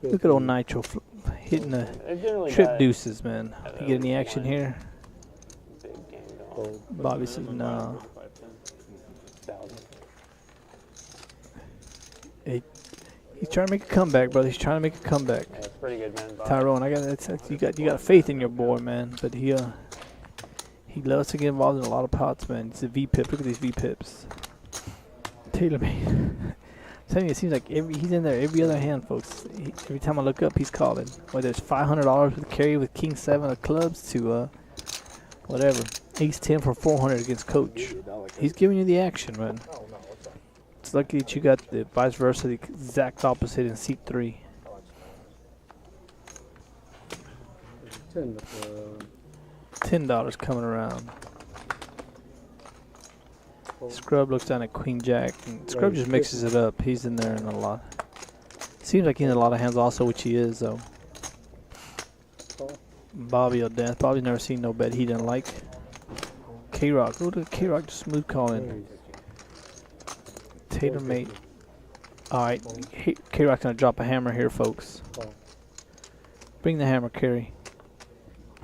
Look at old Nitro hitting the trip deuces, man. You get any action here? Bobby says no. He's trying to make a comeback, brother. He's trying to make a comeback. Yeah, it's pretty good, man. Tyrone, you got faith in your boy, man. But he loves to get involved in a lot of pots, man. It's a V-pip. Look at these V-pips. TaylorMade. I'm telling you, it seems like he's in there every other hand, folks. Every time I look up, he's calling. Whether it's $500 with carry with King 7 of clubs to whatever. Ace 10 for 400 against Coach. He's giving you the action, man. It's lucky that you got the vice versa, the exact opposite in seat 3. $10 coming around. Scrub looks down at Queen Jack. And Scrub just mixes it up. He's in there in a lot. Seems like he's in a lot of hands also, which he is, though. Bobby or death. Bobby's never seen no bet he didn't like. K-Rock. Go to K-Rock to smooth calling. Tater mate. Alright, K-Rock's gonna drop a hammer here, folks. Bring the hammer, Kerry.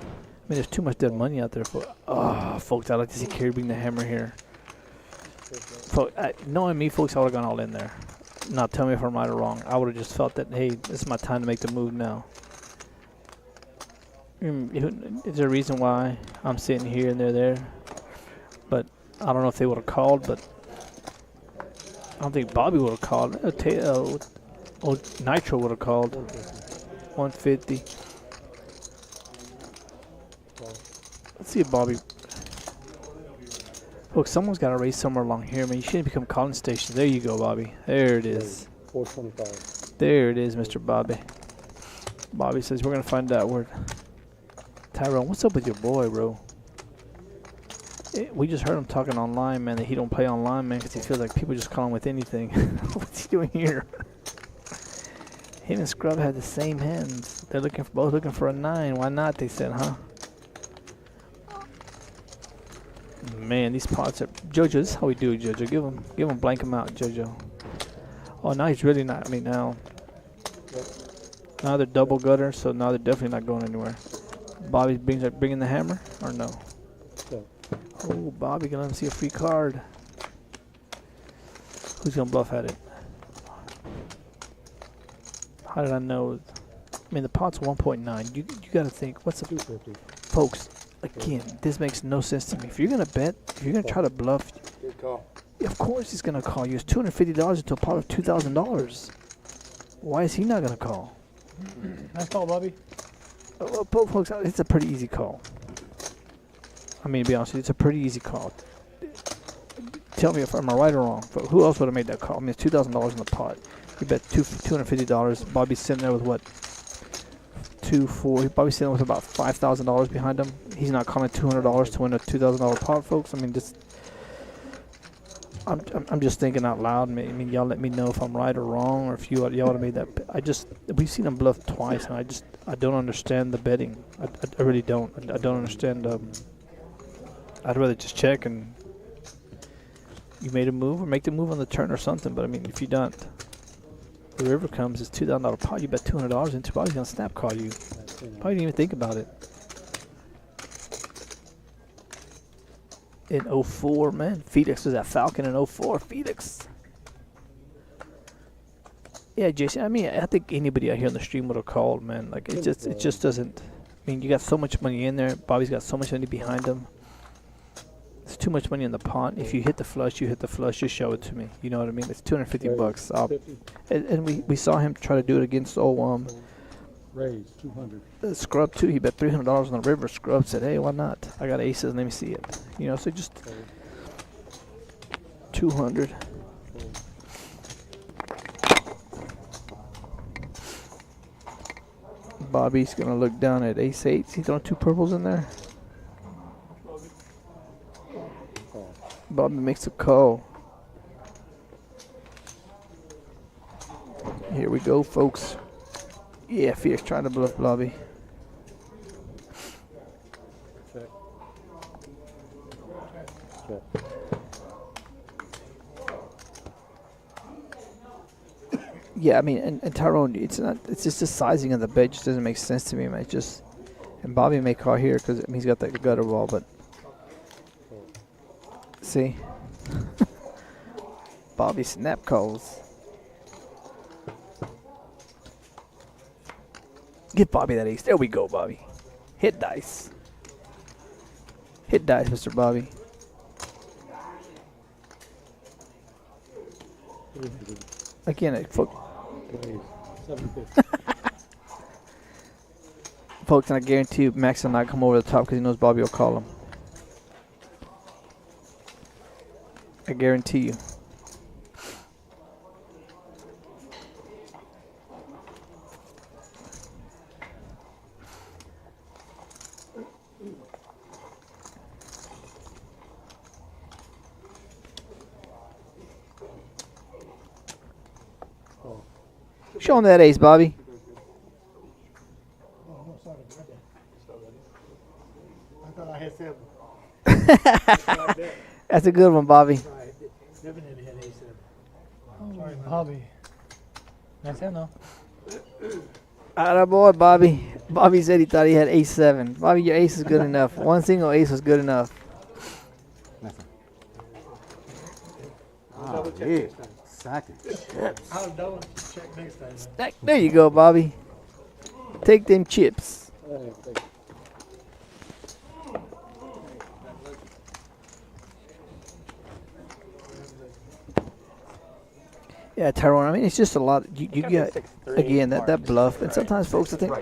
I mean, there's too much dead money out there. Folks, I'd like to see Kerry bring the hammer here. Knowing me, folks, I would have gone all in there. Now, tell me if I'm right or wrong. I would have just felt that, hey, this is my time to make the move now. Is there a reason why I'm sitting here and they're there? But I don't know if they would have called, but I don't think Bobby would have called. Nitro would have called. 150. Let's see if Bobby. Look, someone's got to race somewhere along here. I mean, you shouldn't become calling stations. There you go, Bobby. There it is. 425. There it is, Mr. Bobby. Bobby says we're gonna find out where. Tyrone, what's up with your boy, bro? We just heard him talking online, man, that he don't play online, man, because he feels like people just call him with anything. What's he doing here? Him and Scrub had the same hands. They're both looking for a 9. Why not? They said, huh? Man, these pots are. Jojo, this is how we do it, Jojo. Give him blank him out, Jojo. Oh, now he's really not. I mean, now they're double gutter, so now they're definitely not going anywhere. Bobby bringing the hammer, or no? Oh, Bobby gonna let him see a free card. Who's gonna bluff at it? How did I know? I mean, the pot's 1.9. You gotta think. What's the 250. Folks? Again, this makes no sense to me. If you're gonna bet, if you're gonna try to bluff, Good call. of course he's gonna call you. It's $250 into a pot of $2,000. Why is he not gonna call? Nice call, Bobby. Folks, it's a pretty easy call. I mean, to be honest with you, it's a pretty easy call. Tell me if I'm right or wrong. But who else would have made that call? I mean, it's $2,000 in the pot. You bet $250. Bobby's sitting there with what? 2-4. Bobby's sitting with about $5,000 behind him. He's not calling $200 to win a $2,000 pot, folks. I mean, just. I'm just thinking out loud. I mean, y'all let me know if I'm right or wrong, or if y'all would have made that. We've seen him bluff twice, and I don't understand the betting. I really don't. I don't understand. I'd rather just check and you made a move or make the move on the turn or something. But I mean, if you don't, the river comes, it's $2,000 pot. You bet $200 into. Probably gonna snap call you. Probably didn't even think about it. In 04, man. Felix was at Falcon in 04. Felix. Yeah, Jason. I mean, I think anybody out here on the stream would have called, man. Like it just doesn't. I mean, you got so much money in there. Bobby's got so much money behind him. There's too much money in the pot. If you hit the flush, you hit the flush. Just show it to me. You know what I mean? It's $250. And we saw him try to do it against Raise 200. Scrub too. He bet $300 on the river. Scrub said, "Hey, why not? I got aces. Let me see it." You know, so just 200. Bobby's gonna look down at ace eights. He's throwing 2 purples in there. Bobby makes a call. Here we go, folks. Yeah, Felix trying to bluff Bobby. Check. Check. Yeah, I mean, and Tyrone, it's just the sizing of the bet just doesn't make sense to me, man. It's just, and Bobby may call here because he's got that gutter ball, but see, Bobby snap calls. Give Bobby that ace. There we go, Bobby. Hit dice. Hit dice, Mr. Bobby. Again, folks. Folks, and I guarantee you, Max will not come over the top because he knows Bobby will call him. I guarantee you. Show him that ace, Bobby. I thought I had 7. That's a good one, Bobby. Definitely had ace 7. Sorry, Bobby. Nice hand though. Atta boy, Bobby. Bobby said he thought he had ace 7. Bobby, your ace is good enough. One single ace was good enough. Oh, yeah. Second. I'll double check next time. Man. There you go, Bobby. Take them chips. Yeah, Tyrone, I mean, it's just a lot. You get, again, that bluff. And sometimes, folks, I think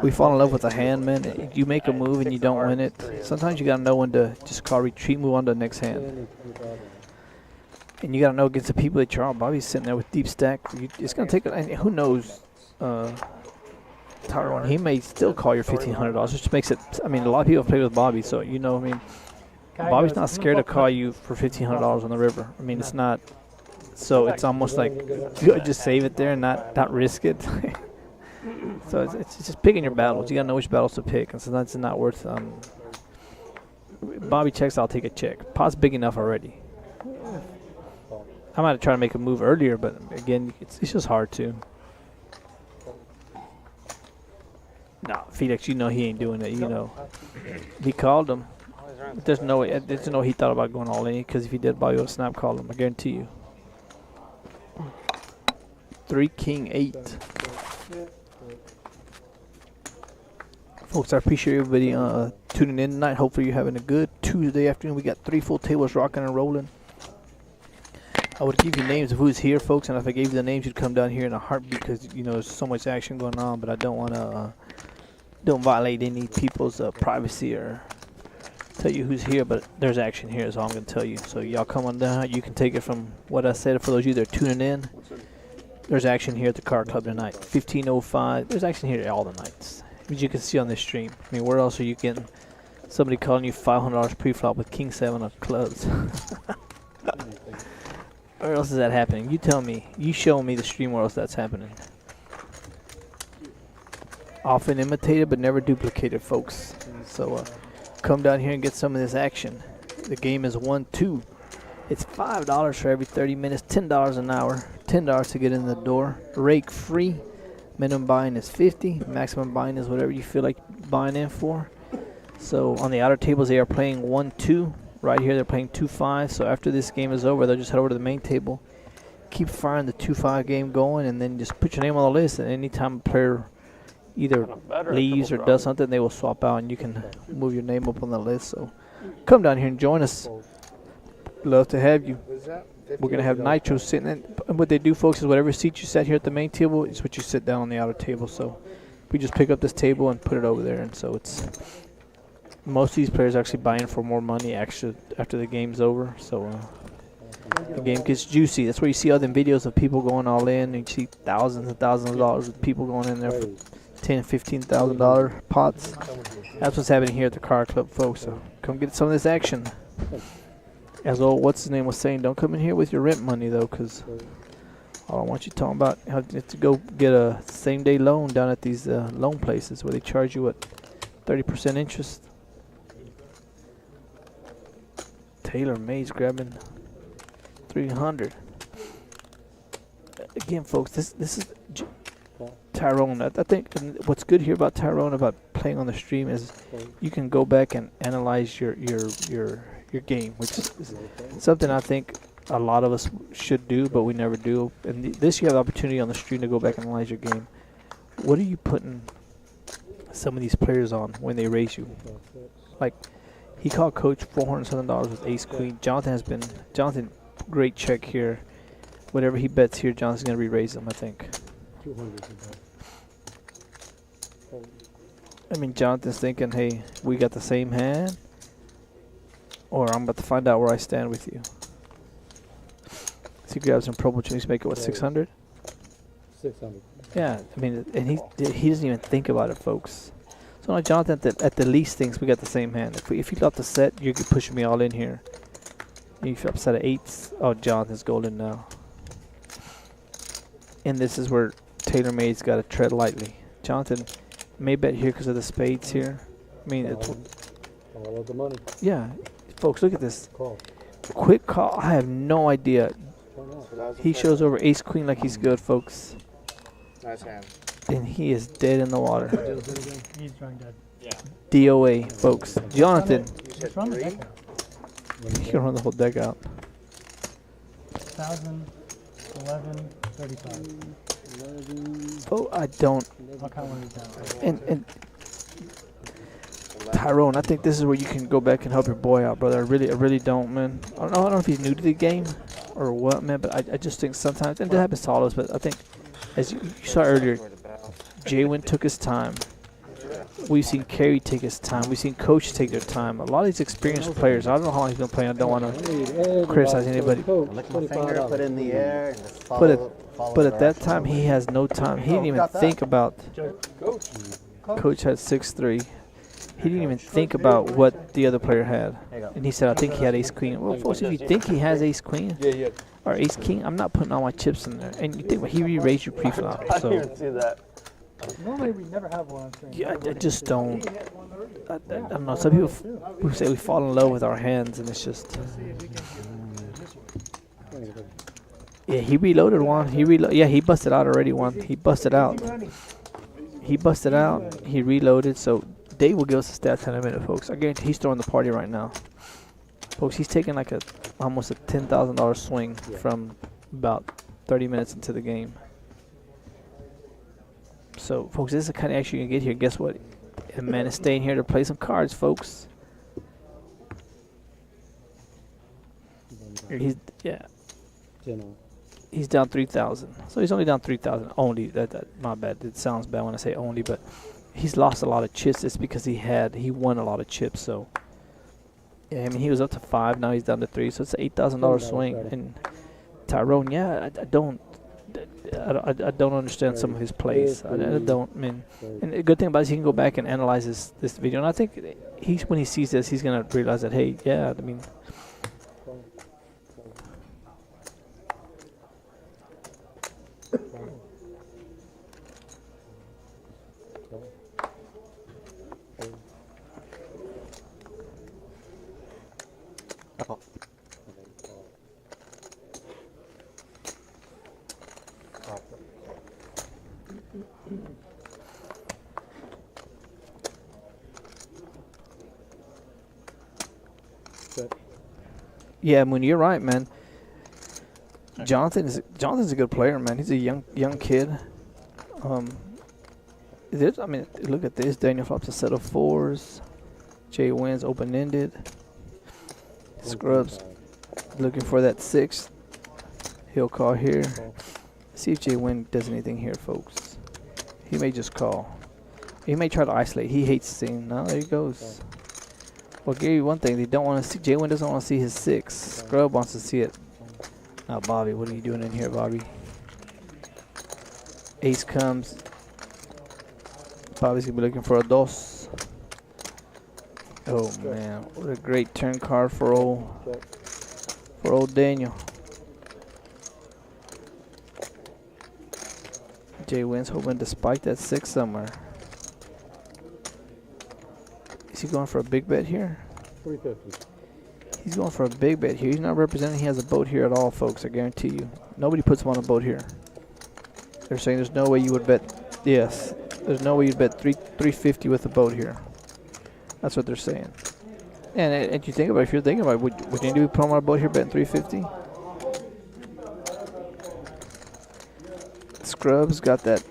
we fall in love with a hand, man. You make a move and you don't win it. Sometimes you got to know when to just call retreat, move on to the next hand. And you got to know against the people that you're on. Bobby's sitting there with deep stack. It's going to take, and who knows, Tyrone, he may still call your $1,500, which makes it, I mean, a lot of people play with Bobby, so, you know, I mean, Bobby's not scared to call you for $1,500 on the river. I mean, it's not, so it's almost like you just save it there and not risk it. So it's just picking your battles. You got to know which battles to pick, and sometimes it's not worth, Bobby checks, I'll take a check. Pot's big enough already. I might have tried to make a move earlier, but again, it's just hard to. Nah, Felix, you know he ain't doing it. You know, he called him. But there's no way. There's no he thought about going all in, because if he did, Bobby would snap call him. I guarantee you. 3 king 8. Folks, I appreciate everybody tuning in tonight. Hopefully you're having a good Tuesday afternoon. We got 3 full tables rocking and rolling. I would give you names of who's here, folks, and if I gave you the names, you'd come down here in a heartbeat, because you know there's so much action going on. But I don't want to don't violate any people's privacy or tell you who's here. But there's action here, is all I'm gonna tell you. So y'all come on down. You can take it from what I said. For those of you that are tuning in, there's action here at the Card Club tonight. 15:05. There's action here all the nights, as you can see on this stream. I mean, where else are you getting somebody calling you $500 pre-flop with King 7 of clubs? Where else is that happening? You tell me. You show me the stream where else that's happening. Often imitated but never duplicated, folks. So come down here and get some of this action. The game is 1-2. It's $5 for every 30 minutes, $10 an hour, $10 to get in the door. Rake free. Minimum buying is $50. Maximum buying is whatever you feel like buying in for. So on the outer tables, they are playing 1-2. Right here, they're playing 2-5. So after this game is over, they'll just head over to the main table, keep firing the 2-5 game going, and then just put your name on the list. And anytime a player either leaves or does something, they will swap out, and you can move your name up on the list. So come down here and join us. Love to have you. We're going to have Nitro sitting in. And what they do, folks, is whatever seat you sat here at the main table is what you sit down on the outer table. So we just pick up this table and put it over there. And so it's most of these players actually buying for more money after the game's over. So the game gets juicy. That's where you see all them videos of people going all in. And you see thousands and thousands of dollars with people going in there for $10,000, $15,000 pots. That's what's happening here at the Card Club, folks. So come get some of this action. As old what's his name was saying, don't come in here with your rent money though, because I don't want you talking about how you have to go get a same-day loan down at these loan places where they charge you what, 30% interest. Taylor May's grabbing 300. Again, folks, this is Tyrone. I think what's good here about Tyrone, about playing on the stream, is you can go back and analyze your game, which is something I think a lot of us should do, but we never do. And this, you have the opportunity on the stream to go back and analyze your game. What are you putting some of these players on when they raise you? Like, he called Coach $407 with Ace Queen. Jonathan, great check here. Whatever he bets here, Jonathan's going to re-raise him, I think. I mean, Jonathan's thinking, hey, we got the same hand, or I'm about to find out where I stand with you. So he grabs some Pro Bowl change, make it, what, 600? 600. Yeah, I mean, and he doesn't even think about it, folks. So now Jonathan at the least thinks we got the same hand. If you got the set, you're pushing me all in here. If you're upset at 8s, oh, Jonathan's golden now. And this is where Taylor May's got to tread lightly. Jonathan may bet here because of the spades here. I mean, it's all of the money. Yeah, Folks, look at this. Call. Quick call. I have no idea. He shows over ace queen like he's good, folks. Nice hand. And he is dead in the water. He's drawing dead. Yeah. DOA, folks. Jonathan, Just run the deck out. you can run the whole deck out. 1,000, 11, 35. Oh, I don't. I'll count one of these down. And Tyrone, I think this is where you can go back and help your boy out, brother. I really don't, man. I don't know if he's new to the game or what, man, but I just think sometimes, and that happens to all of us, but I think, as you saw earlier, Jaywin took his time. We've seen Kerry take his time. We've seen Coach take their time. A lot of these experienced players, I don't know how long he's been playing. I don't want to criticize anybody. Lick my finger, put it in the air, and just follow, But at that time, he has no time. He didn't even think about. Coach had 6-3. He didn't even think about what the other player had. And he said, I think he had ace queen. Well, folks, if you think he has ace queen or ace king, I'm not putting all my chips in there. And you think, well, he re-raised your pre-flop. I So, didn't even see that. Normally we never have one on screen. yeah, I just don't. I don't know. Some people who say we fall in love with our hands, and it's just. Yeah, he reloaded one. Yeah, he busted out already one. He busted out. He busted out. He reloaded. So Dave will give us the stats in a minute, folks. I guarantee he's throwing the party right now, folks. He's taking like almost a $10,000 swing from about 30 minutes into the game. So, folks, this is the kind of action you can get here. Guess what? A man is staying here to play some cards, folks. He's he's down 3,000. So he's only down 3,000. Only that my bad. It sounds bad when I say only, but he's lost a lot of chips. It's because he won a lot of chips. So yeah, I mean he was up to 5. Now he's down to 3. So it's an $8,000 swing. And Tyrone, yeah, I don't understand some of his plays. I don't. I mean, and the good thing about it is he can go back and analyze this video. And I think when he sees this, he's gonna realize that, hey, yeah, I mean. Yeah, Moon, you're right, man. Jonathan's a good player, man. He's a young kid. I mean, look at this. Daniel flops a set of 4s. Jay wins open-ended. Scrubs looking for that 6. He'll call here. See if Jay Win does anything here, folks. He may just call. He may try to isolate. He hates seeing. No, there he goes. Well, give you one thing. They don't want to see. Jay Win doesn't want to see his 6. Scrub wants to see it. Now, Bobby, what are you doing in here, Bobby? Ace comes. Bobby's gonna be looking for a dos. Oh man, what a great turn card for old Daniel. Jay Wynn's hoping to spike that 6 somewhere. Is he going for a big bet here? 350. He's going for a big bet here. He's not representing he has a boat here at all, folks. I guarantee you. Nobody puts him on a boat here. They're saying there's no way you would bet. Yes, there's no way you'd bet 350 with a boat here. That's what they're saying. And you think about it, if you're thinking about it, would anybody put him on a boat here betting 350? Scrubs got that.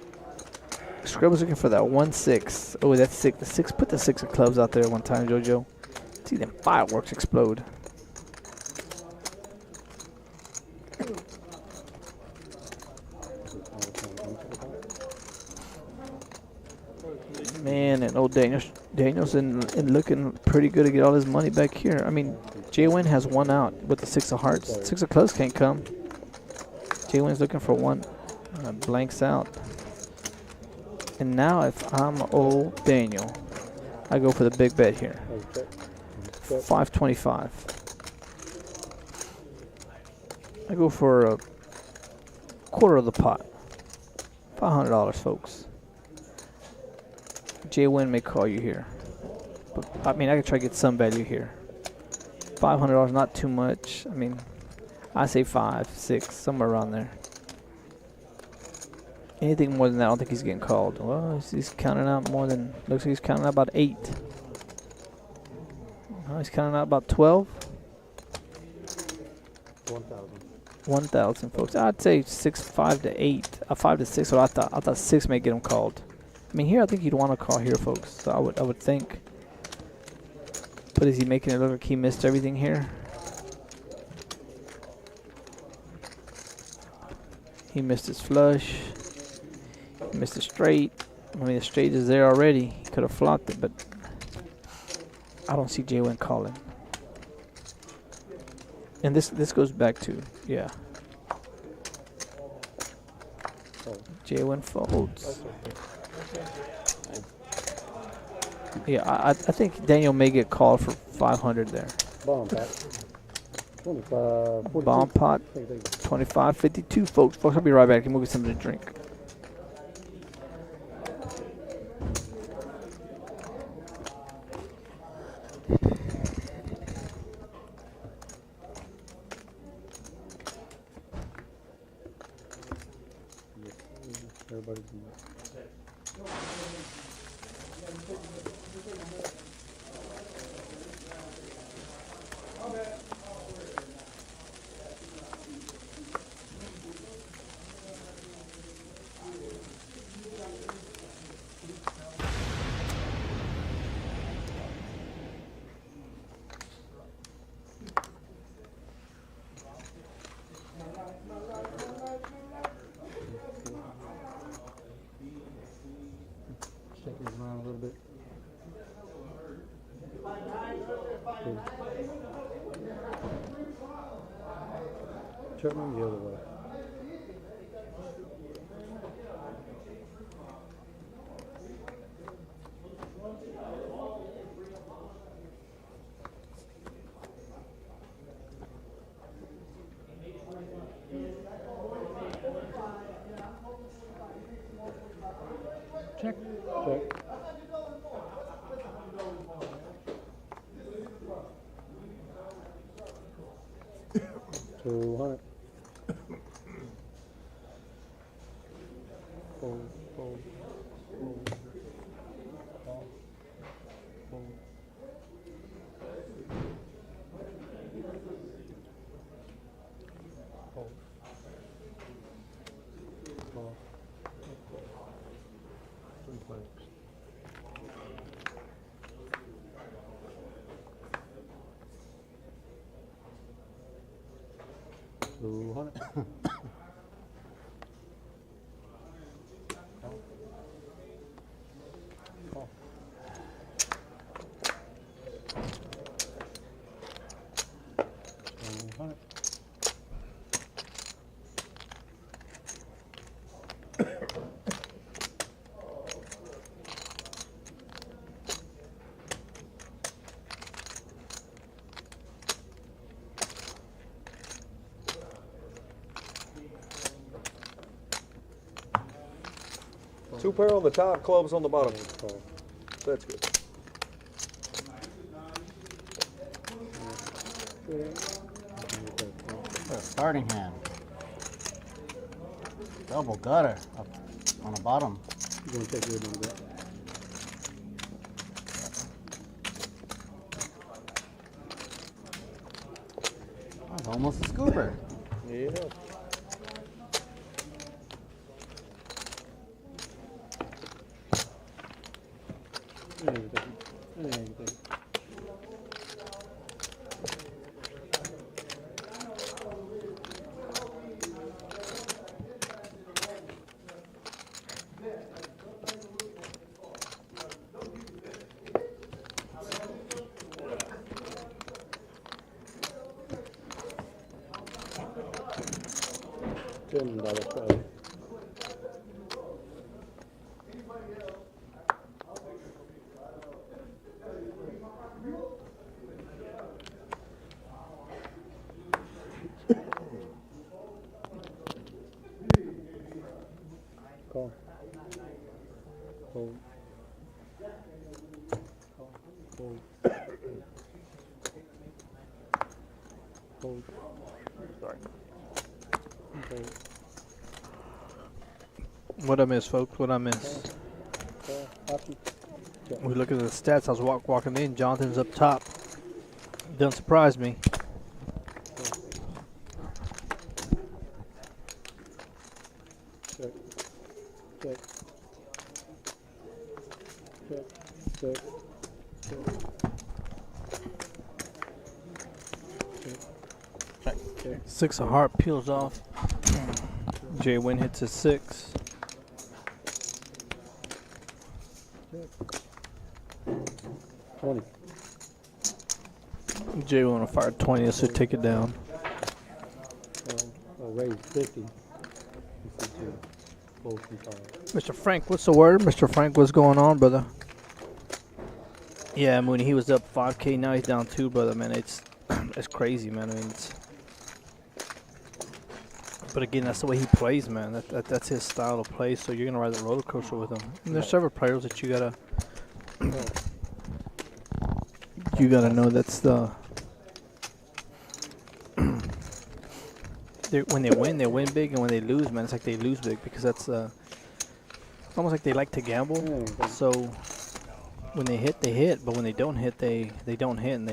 Scrubs looking for that 1-6. Oh, that's 6. The 6. Put the 6 of clubs out there one time, JoJo. See them fireworks explode. Man, and old Daniel's in looking pretty good to get all his money back here. I mean, Jay Wynn has 1 out with the 6 of hearts. 6 of clubs can't come. Jay Wynn's looking for 1. Blanks out. And now if I'm old Daniel, I go for the big bet here. 525. I go for a quarter of the pot. $500, folks. Jay Wynn may call you here. But, I mean, I could try to get some value here. $500, not too much. I mean, I say 5, 6, somewhere around there. Anything more than that, I don't think he's getting called. Well, he's counting out more than, looks like he's counting out about 8. Oh, he's counting out about 12. 1,000. 1,000, folks. I'd say 5 to 8, 5 to 6. So I thought 6 may get him called. I mean, here I think you'd want to call here, folks. So I would think. But is he making it look like he missed everything here? He missed his flush. He missed the straight. I mean, the straight is there already. He could have flopped it, but I don't see J-Win calling. And this goes back to, yeah. J-Win folds. Yeah, I think Daniel may get called for 500 there. Bomb pot. 25. 42. Bomb pot. 25.52, folks. Folks, I'll be right back. I'm gonna get something to drink. Everybody's in there. Shake these around a little bit. Turn them the other way. Check. Check. $200. Fold, fold, fold. Call, fold. Fold. Call. 3 players. $200. Call. $200. Two pair on the top, clubs on the bottom. Call. That's good. Starting hand. Double gutter up on the bottom. You're going to take your number. That's almost a scooper. Yeah. $10 probably. Call. Hold. Call. Hold. Fold. Sorry. Fold. What I miss, folks? What I miss? Happy. We look at the stats. I was walking in. Jonathan's up top. Doesn't surprise me. Check. Check. Check. Check. Check. Check. Six of heart peels off. Jay Wynn hits a 6. Check. 20. Jay want to fire 20, so take it down. I'll raise 50. Fold from 5. Mr. Frank, what's the word? Mr. Frank, what's going on, brother? Yeah, Mooney, he was up 5K. Now he's down 2, brother. Man, it's crazy, man. I mean, but again, that's the way he plays, man. That's his style of play. So you're gonna ride the roller coaster with him. And there's several players that you gotta know. That's the when they win big, and when they lose, man, it's like they lose big because that's almost like they like to gamble. So when they hit, they hit, but when they don't hit, they don't hit, and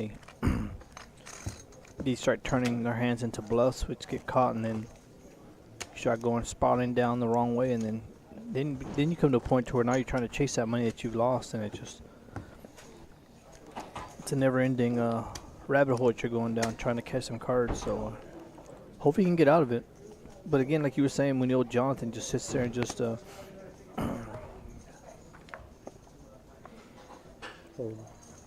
they start turning their hands into bluffs, which get caught, and then you start going spiraling down the wrong way, and then you come to a point to where now you're trying to chase that money that you've lost, and it's a never-ending rabbit hole that you're going down trying to catch some cards. So hopefully you can get out of it. But again, like you were saying, when the old Jonathan just sits there and just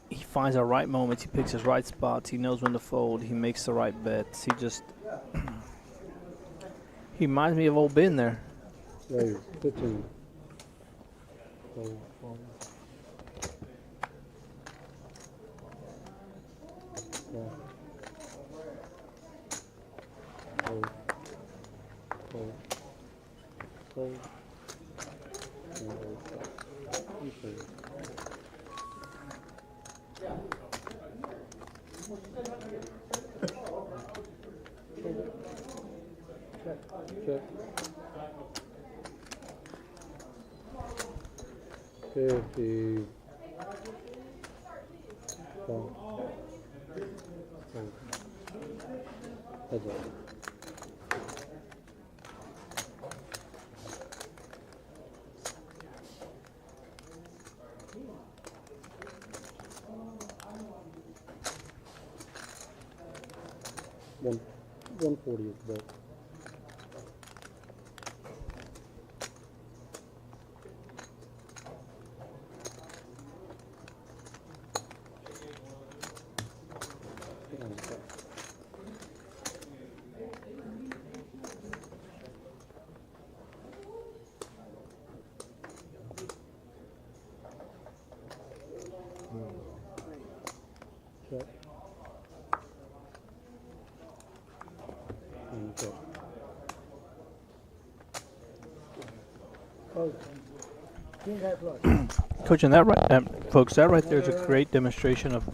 he finds the right moments, he picks his right spots, he knows when to fold, he makes the right bets. He reminds me of old Ben there. Raise 15. Fold. Fold. Fold. Fold. Fold. Fold. Check. 50. Fold. Fold. Heads up. One, 140 is the bet. Check. And check. Oh, king high flush. Coach, and folks, that right there is a great demonstration of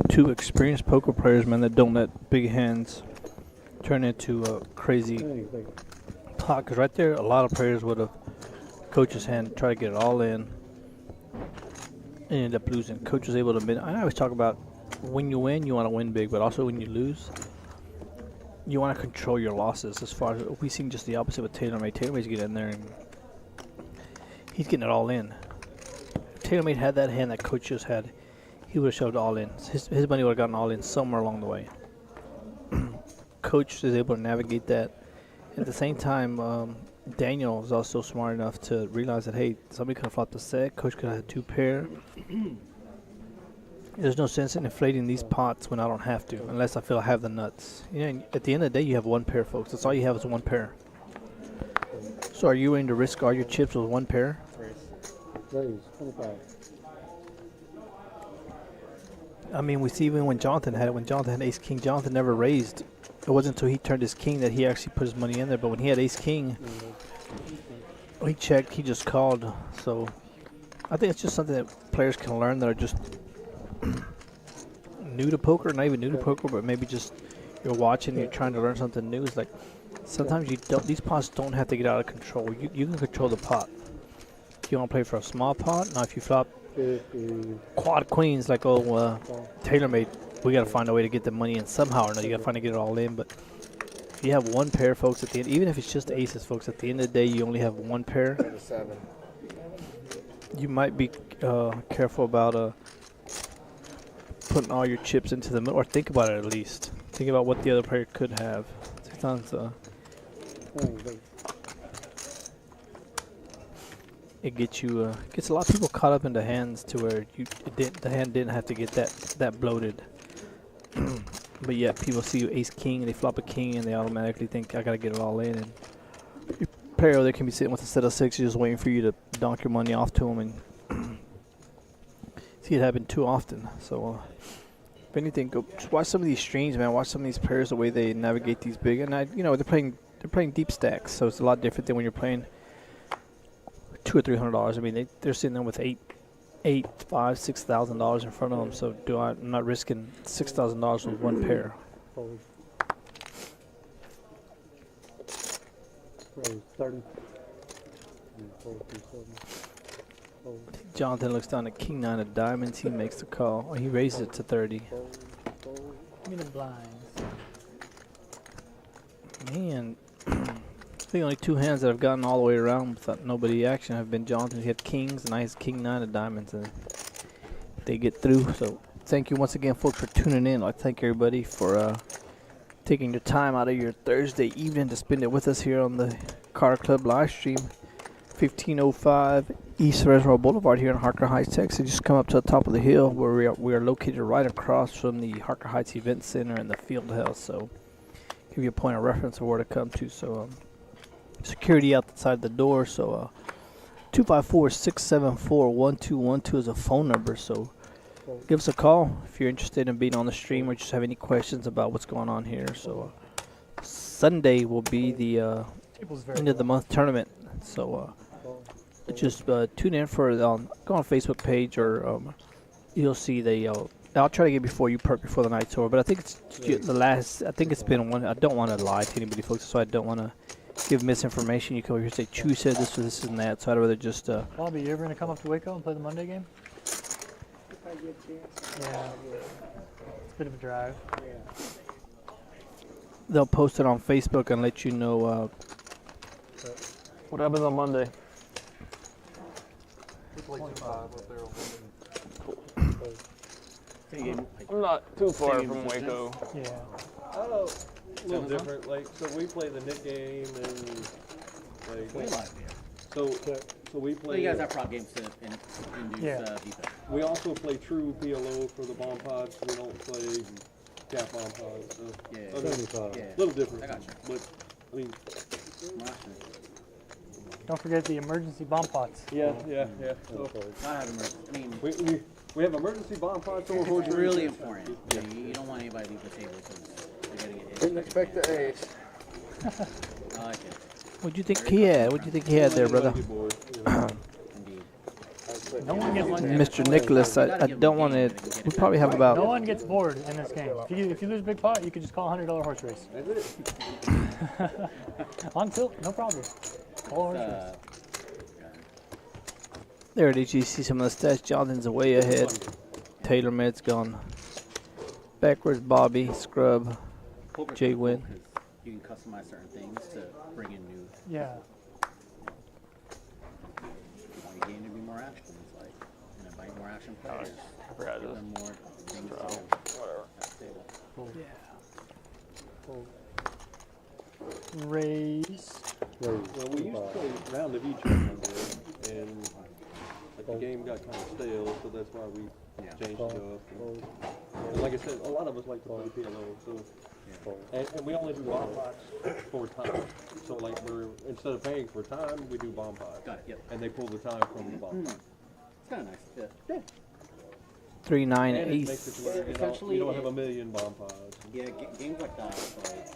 two experienced poker players, man, that don't let big hands turn into a crazy pot. Because right there, a lot of players would have coach's hand, try to get it all in, and end up losing. Coach was able to. I always talk about when you win, you want to win big, but also when you lose, you want to control your losses. As far as we've seen, just the opposite with TaylorMade. TaylorMade's getting in there and he's getting it all in. If TaylorMade had that hand that Coach just had, he would have shoved all in. His money would have gotten all in somewhere along the way. Coach is able to navigate that. At the same time, Daniel is also smart enough to realize that, hey, somebody could have flopped a set. Coach could have had 2 pair. There's no sense in inflating these pots when I don't have to, unless I feel I have the nuts. You know, at the end of the day, you have 1 pair, folks. That's all you have is 1 pair. So are you willing to risk all your chips with 1 pair? Raise 25. I mean, we see even when Jonathan had it. When Jonathan had ace-king, Jonathan never raised. It wasn't until he turned his king that he actually put his money in there. But when he had ace-king, he checked, he just called. So I think it's just something that players can learn that are just new to poker, not even new to poker, but maybe just you're watching, you're trying to learn something new. It's like sometimes you don't. These pots don't have to get out of control. You can control the pot. If you want to play for a small pot, now if you flop quad queens like TaylorMade, we got to find a way to get the money in somehow or another. You got to find to get it all in. But if you have one pair, folks, at the end, even if it's just aces, folks, at the end of the day, you only have one pair. You might be careful about putting all your chips into the middle, or think about it at least. Think about what the other player could have. Sometimes it gets you gets a lot of people caught up in the hands to where the hand didn't have to get that bloated. But yet people see you ace king and they flop a king and they automatically think I gotta get it all in, and your player there can be sitting with a set of sixes just waiting for you to donk your money off to them, and see it happen too often. So if anything, go just watch some of these streams, man. Watch some of these players, the way they navigate these big, and they're playing deep stacks, so it's a lot different than when you're playing $200 or $300. I mean, they're sitting there with $5,000, $6,000 in front of them. So I'm not risking $6,000 with one pair. Fold. 30. Fold 27. Fold. Jonathan looks down at king 9 of diamonds. He makes the call. Oh, he raises it to 30. Fold. Fold. Give me the blinds. Man, the only two hands that I've gotten all the way around without nobody action have been Jonathan. He had kings, and I has king 9 of diamonds, and they get through. So thank you once again, folks, for tuning in. I thank everybody for taking your time out of your Thursday evening to spend it with us here on the KARD Club live stream. 1505 East Reservoir Boulevard here in Harker Heights, Texas. Just come up to the top of the hill where we are located right across from the Harker Heights Event Center and the Field House. So give you a point of reference of where to come to. So security outside the door. So 254-674-1212 is a phone number. So give us a call if you're interested in being on the stream or just have any questions about what's going on here. So Sunday will be the end of the month tournament. So just tune in for go on Facebook page, or you'll see I'll try to get before you perk before the night's over. But I think it's the last. I think it's been one. I don't want to lie to anybody, folks. So I don't want to give misinformation. You come over here and say Chew said this or this and that. So I'd rather just. Bobby, you ever gonna come up to Waco and play the Monday game? If I get a chance. Yeah. It's a bit of a drive. Yeah. They'll post it on Facebook and let you know. What happens on Monday? I'm not too far from Waco. Yeah. Oh, a little different. Like, so we play the Nick game and like. So we play. So you guys have prop games to induce defense. We also play true PLO for the bomb pods. We don't play cap bomb pods. So Yeah. a little different. I got you. But I mean. Don't forget the emergency bomb pots. Yeah. So, Not have emergency. I mean, we have emergency bomb pods over horse it's really important. You don't want anybody to leave the table because they're going to get Didn't expect the ace. I like it. What'd you think he had? What'd you think he had there, brother? Indeed. No one gets Mr. Nicholas, I don't want to. We probably have about. No one gets bored in this game. If you lose a big pot, you could just call a $100 horse race. On tilt, no problem. Call a horse race. There it is. You see some of the stats. Jonathan's way ahead. TaylorMade's gone backwards. Bobby, Scrub, Jay Wynn. You can customize certain things to bring in new. Yeah. You want your game to be more action. It's like, and invite more action players. I forgot Give this. them more things to Whatever. at the table. Raise. Well, we used to play round of each one there, and like the game got kind of stale, so that's why we changed it up. And like I said, a lot of us like to play PLO, so and we only do bomb pots for time. So like instead of paying for time, we do bomb pots. Got it. Yep. And they pull the time from the bomb pot. It's kind of nice. Yeah. 3-9 And it makes ace. it where you don't have a million bomb pods. Yeah, games like that. Like,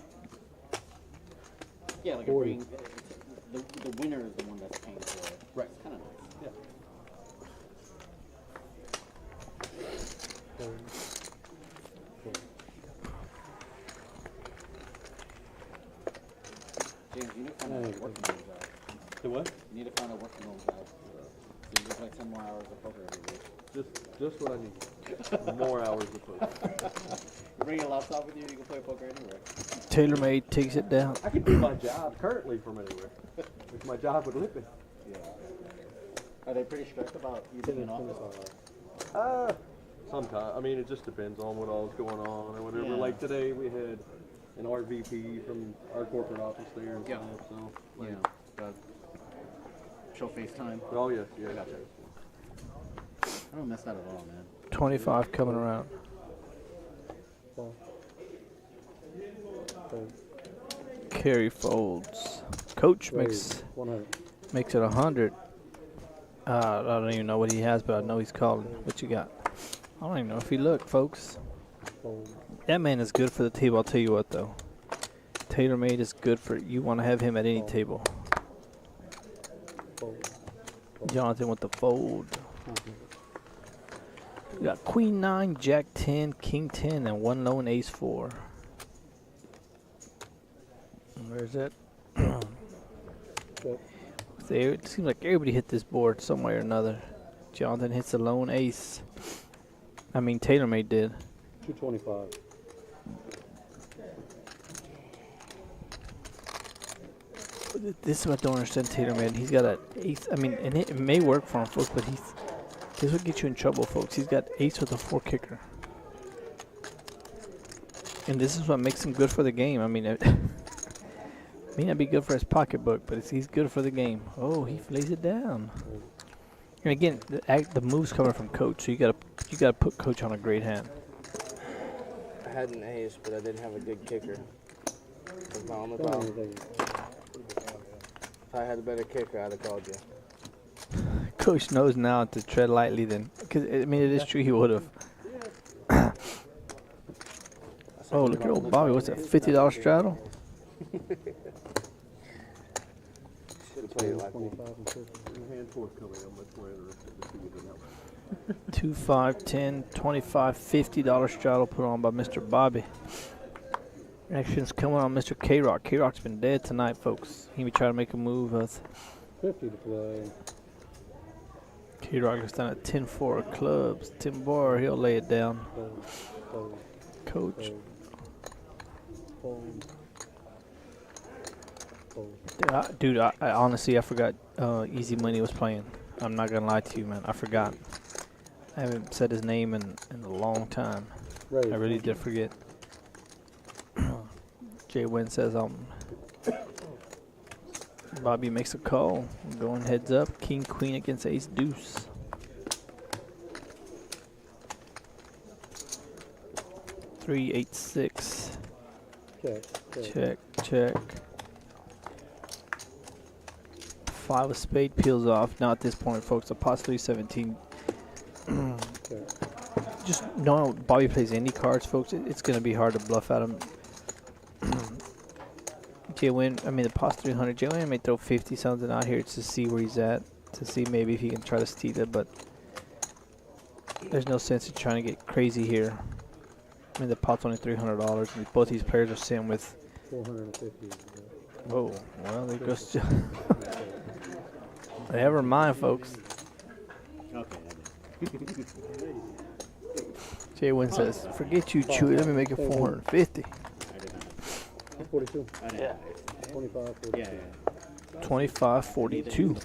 yeah, like a green. The winner is the one that's paying for it. Right. It's kind of nice. James, you need to find a working moves out. Do what? You need to find a working moves out. So you can play 10 more hours of poker every week. Just what I need. More hours of poker. You bring your laptop with you, you can play poker anywhere. TaylorMade takes it down. I can do my job currently from anywhere. If my job would let me. Yeah. Are they pretty strict about you being in office? Sometimes. I mean, it just depends on what all's going on or whatever. Yeah. Like today, we had an RVP from our corporate office there and Yeah. stuff. So, like, Yeah. Show FaceTime. oh yeah, yeah. Gotcha. I don't miss that at all, man. 25 coming around. Carry folds. Coach makes 100. it 100. I don't even know what he has, but I know he's calling. What you got? I don't even know if he looked, folks. That man is good for the table. I'll tell you what, though. TaylorMade is good for you. Want to have him at any table. Jonathan with the fold. We got Queen 9, Jack 10, King 10, and one lone Ace 4. Where's that? There, it seems like everybody hit this board some way or another. Jonathan hits a lone Ace. I mean, TaylorMade did. 225. This is what I don't understand TaylorMade. He's got an ace. I mean, and it may work for him, folks, but this would get you in trouble, folks. He's got ace with a 4 kicker. And this is what makes him good for the game. I mean, it may not be good for his pocketbook, but he's good for the game. Oh, he lays it down. And again, the move's coming from Coach, so you gotta put Coach on a great hand. I had an ace, but I didn't have a good kicker. That's my only problem. If I had a better kicker, I'd have called you. Coach knows now to tread lightly then. Because, I mean, it is true he would have. Oh, look at old Bobby. What's that, $50 straddle? Should've played it like 25 and 50. Hand four's coming. I'm much more interested to figure it out. 2, 5, 10, 25, $50 straddle put on by Mr. Bobby. Action's coming on Mr. K-Rock. K-Rock's been dead tonight, folks. He be trying to make a move. 50 to play. K-Rock looks down at 10-4 of clubs. Tim Boyer, he'll lay it down. Fold, Coach. fold, fold. Dude, I honestly, I forgot Easy Money was playing. I'm not going to lie to you, man. I forgot. I haven't said his name in a long time. Raise. I really did forget. Jay Wynn says, Bobby makes a call. Going heads up. King, Queen against Ace, Deuce. Three, 8, 6. Check. Check. 5 of spade peels off. Now at this point, folks, the pot 317. Just knowing Bobby plays indie cards, folks, it's going to be hard to bluff at him. Jay Wynn, I mean, the pot's 300. Jay Wynn may throw 50 something out here to see where he's at, to see maybe if he can try to steal it, but there's no sense in trying to get crazy here. I mean, the pot's only $300, and both these players are sitting with 450. whoa, well, there goes. Never mind, folks. Okay. Jay Wynn says, forget you, Chewy. Let me make it 450. 42. Yeah. 25, 42. Yeah. 25, 42. King.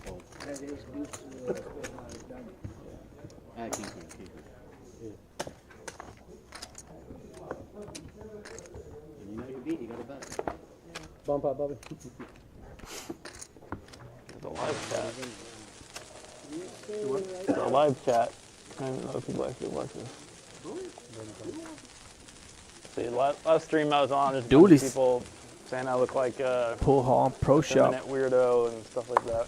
And you know you beat, you gotta bet. Bump out, Bobby. The live chat. The live chat. I don't know if you'd like to watch this. See, last stream I was on, there's a bunch of people saying I look like a Pull Hall Pro Shop. weirdo and stuff like that.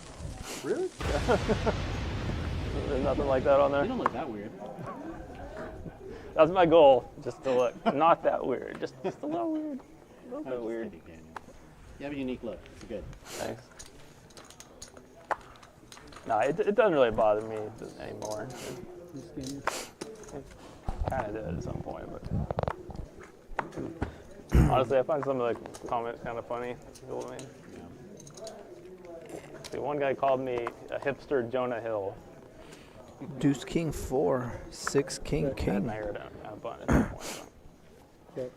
Really? There's nothing like that on there. You don't look that weird. That's my goal, just to look not that weird, just a little weird, a little bit weird. You have a unique look. It's good. Thanks. No, it doesn't really bother me anymore. It kind of did at some point, but honestly, I find some of the comments kind of funny. You know what I mean? See, one guy called me a hipster Jonah Hill. Deuce King 4, 6 King And King. I heard a bunch at that point. So. Check,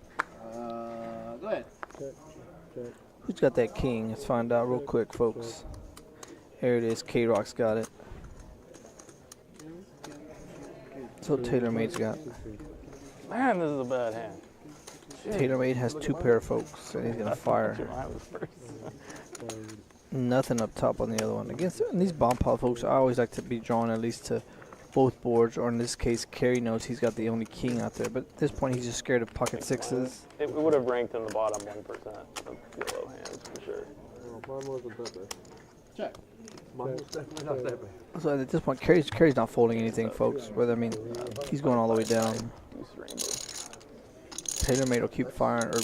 Go ahead. check, check. Who's got that king? Let's find out real quick, folks. There it is. K-Rock's got it. That's what TaylorMade's got. Man, this is a bad hand. TaylorMade has 2 pair, folks, and he's gonna fire. I was first. Nothing up top on the other one. Against these bomb pile folks, I always like to be drawn at least to both boards, or in this case, Kerry knows he's got the only king out there. But at this point, he's just scared of pocket 6s. It would have ranked in the bottom 1% of yellow hands for sure. Well, mine wasn't that bad. Check. Mine was definitely not that bad. So at this point, Kerry's not folding anything, folks. Whether I mean, he's going all the way down. Deuce rainbow. TaylorMade will keep firing or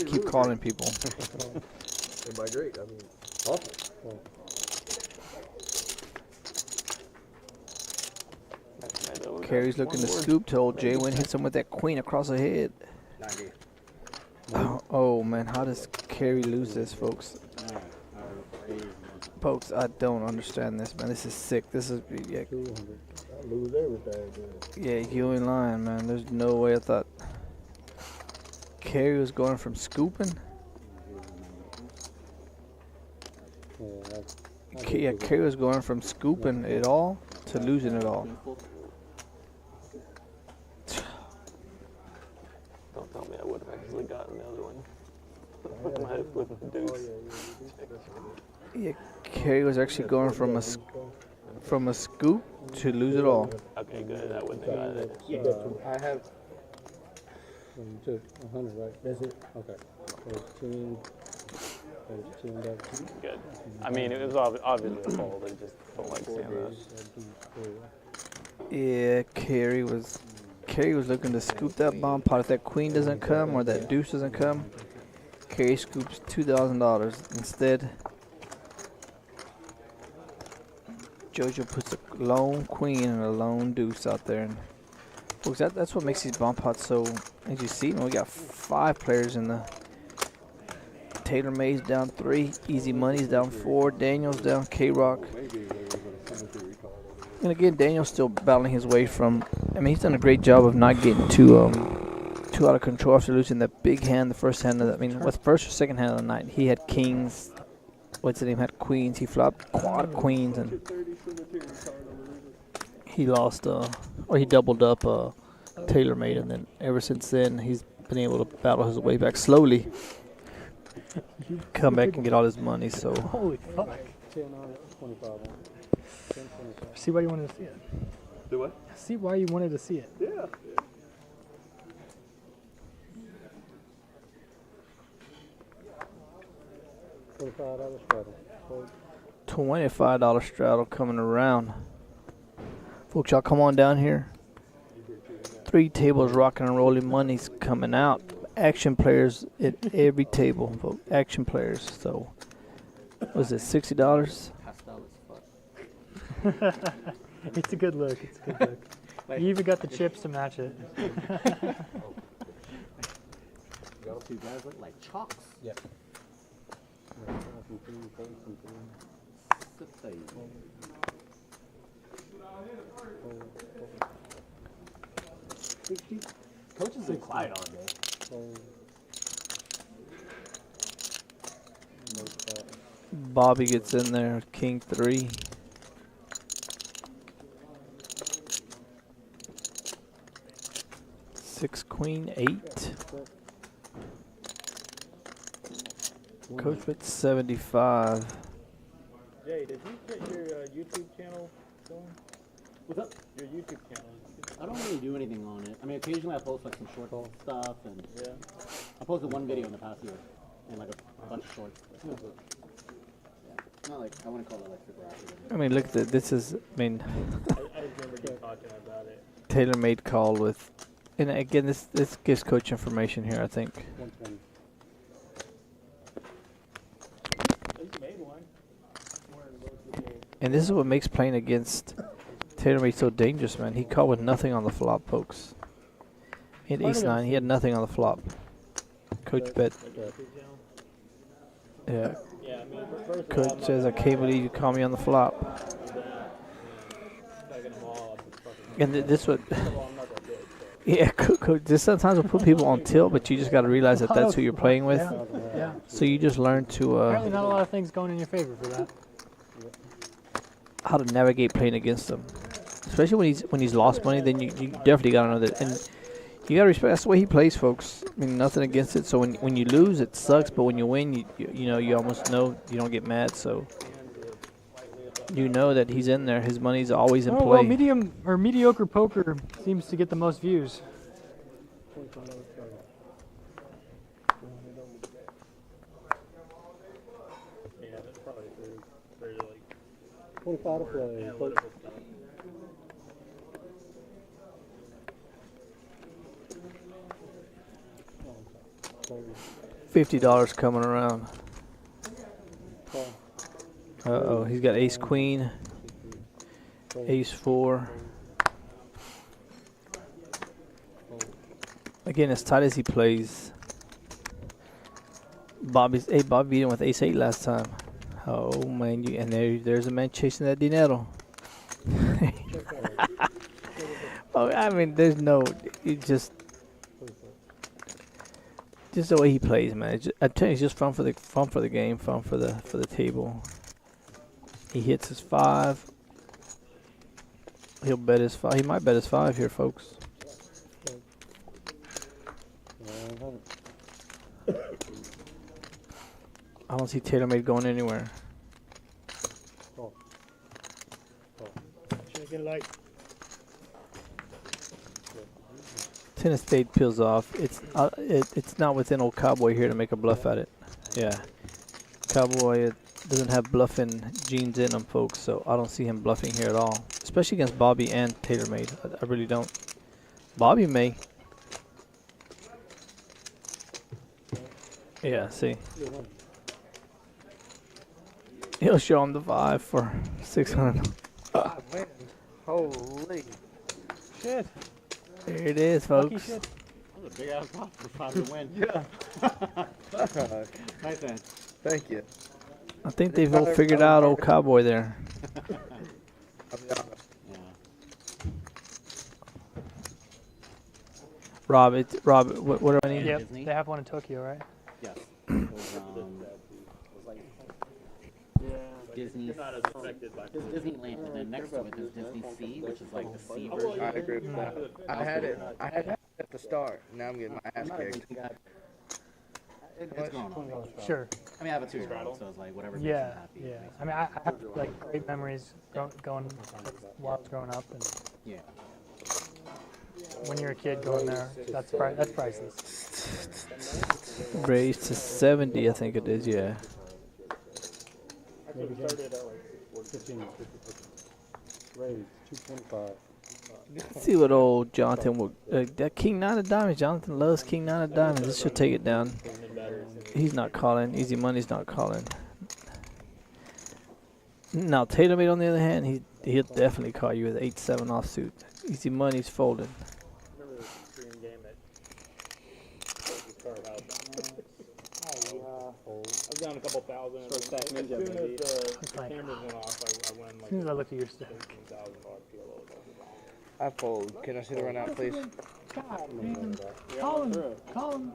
keep calling people. Am I great? I mean, awful. Kerry's looking to scoop till old J-Win hits him with that queen across the head. 90. Oh man, how does Kerry lose this, folks? Folks, I don't understand this, man. This is sick. This is, yeah, 200. I lose everything. yeah, you ain't lying, man. There's no way I thought Kerry was going from scooping. Yeah, Kerry was going from scooping it all to losing it all. Don't tell me I would have actually gotten the other one. With the deuce. Yeah, Kerry was actually going from a scoop to lose it all. Okay, good. That wouldn't have gotten it. I have. So you took 100, right? That's it. Okay. There's 10. There's 10 back. Good. I mean, it was obviously a fold. I just don't like seeing that. Yeah, Kerry was looking to scoop that bomb pot. If that queen doesn't come or that deuce doesn't come, Kerry scoops $2,000. Instead, JoJo puts a lone queen and a lone deuce out there. And folks, that's what makes these bomb pots so, as you see, we got 5 players in the TaylorMade's down 3, Easy Money's down 4, Daniel's down, K-Rock. And again, Daniel's still battling his way from, I mean, he's done a great job of not getting too out of control after losing that big hand, the first hand of the, I mean, what, first or second hand of the night. He had kings, what's his name, had queens, he flopped quad queens, and he lost, or he doubled up TaylorMade, and then ever since then, he's been able to battle his way back slowly. Come back and get all his money, so. Holy fuck. 10 on it, 25 on it. 10, 25. See why you wanted to see it. Do what? See why you wanted to see it. Yeah. $25 straddle. Fold. $25 straddle coming around. Folks, y'all come on down here. 3 tables rocking and rolling, money's coming out. Action players at every table, folks. Action players. So, was it $60? It's a good look. It's a good look. You even got the chips to match it. You guys look like chalks. Yep. Coach has been quiet all day. Bobby gets in there, King 3. Six, Queen 8. Coach with 75. Jay, did you get your YouTube channel going? What's up? Your YouTube channel. I don't really do anything on it. I mean, occasionally I post like some short stuff, and Yeah. I posted one video in the past year, and like a bunch of shorts. Yeah. Not like, I wouldn't call it like super active. I mean, look at the, this is, I mean, I remember you talking about it. TaylorMade call with, and again, this gives Coach information here, I think. 120. You made one. And this is what makes playing against TaylorMade so dangerous, man. He called with nothing on the flop, folks. He had ace-9. He had nothing on the flop. Coach bet. Yeah. Yeah, I mean, first of all, Coach says I can't believe you call me on the flop. second of all, And this would. I'm not that good. Yeah, Coach. This sometimes will put people on tilt, but you just got to realize that that's who you're playing with. Yeah. So you just learn to Apparently not a lot of things going in your favor for that. how to navigate playing against them. Especially when he's lost money, then you definitely gotta know that, and you gotta respect. That's the way he plays, folks. I mean, nothing against it. So when you lose, it sucks, but when you win, you know you almost know you don't get mad. So you know that he's in there. His money's always in Oh, play. well, medium or mediocre poker seems to get the most views. Yeah, that's probably very like 25 to play. analytical stuff. $50 coming around. Uh-oh, he's got ace queen, ace four. Again, as tight as he plays. Bobby beat him with ace eight last time. Oh man, and there's a man chasing that dinero. Oh, I mean, there's no, it just the way he plays, man. I'm telling you, it's just fun for the game, fun for the table. He hits his 5. He'll bet his 5. He might bet his 5 here, folks. I don't see TaylorMade going anywhere. Chicken light. Ten of spade peels off. It's not within old Cowboy here to make a bluff at it. Yeah, Cowboy doesn't have bluffing genes in him, folks. So I don't see him bluffing here at all, especially against Bobby and TaylorMade. I really don't. Bobby may. Yeah, see. He'll show him the 5 for 600. Holy Shit. There it is, Lucky folks. shit. That's a big ass pot for 5 to win. Yeah. Nice man. Thank you. I think they've all figured out old Cowboy there. Rob, what do I need? Yep, they have one in Tokyo, right? Yes. It was, Disney. Not as affected by There's Disneyland, and then next to it there's Disney Sea, which is like the sea version. I agree with that. I had it at the start. Now I'm getting my ass kicked. It's going on. Sure. I mean, I have a 2-year-old, so it's like whatever makes Yeah, him happy. yeah. I mean, I have like great memories going while I was growing up, and Yeah. when you're a kid going there, that's priceless. Raised to 70, I think it is. Yeah. Maybe started at like 15, raised 225. Let's see what old Jonathan will. That King 9 of diamonds. Jonathan loves King 9 of diamonds. This should take it down. He's not calling. Easy money's not calling. Now TaylorMade on the other hand, he'll definitely call you with 8-7 offsuit. Easy money's folding. Remember the stream game at Card House? I was down a couple thousand. Short stack As ninja, soon baby. as the It's like- cameras went off, I won like As soon as I look at your stack. $15,000 PLO. I fold. Can I see the run out, please? God, man. Call him. Call him.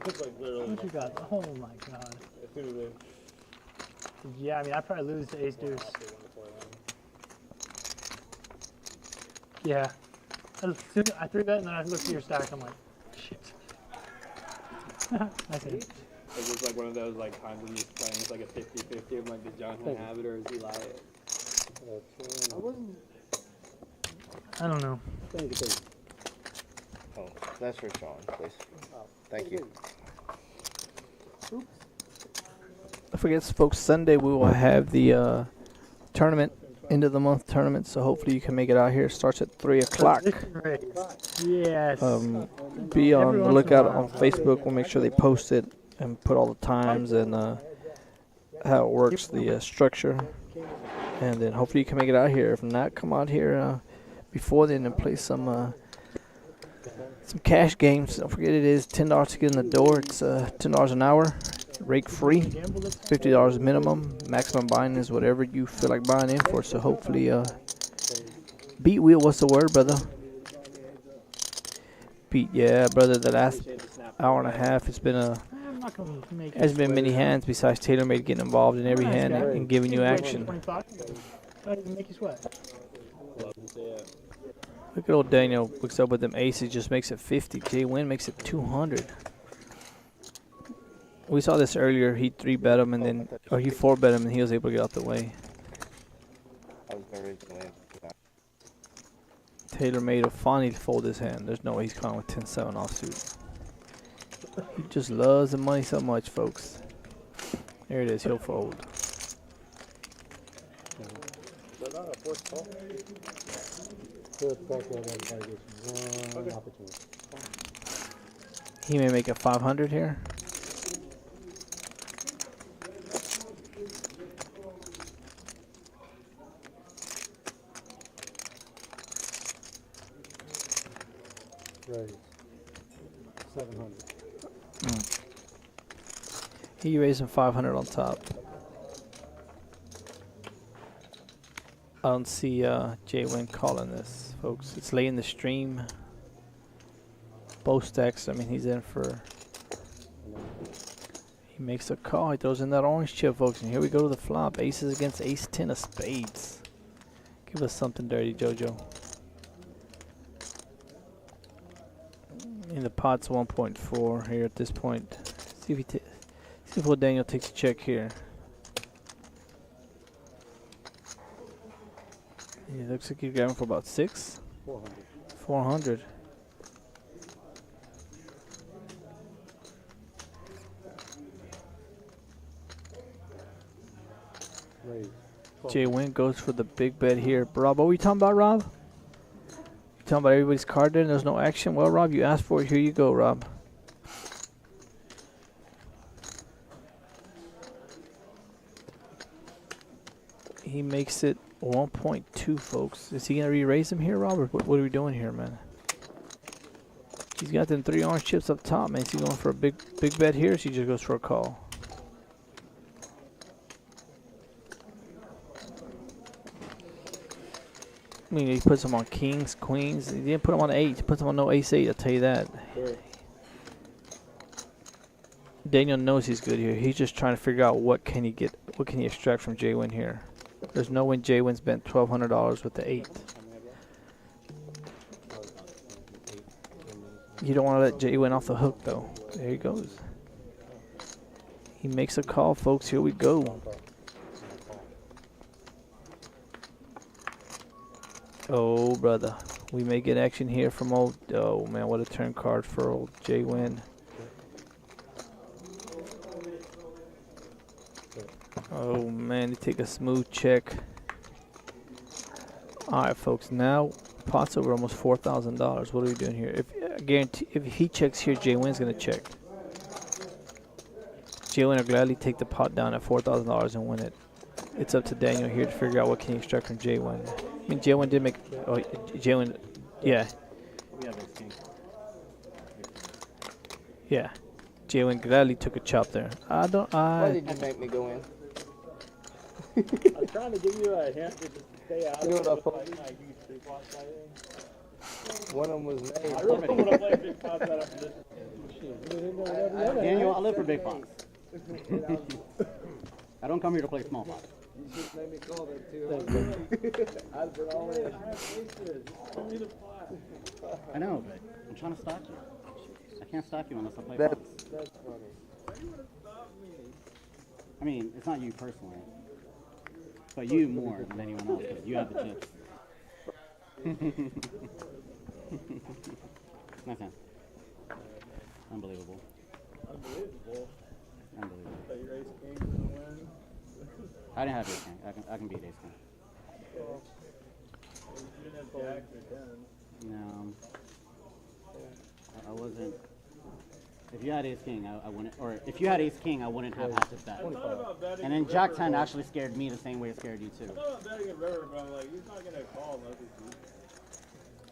It's like literally What you got? Oh my God. as soon as they Yeah, I mean, I'd probably lose to ace deuce. Yeah. I threw that and then I looked at your stack. I'm like, shit. I see. Is this like one of those like times when you're playing it's like a 50-50 of like did Jonathan have it or is he like I don't know. Oh, that's for Sean, please. Thank you. Don't forget, folks, Sunday we will have the tournament, end of the month tournament, so hopefully you can make it out here. It starts at 3 o'clock. Yes. Be on Every the once lookout in a while. on Facebook. We'll make sure they post it and put all the times and how it works, the structure. And then hopefully you can make it out here. If not, come out here before then and play some cash games. Don't forget it is $10 to get in the door. It's $10 an hour. rake free, $50 minimum. Maximum buying is whatever you feel like buying in for. So hopefully, beat wheel. What's the word, brother? Beat, yeah, brother. The last hour and a half, it's been I'm not gonna make it. has been many hands besides TaylorMade getting involved in every Nice hand guy. and giving you action. 25. That doesn't make you sweat. Look at old Daniel looks up with them aces, just makes it 50. Jay Wynn makes it 200. We saw this earlier. He 3-bet him and then, or he 4-bet him and he was able to get out the way. TaylorMade will finally fold his hand. There's no way he's calling with 10-7 offsuit. He just loves the money so much, folks. There it is. He'll fold. He may make it 500 here. Right. 700. He raising 500 on top. I don't see Jay Wynn calling this, folks. It's late in the stream. Both stacks. I mean, he's in for. He makes a call. He throws in that orange chip, folks. And here we go to the flop. Aces against ace 10 of spades. Give us something dirty, JoJo. In the pot's 1.4 here at this point. See if old Daniel takes a check here. He looks like he's going for about 6. 400. 400. Raise. Jay Wynn goes for the big bet here. Rob, what were you talking about, Rob? You talking about everybody's card there and there's no action? Well, Rob, you asked for it. Here you go, Rob. He makes it 1.2, folks. Is he going to re-raise him here, Robert? What are we doing here, man? He's got them 3 orange chips up top, man. Is he going for a big bet here, or is he just goes for a call? I mean, he puts them on kings, queens. He didn't put them on 8. He puts them on no ace-8, I'll tell you that. Sure. Daniel knows he's good here. He's just trying to figure out what can he extract from Jay Wynn here. There's no way Jay Wynn spent $1,200 with the 8. You don't want to let Jay Wynn off the hook, though. There he goes. He makes a call, folks. Here we go. Oh, brother. We may get action here from old... Oh, man, what a turn card for old Jay Wynn. Oh, man, they take a smooth check. All right, folks. Now, pot's over almost $4,000. What are we doing here? I guarantee if he checks here, Jay Wynn's going to check. Jay Wynn will gladly take the pot down at $4,000 and win it. It's up to Daniel here to figure out what can he extract from Jay Wynn. I mean, Jay Wynn did make... Oh, Jay Wynn... Yeah. Yeah. Jay Wynn gladly took a chop there. Why did you make me go in? I'm trying to give you a hint to just stay out You know of what I it. thought? Like, use 3 pots like that. One of them was made. I really want to play big pots out of this. Daniel, I live for big pots. I don't come here to play small pots. You just made me call that too. I'd been all in. I know, but I'm trying to stalk you. I can't stalk you unless I play pots. That's funny. I mean, it's not you personally, but you more than anyone else because you have the chips. Nice hand. Unbelievable. Unbelievable. Unbelievable. But your ace king is going to win. I didn't have ace king. I can beat ace king. Well, you didn't have jack or 10. No. I wasn't. If you had ace king, I wouldn't. Or if you had ace king, I wouldn't have had to bet. I thought about betting. And then jack 10 actually scared me the same way it scared you I too. thought about betting a river, but I'm like, he's not going to call unless it's you.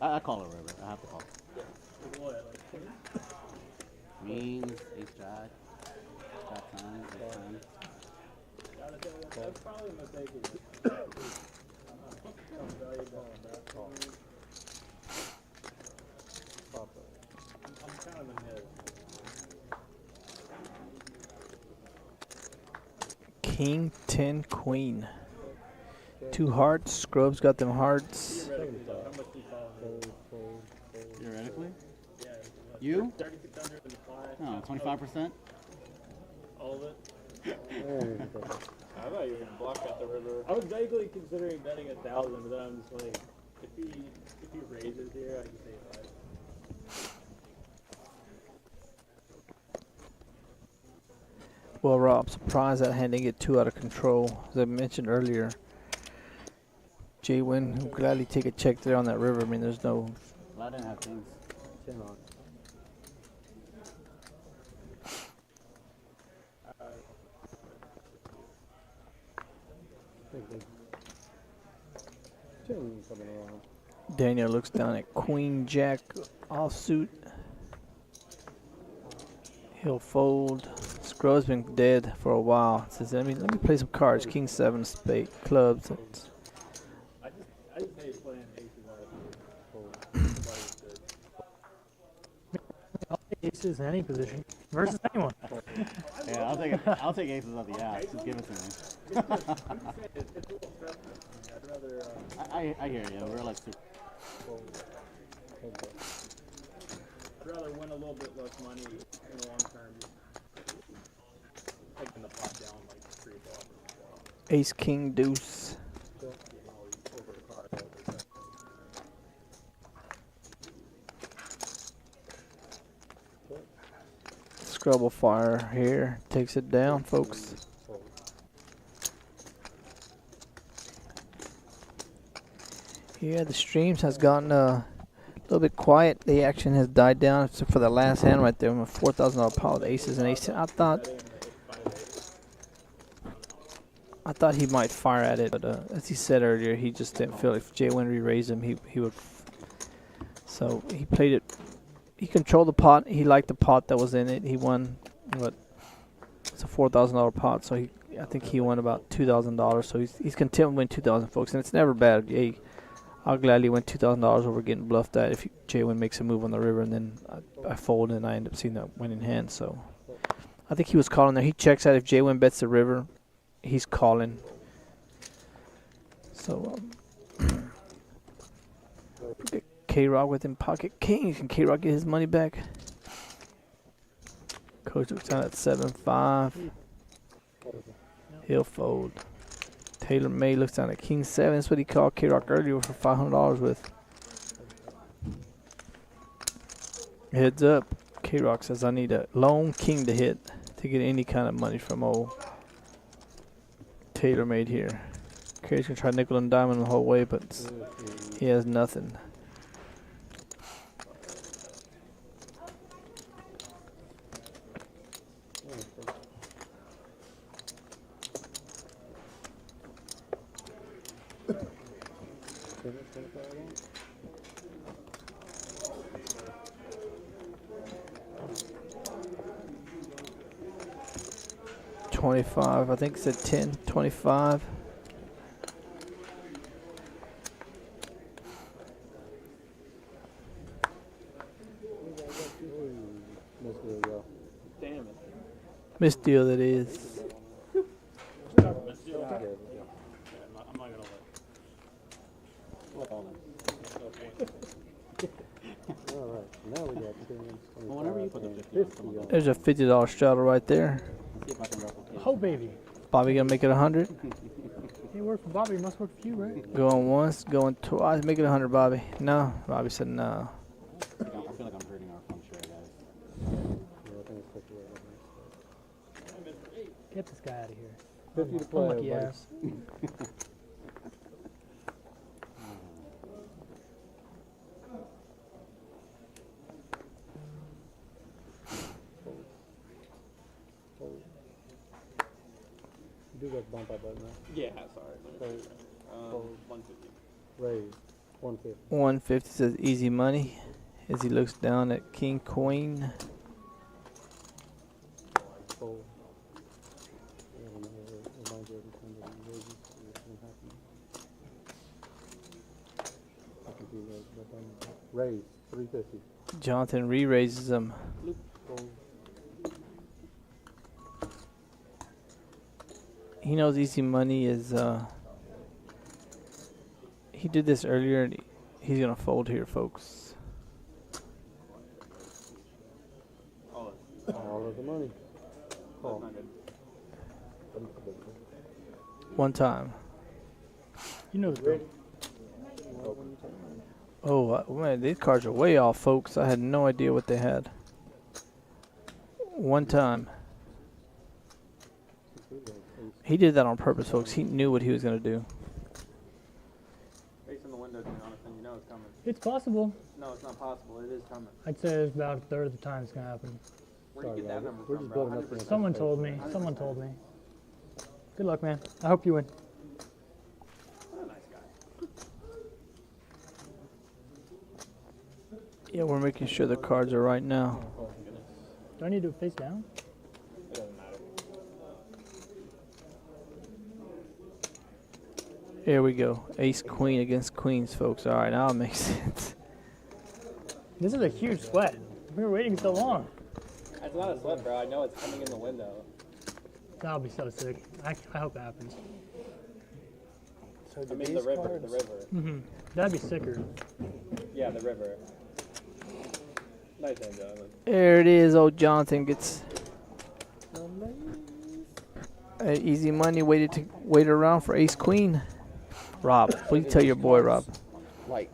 I call a river. I have to call. Like what? Like, Queens, ace jack, jack 10. that's probably a mistake. I'm kind of in his. King, 10, queen. 2 hearts. Scrub's got them hearts. Theoretically? You? No, 25%? All of it? I thought you were gonna block out the river. I was vaguely considering betting 1,000, but then I'm just like, if he raises here, I can say 5. Well, Rob, surprised that hand didn't get too out of control. As I mentioned earlier, Jay Wynn will gladly take a check there on that river. I mean, there's no. Well, I didn't have things. 10 on. Daniel looks down at Queen Jack offsuit. He'll fold. Scrub's been dead for a while. Says, let me play some cards. King 7 spade clubs. I just hate playing aces I'll take aces in any position versus anyone. Yeah, I'll take aces off the ass. Just give it to me. I hear you. We're like super. I'd rather win a little bit less money in the long term. Taking the pot down like 3 o'clock. Ace, King, Deuce. Scrub will fire here. Takes it down, folks. Yeah, the streams has gotten a little bit quiet. The action has died down except for the last hand right there. A $4,000 pot with aces and aces. I thought he might fire at it, but as he said earlier, he just didn't feel if Jay Wynn re-raised him, he would. So he played it. He controlled the pot. He liked the pot that was in it. He won. What? It's a $4,000 pot, so I think he won about $2,000. So he's content with winning $2,000, folks, and it's never bad. Hey, I'll gladly win $2,000 over getting bluffed at if Jay Wynn makes a move on the river, and then I fold and I end up seeing that winning hand. So I think he was calling there. He checks out if Jay Wynn bets the river. He's calling. So K-Rock with him pocket kings. Can K-Rock get his money back? Coach looks down at 7-5. He'll fold. Taylor May looks down at King 7. That's what he called K-Rock earlier for $500 with. Heads up. K-Rock says I need a lone king to hit to get any kind of money from old Taylor Made here. Kerry's gonna try nickel and diamond the whole way, but he has nothing. $25, I think it said 10, 25. Damn it. Misdeal that is. I'm not gonna Alright, now we got 10. Well, whenever you put the 50 on, There's a $50 straddle right there. see if I can replicate. Oh, baby. Bobby gonna make it 100. It worked for Bobby. It must work for you, right? Going once, going twice. Make it 100, Bobby. No, Bobby said no. I feel like I'm hurting our fun share, guys. Get this guy out of here. 50 to play, Unlucky buddy. ass. You do got the bump out button, right? Yeah, sorry. Raise, 150. raise, 150. 150 says easy money as he looks down at King Queen. Fold. Yeah, reminds you every time that you Raise 350. Jonathan re-raises them. He knows easy money is. He did this earlier, and he's gonna fold here, folks. All of the money. That's not good. One time. You know the Oh man, these cards are way off, folks. I had no idea what they had. One time. He did that on purpose, folks. He knew what he was gonna do. Based on the window, Jonathan, you know it's coming. It's possible. No, it's not possible. It is coming. I'd say it's about a third of the time it's gonna happen. Where do you get that number We're from, just bro? building up the 100%. Someone told me. Someone told me. Good luck, man. I hope you win. What a nice guy. Yeah, we're making sure the cards are right now. Do I need to face down? It doesn't matter. Here we go. Ace queen against queens, folks. All right, now it makes sense. This is a huge sweat. We were waiting so long. It's not a sweat, bro. I know it's coming in the window. That'll be so sick. I hope it happens. So I mean the river. The river. Mm-hmm. That'd be sicker. Yeah, the river. Nice hand, Jonathan. There it is. Old Jonathan gets easy money. Waited around for ace queen. Rob, what do you tell your boy, Rob? Like,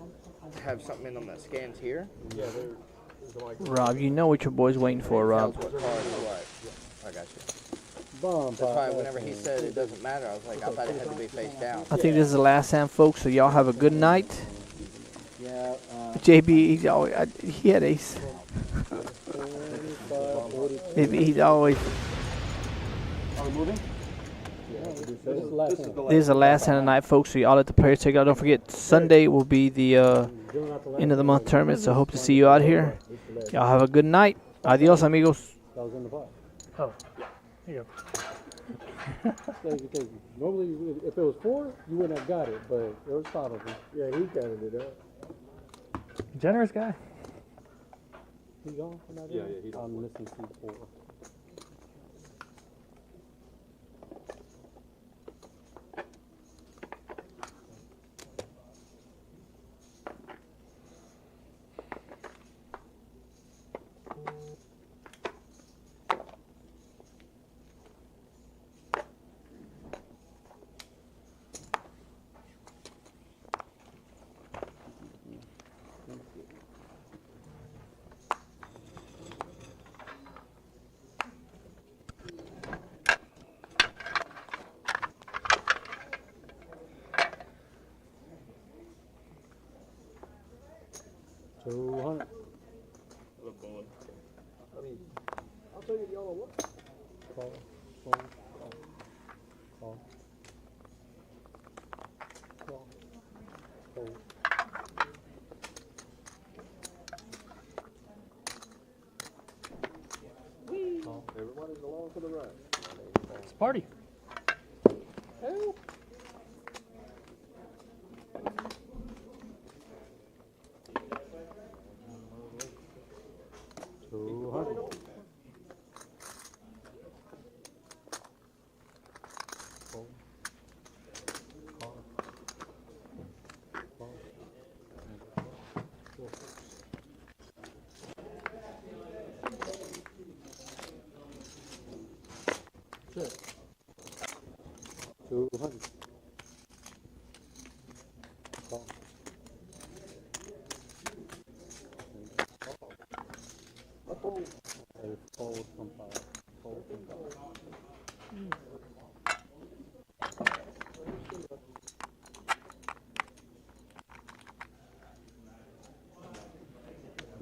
have something in them that scans here. Yeah, there's like Rob, you know what your boy's waiting for, Rob. Tells what card is what. I got you. bomb. That's why whenever he said it doesn't matter, I was like, I thought it had to be face down. I think this is the last hand, folks. So y'all have a good night. Yeah. JB, he had ace. He's always. Are we moving? This is the last hand. This is the last hand of the night, folks. So y'all let the players take it out. Don't forget, Sunday will be the end of the month tournament. So hope to see you out here. Y'all have a good night. Adios, amigos. That was in the pot. Oh, here you go. Because normally, if it was 4, you wouldn't have got it, but it was thought of. Yeah, he counted it up. Generous guy. He gone for that? Yeah, he's I'm missing C4. I mean, I'll tell you y'all on what. Call. Everybody's along for the ride. It's a party. Hell.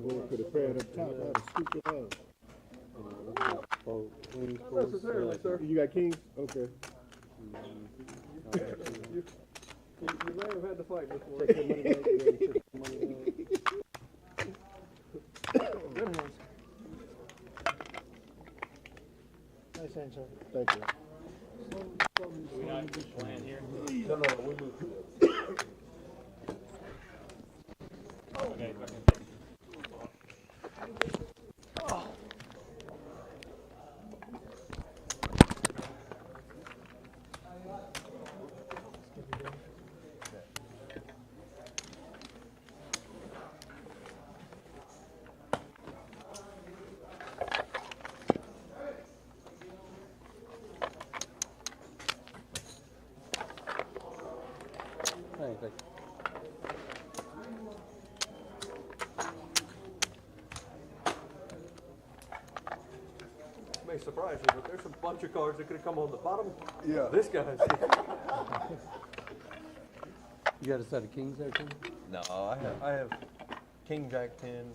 Going for the pad up top, I had to scoop it out. Not necessarily, sir. You got kings? Okay. You may have had to fight before. Take the money back. Take the money back. Good hands. Nice hand, sir. Thank you. We not keep playing here. No, we moved to this. Okay, May surprise you, but there's a bunch of cards that could have come on the bottom. Yeah. This guy's. You got a set of kings there too? No, I have king, jack, 10.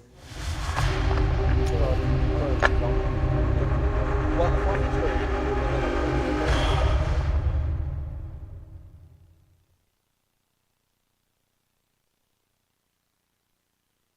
Well,